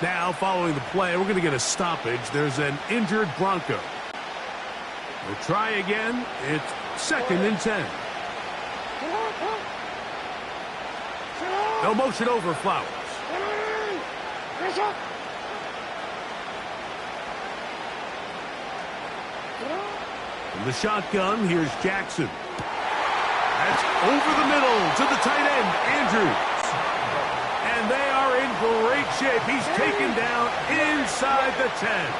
Now, following the play, we're going to get a stoppage. There's an injured Bronco. We'll try again. It's second and 10. No motion over Flowers. From the shotgun, here's Jackson. That's over the middle to the tight end, Andrews. And they are in great shape. He's taken down inside the 10.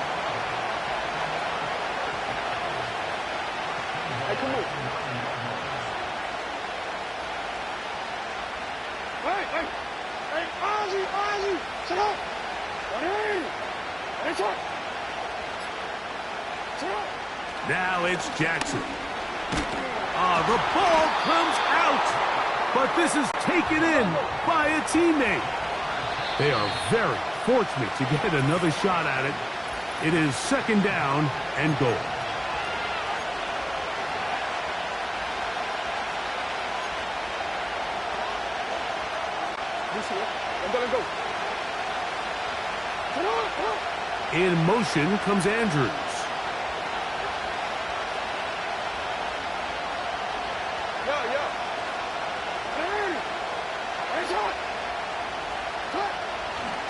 Hey, come on. Hey, Ozzy, sit up. Now it's Jackson. The ball comes out, but this is taken in by a teammate. They are very fortunate to get another shot at it. It is second down and goal. In motion comes Andrews.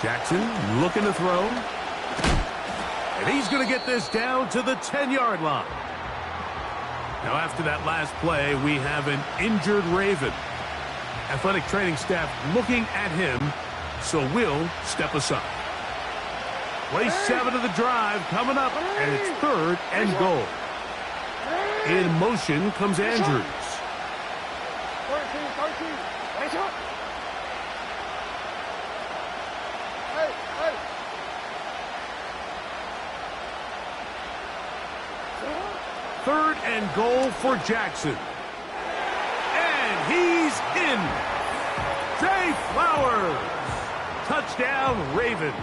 Jackson looking to throw. And he's going to get this down to the 10-yard line. Now after that last play, we have an injured Raven. Athletic training staff looking at him, so we'll step aside. Play 7 of the drive coming up, and it's 3rd and goal. In motion comes Andrews. 3rd and goal for Jackson. And he's in. Zay Flowers. Touchdown, Ravens.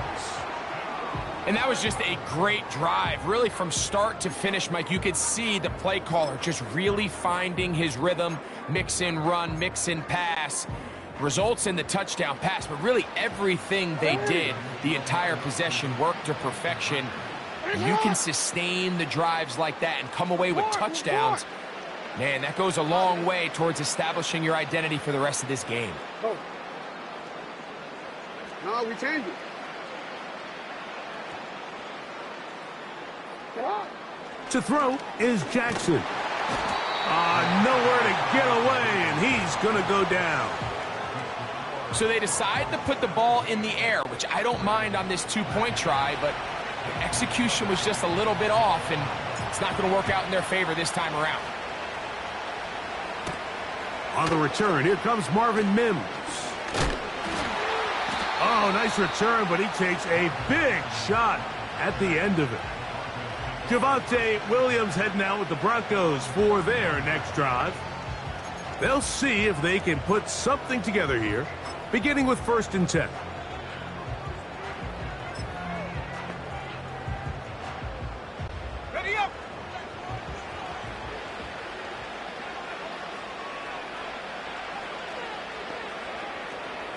And that was just a great drive. Really, from start to finish, Mike, you could see the play caller just really finding his rhythm. Mix in run, mix in pass. Results in the touchdown pass. But really, everything they did, the entire possession, worked to perfection. You can sustain the drives like that and come away with touchdowns. Man, that goes a long way towards establishing your identity for the rest of this game. No, we changed it. To throw is Jackson. Nowhere to get away, and he's going to go down. So they decide to put the ball in the air, which I don't mind on this 2-point try, but execution was just a little bit off, and it's not going to work out in their favor this time around. On the return, here comes Marvin Mims. Oh, nice return, but he takes a big shot at the end of it. Javonte Williams heading out with the Broncos for their next drive. They'll see if they can put something together here, beginning with 1st and 10. Ready up!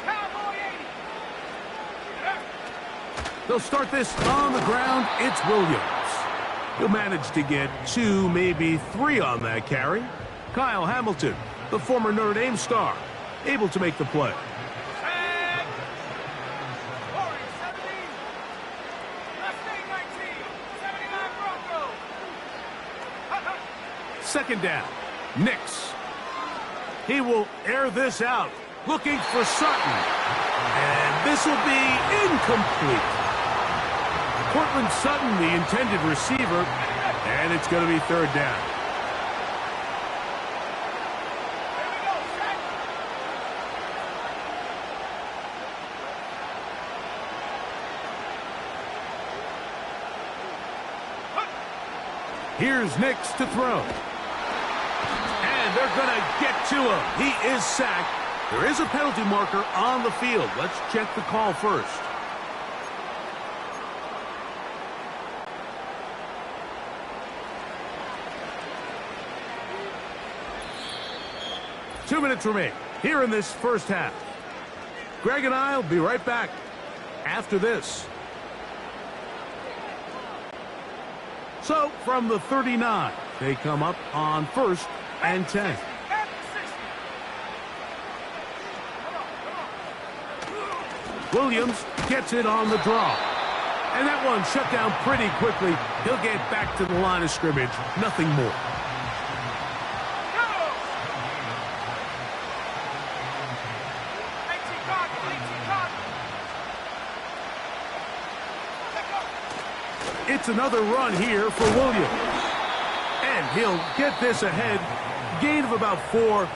Cowboy 80! They'll start this on the ground. It's Williams. He'll manage to get 2, maybe 3 on that carry. Kyle Hamilton, the former Notre Dame star, able to make the play. And 17. Left 19. 79 Broncos. 2nd down. Nix. He will air this out, looking for Sutton. And this will be incomplete. Cortland Sutton, the intended receiver, and it's going to be 3rd down. Here's Nix to throw. And they're going to get to him. He is sacked. There is a penalty marker on the field. Let's check the call first. Two minutes remain here in this first half. Greg and I will be right back after this. So from the 39, they come up on 1st and 10. Williams gets it on the draw. And that one shut down pretty quickly. He'll get back to the line of scrimmage. Nothing more. It's another run here for Williams. And he'll get this ahead. Gain of about 4.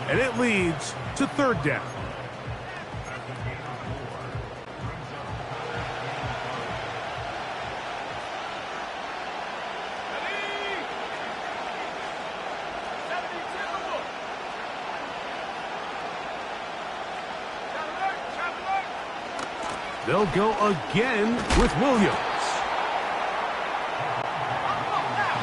And it leads to 3rd down. They'll go again with Williams.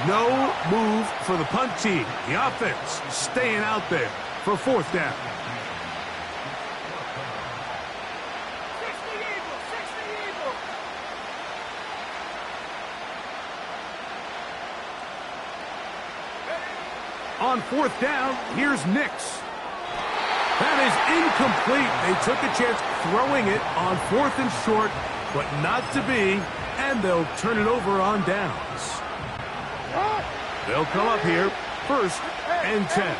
No move for the punt team. The offense staying out there for 4th down. 60 Eagles, 60 Eagles. On 4th down, here's Nix. That is incomplete. They took a chance throwing it on 4th and short, but not to be, and they'll turn it over on downs. They'll come up here 1st and 10.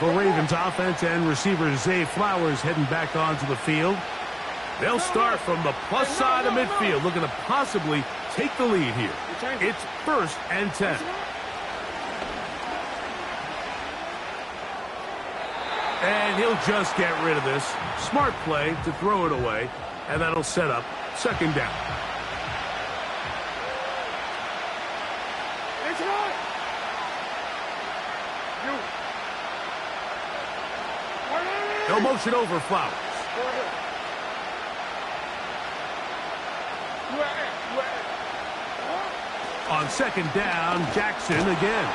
The Ravens offense and receiver Zay Flowers heading back onto the field. They'll start from the plus side of midfield, looking to possibly take the lead here. It's 1st and 10. And he'll just get rid of this. Smart play to throw it away, and that'll set up 2nd down. No motion over Flowers. On 2nd down, Jackson again.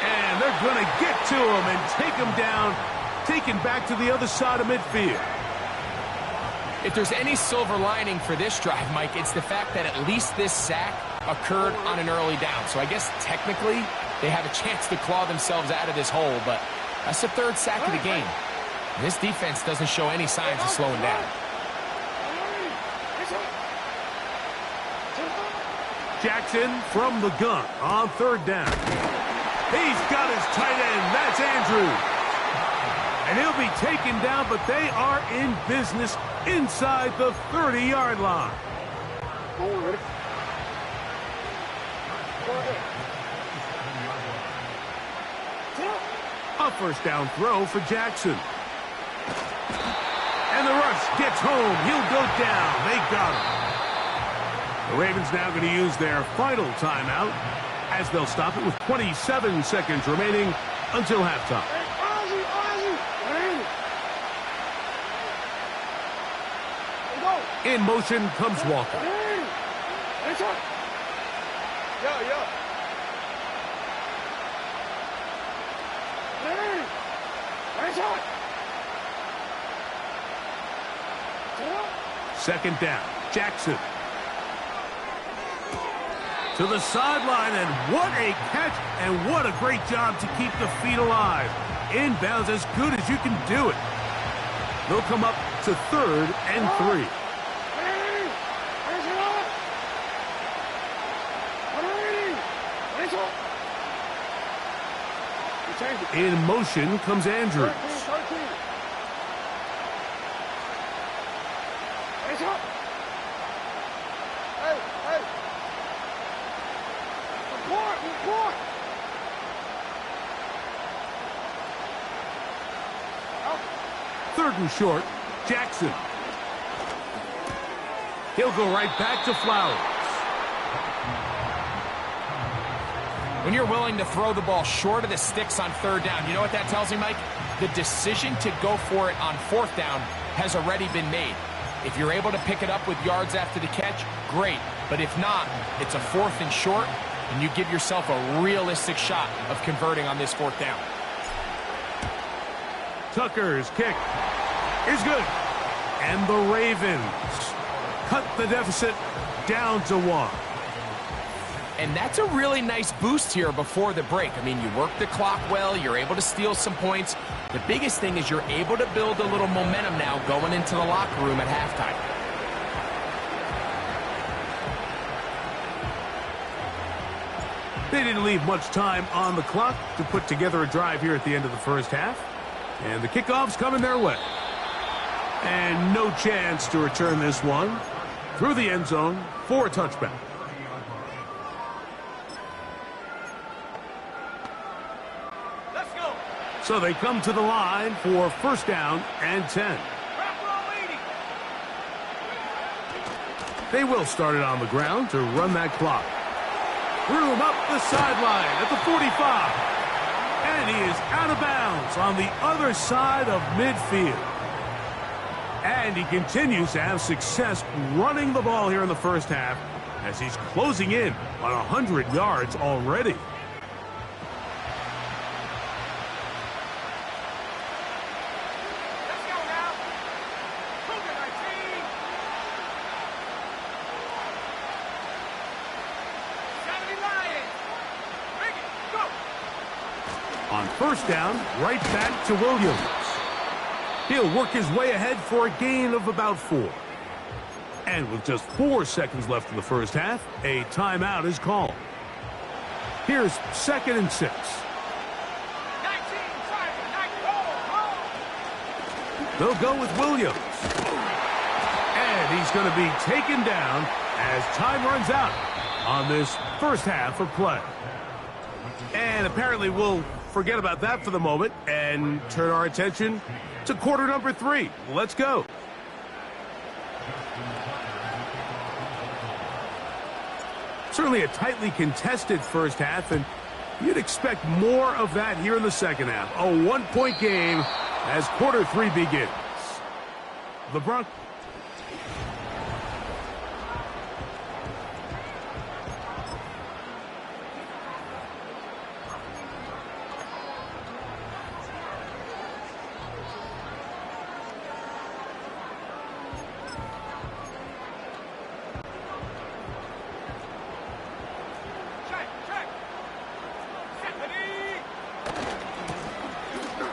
And they're going to get to him and take him down, taken back to the other side of midfield. If there's any silver lining for this drive, Mike, it's the fact that at least this sack occurred on an early down. So I guess technically they have a chance to claw themselves out of this hole, but that's the 3rd sack of the game. And this defense doesn't show any signs of slowing down. Jackson from the gun on 3rd down. He's got his tight end. That's Andrews. And he'll be taken down, but they are in business inside the 30-yard line. A 1st down throw for Jackson. And the rush gets home. He'll go down. They got him. The Ravens now going to use their final timeout as they'll stop it with 27 seconds remaining until halftime. In motion comes Walker. Second down, Jackson. To the sideline, and what a catch, and what a great job to keep the feet alive. Inbounds as good as you can do it. They'll come up to 3rd and 3. In motion comes Andrews. Third and short, Jackson. He'll go right back to Flowers. When you're willing to throw the ball short of the sticks on 3rd down, you know what that tells me, Mike? The decision to go for it on 4th down has already been made. If you're able to pick it up with yards after the catch, great. But if not, it's a 4th and short, and you give yourself a realistic shot of converting on this 4th down. Tucker's kick is good. And the Ravens cut the deficit down to 1. And that's a really nice boost here before the break. I mean, you work the clock well, you're able to steal some points. The biggest thing is you're able to build a little momentum now going into the locker room at halftime. They didn't leave much time on the clock to put together a drive here at the end of the 1st half. And the kickoff's coming their way. And no chance to return this one through the end zone for a touchback. Let's go. So they come to the line for 1st down and 10. They will start it on the ground to run that clock. Room up the sideline at the 45. And he is out of bounds on the other side of midfield. And he continues to have success running the ball here in the 1st half as he's closing in on 100 yards already. Let's go now. Cougar 19. 70 Lions. Bring it. Go. On 1st down, right back to Williams. He'll work his way ahead for a gain of about 4. And with just 4 seconds left in the 1st half, a timeout is called. Here's 2nd and 6. 19, 19. They'll go with Williams. And he's going to be taken down as time runs out on this first half of play. And apparently we'll forget about that for the moment and turn our attention to quarter number 3. Let's go. Certainly a tightly contested first half, and you'd expect more of that here in the second half. A 1-point game as quarter 3 begins. The Broncos.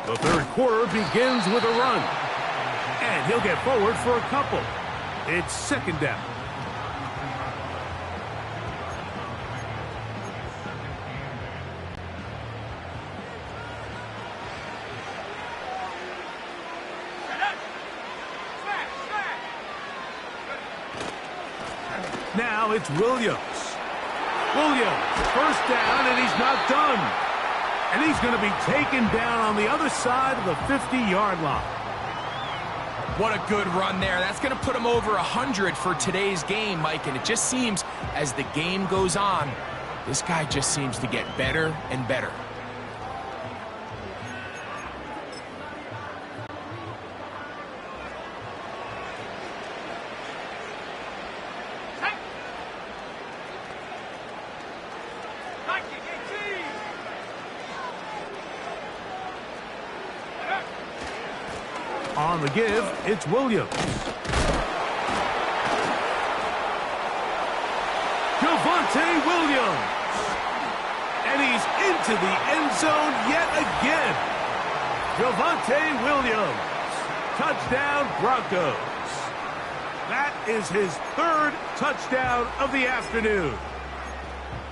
The third quarter begins with a run. And he'll get forward for a couple. It's second down. Now it's Williams. First down, and he's not done. And he's going to be taken down on the other side of the 50-yard line. What a good run there. That's going to put him over 100 for today's game, Mike. And it just seems as the game goes on, this guy just seems to get better and better. On the give, it's Williams. Javonte Williams. And he's into the end zone yet again. Javonte Williams. Touchdown, Broncos. That is his third touchdown of the afternoon.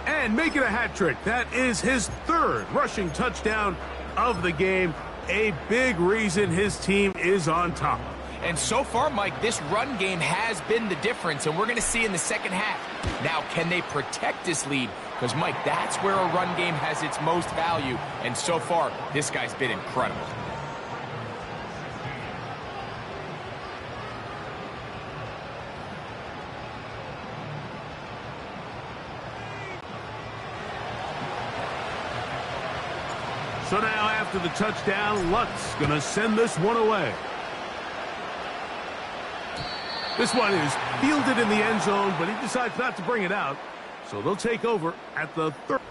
And making a hat trick. That is his third rushing touchdown of the game. A big reason his team is on top. And so far, Mike, this run game has been the difference, and we're going to see in the second half. Now, can they protect this lead? Because, Mike, that's where a run game has its most value, and so far, this guy's been incredible. So now after the touchdown, Luck's going to send this one away. This one is fielded in the end zone, but he decides not to bring it out. So they'll take over at the third.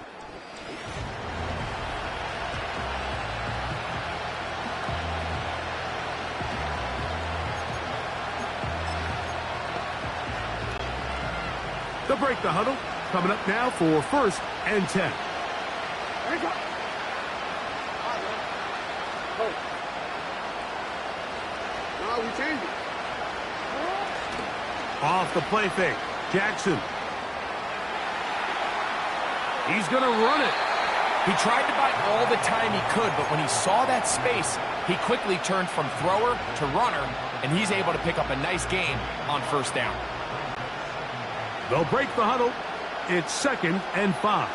They'll break the huddle. Coming up now for 1st and 10. Off the play fake. Jackson. He's going to run it. He tried to buy all the time he could, but when he saw that space, he quickly turned from thrower to runner, and he's able to pick up a nice gain on first down. They'll break the huddle. It's 2nd and 5.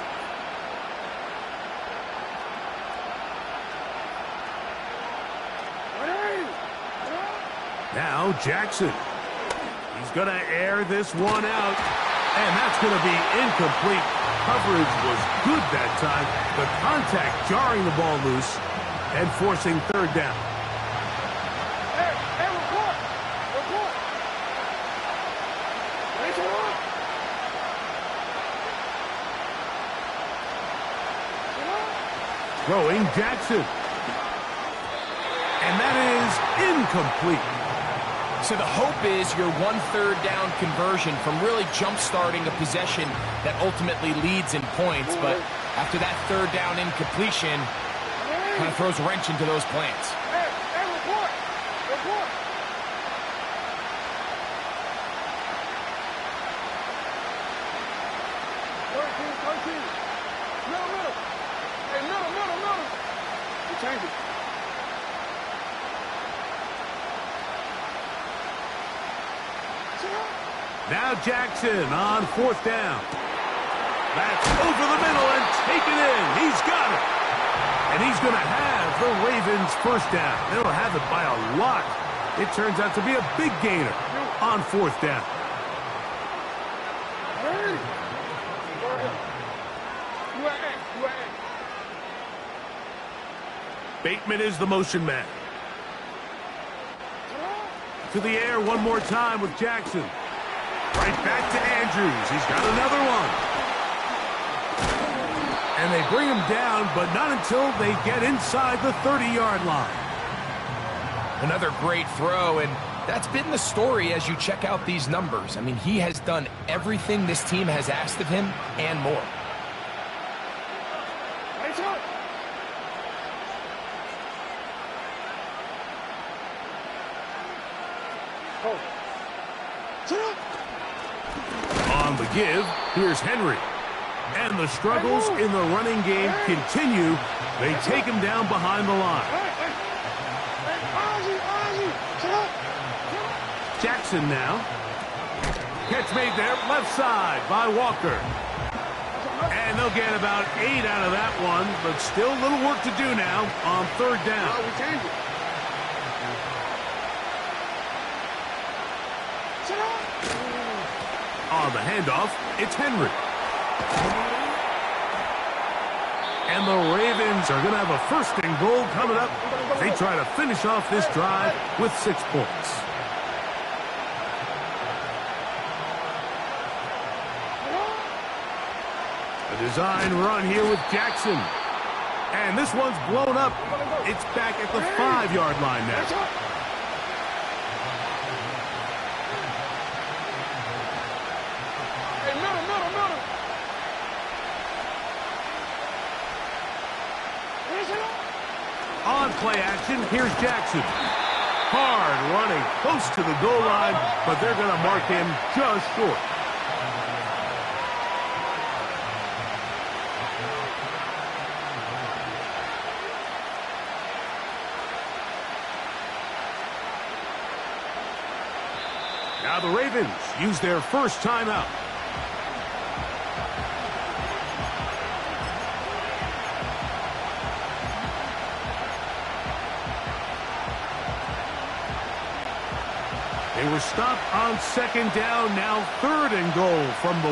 Now Jackson. He's going to air this one out, and that's going to be incomplete. Coverage was good that time. The contact jarring the ball loose and forcing 3rd down. Hey, report! Throwing Jackson. And that is incomplete. So the hope is your 1/3 down conversion from really jump-starting a possession that ultimately leads in points. But after that 3rd down incompletion, kind of throws a wrench into those plans. Hey, report! Middle. Hey, middle. We change it. Now Jackson on 4th down. That's over the middle and taken in. He's got it. And he's going to have the Ravens first down. They'll have it by a lot. It turns out to be a big gainer on 4th down. Bateman is the motion man. To the air one more time with Jackson. Right back to Andrews. He's got another one. And they bring him down, but not until they get inside the 30-yard line. Another great throw, and that's been the story as you check out these numbers. I mean, he has done everything this team has asked of him and more. On the give, here's Henry. And the struggles in the running game continue. They take him down behind the line. Jackson now. Catch made there, left side by Walker. And they'll get about 8 out of that one, but still a little work to do now on 3rd down. On the handoff, it's Henry. And the Ravens are going to have a 1st and goal coming up. They try to finish off this drive with 6 points. A design run here with Jackson. And this one's blown up. It's back at the 5-yard line now. On play action, here's Jackson. Hard running, close to the goal line, but they're going to mark him just short. Now the Ravens use their first timeout. They were stopped on 2nd down, now 3rd and goal from the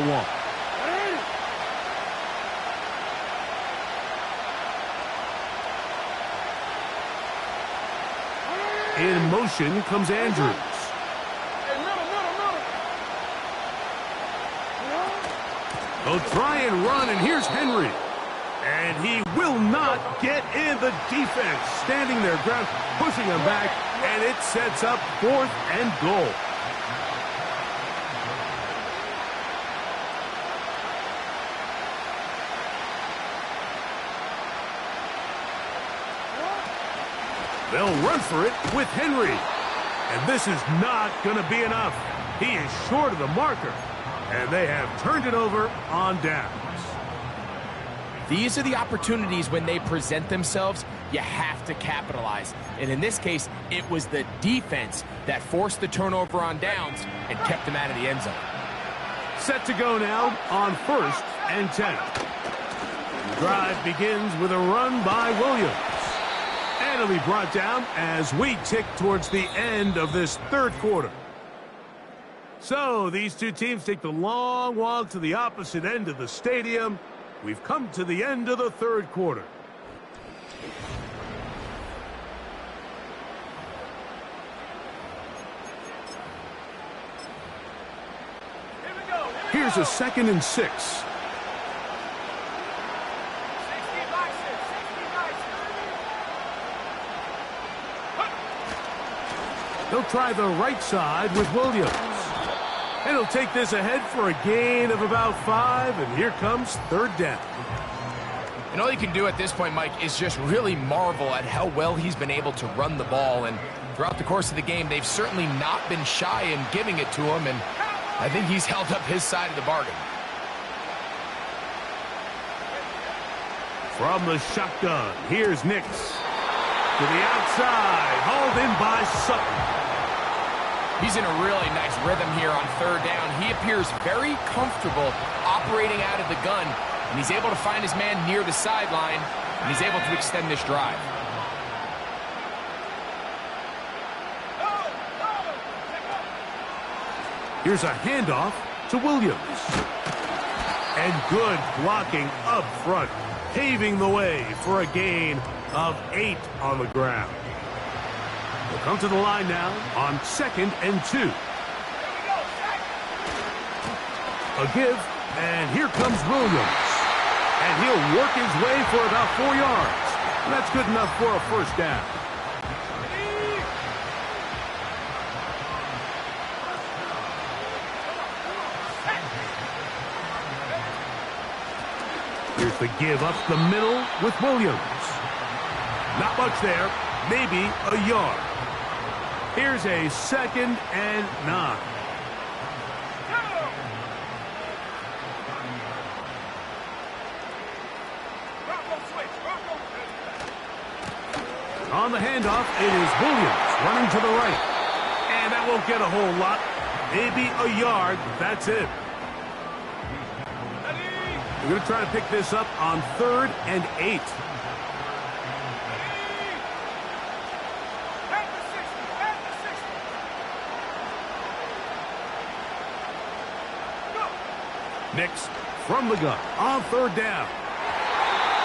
1. In motion comes Andrews. They'll try and run, and here's Henry. And he will not get in. The defense standing their ground, pushing him back, and it sets up 4th and goal. They'll run for it with Henry. And this is not going to be enough. He is short of the marker. And they have turned it over on downs. These are the opportunities when they present themselves, you have to capitalize. And in this case, it was the defense that forced the turnover on downs and kept them out of the end zone. Set to go now on 1st and 10. The drive begins with a run by Williams. And it'll be brought down as we tick towards the end of this 3rd quarter. So these two teams take the long walk to the opposite end of the stadium. We've come to the end of the 3rd quarter. Here's a 2nd and 6. They'll try the right side with Williams. And he'll take this ahead for a gain of about 5, and here comes 3rd down. And all you can do at this point, Mike, is just really marvel at how well he's been able to run the ball. And throughout the course of the game, they've certainly not been shy in giving it to him, and I think he's held up his side of the bargain. From the shotgun, here's Nix. To the outside, hauled in by Sutton. He's in a really nice rhythm here on third down. He appears very comfortable operating out of the gun, and he's able to find his man near the sideline, and he's able to extend this drive. Here's a handoff to Williams. And good blocking up front, paving the way for a gain of 8 on the ground. We'll come to the line now on 2nd and 2. A give, and here comes Williams. And he'll work his way for about 4 yards. And that's good enough for a first down. Here's the give up the middle with Williams. Not much there, maybe a yard. Here's a 2nd and 9. On the handoff, it is Williams running to the right. And that won't get a whole lot. Maybe a yard, that's it. We're going to try to pick this up on 3rd and 8. Nix from the gun on 3rd down.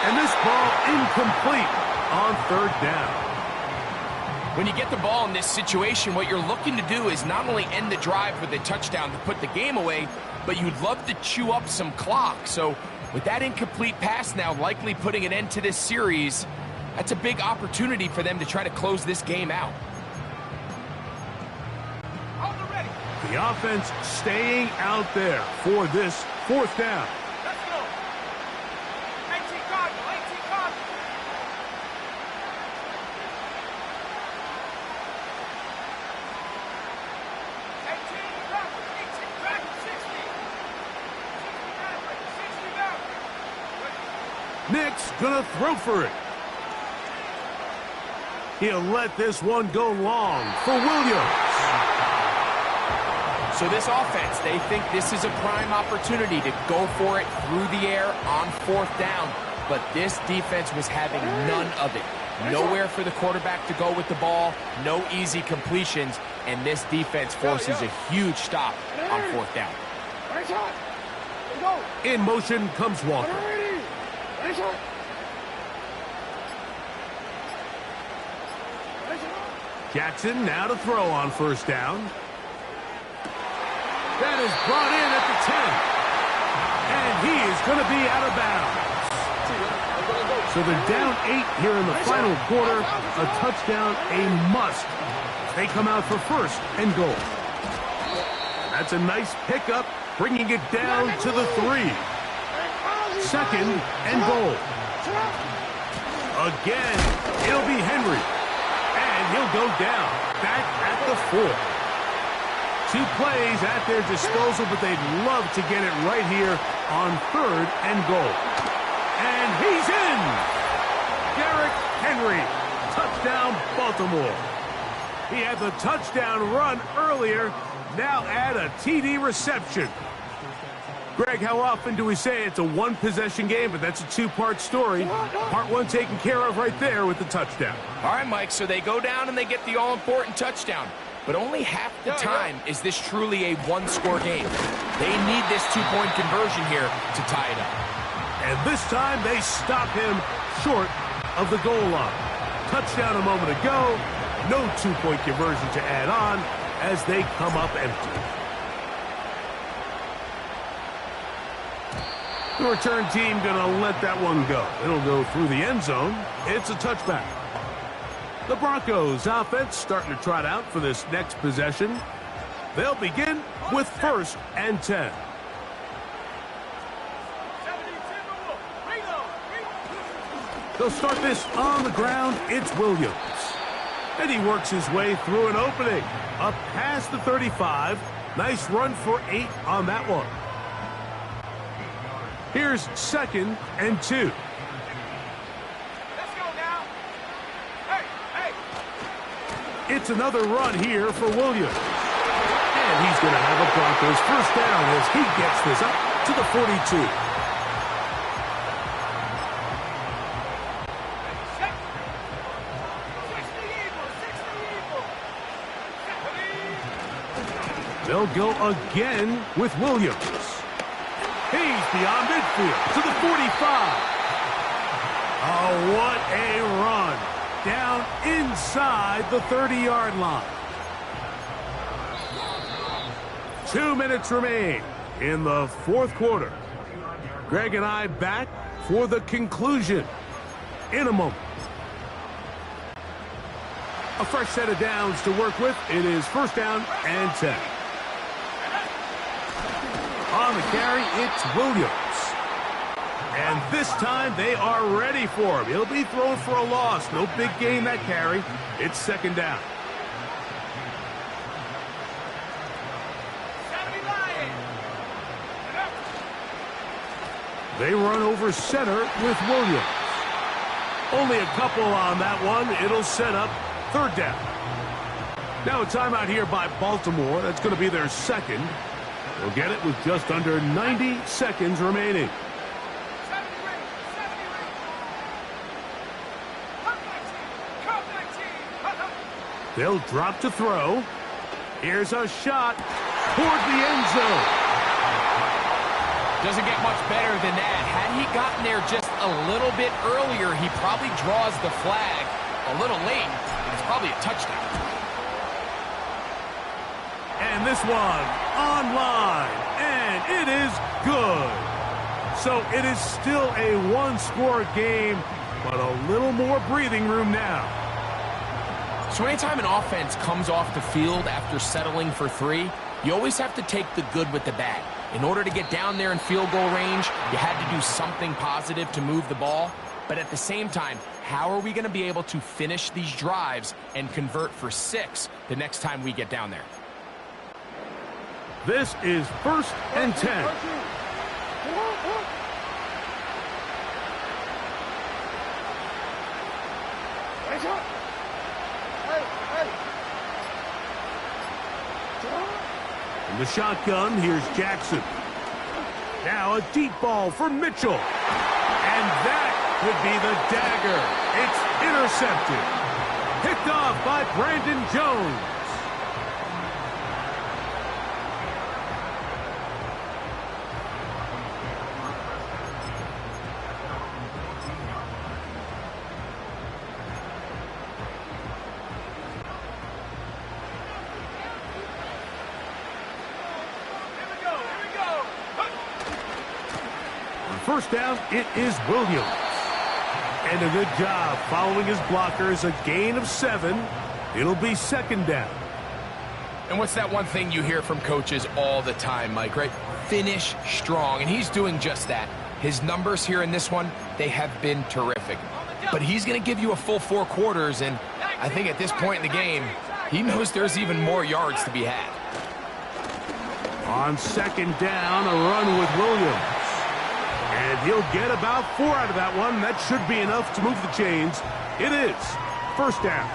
And this ball incomplete on 3rd down. When you get the ball in this situation, what you're looking to do is not only end the drive with a touchdown to put the game away, but you'd love to chew up some clock. So with that incomplete pass now likely putting an end to this series, that's a big opportunity for them to try to close this game out. The offense staying out there for this 4th down. Let's go. 18 Cardinal, 18 Cardinal. Nix gonna throw for it. He'll let this one go long for Williams. So this offense, they think this is a prime opportunity to go for it through the air on 4th down. But this defense was having none of it. Nowhere for the quarterback to go with the ball, no easy completions, and this defense forces a huge stop on 4th down. In motion comes Walker. Jackson now to throw on 1st down. That is brought in at the 10. And he is going to be out of bounds. So they're down 8 here in the final quarter. A touchdown, a must. They come out for 1st and goal. That's a nice pickup, bringing it down to the 3. 2nd and goal. Again, it'll be Henry. And he'll go down, back at the 4. 2 plays at their disposal, but they'd love to get it right here on 3rd and goal. And he's in! Derrick Henry, touchdown Baltimore. He had the touchdown run earlier, now add a TD reception. Greg, how often do we say it's a 1-possession game, but that's a 2-part story? Part 1 taken care of right there with the touchdown. All right, Mike, so they go down and they get the all-important touchdown. But only half the time is this truly a 1-score game. They need this 2-point conversion here to tie it up. And this time they stop him short of the goal line. Touchdown a moment ago. No 2-point conversion to add on as they come up empty. The return team gonna let that one go. It'll go through the end zone. It's a touchback. The Broncos offense starting to trot out for this next possession. They'll begin with 1st and 10. They'll start this on the ground. It's Williams. And he works his way through an opening. Up past the 35. Nice run for 8 on that one. Here's 2nd and 2. Let's go now. Hey, hey. It's another run here for Williams. And he's going to have a Broncos first down as he gets this up to the 42. They'll go again with Williams. He's beyond midfield to the 45. Oh, what a run. Down inside the 30-yard line. 2 minutes remain in the fourth quarter. Greg and I back for the conclusion in a moment. A fresh set of downs to work with. It is first down and 10. On the carry, it's Williams. And this time they are ready for him. He'll be thrown for a loss. No big gain that carry. It's second down. They run over center with Williams. Only a couple on that one. It'll set up third down. Now a timeout here by Baltimore. That's going to be their second. They'll get it with just under 90 seconds remaining. They'll drop to throw. Here's a shot toward the end zone. Doesn't get much better than that. Had he gotten there just a little bit earlier, he probably draws the flag a little late. It's probably a touchdown. And this one online, and it is good. So it is still a one-score game, but a little more breathing room now. So anytime an offense comes off the field after settling for 3, you always have to take the good with the bad. In order to get down there in field goal range, you had to do something positive to move the ball. But at the same time, how are we going to be able to finish these drives and convert for 6 the next time we get down there? This is first and 10. In the shotgun, here's Jackson. Now a deep ball for Mitchell. And that could be the dagger. It's intercepted. Picked off by Brandon Jones. First down, it is Williams. And a good job following his blockers, a gain of 7. It'll be second down. And what's that one thing you hear from coaches all the time, Mike, right? Finish strong, and he's doing just that. His numbers here in this one, they have been terrific. But he's going to give you a full 4 quarters, and I think at this point in the game, he knows there's even more yards to be had. On second down, a run with Williams. And he'll get about 4 out of that one. That should be enough to move the chains. It is first down.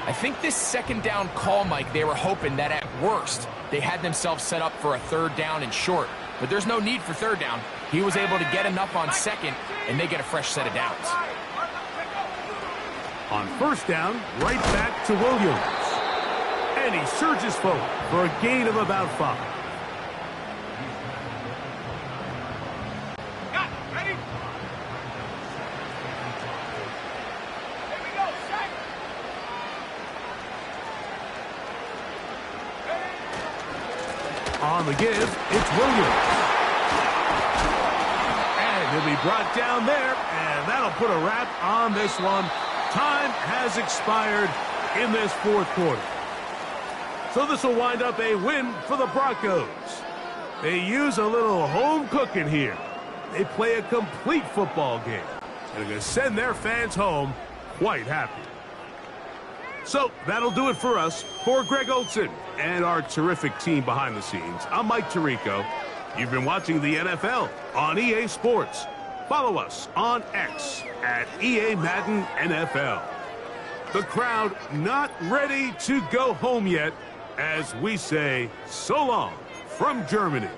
I think this second down call, Mike, they were hoping that at worst they had themselves set up for a third down and short. But there's no need for third down. He was able to get enough on second, and they get a fresh set of downs. On first down, right back to Williams. And he surges forward for a gain of about 5. On the give, it's Williams. And he'll be brought down there, and that'll put a wrap on this one. Time has expired in this fourth quarter. So this will wind up a win for the Broncos. They use a little home cooking here. They play a complete football game, and they're going to send their fans home quite happy. So that'll do it for us. For Greg Olson and our terrific team behind the scenes, I'm Mike Tirico. You've been watching the NFL on EA Sports. Follow us on X at EA Madden NFL. The crowd not ready to go home yet as we say so long from Germany.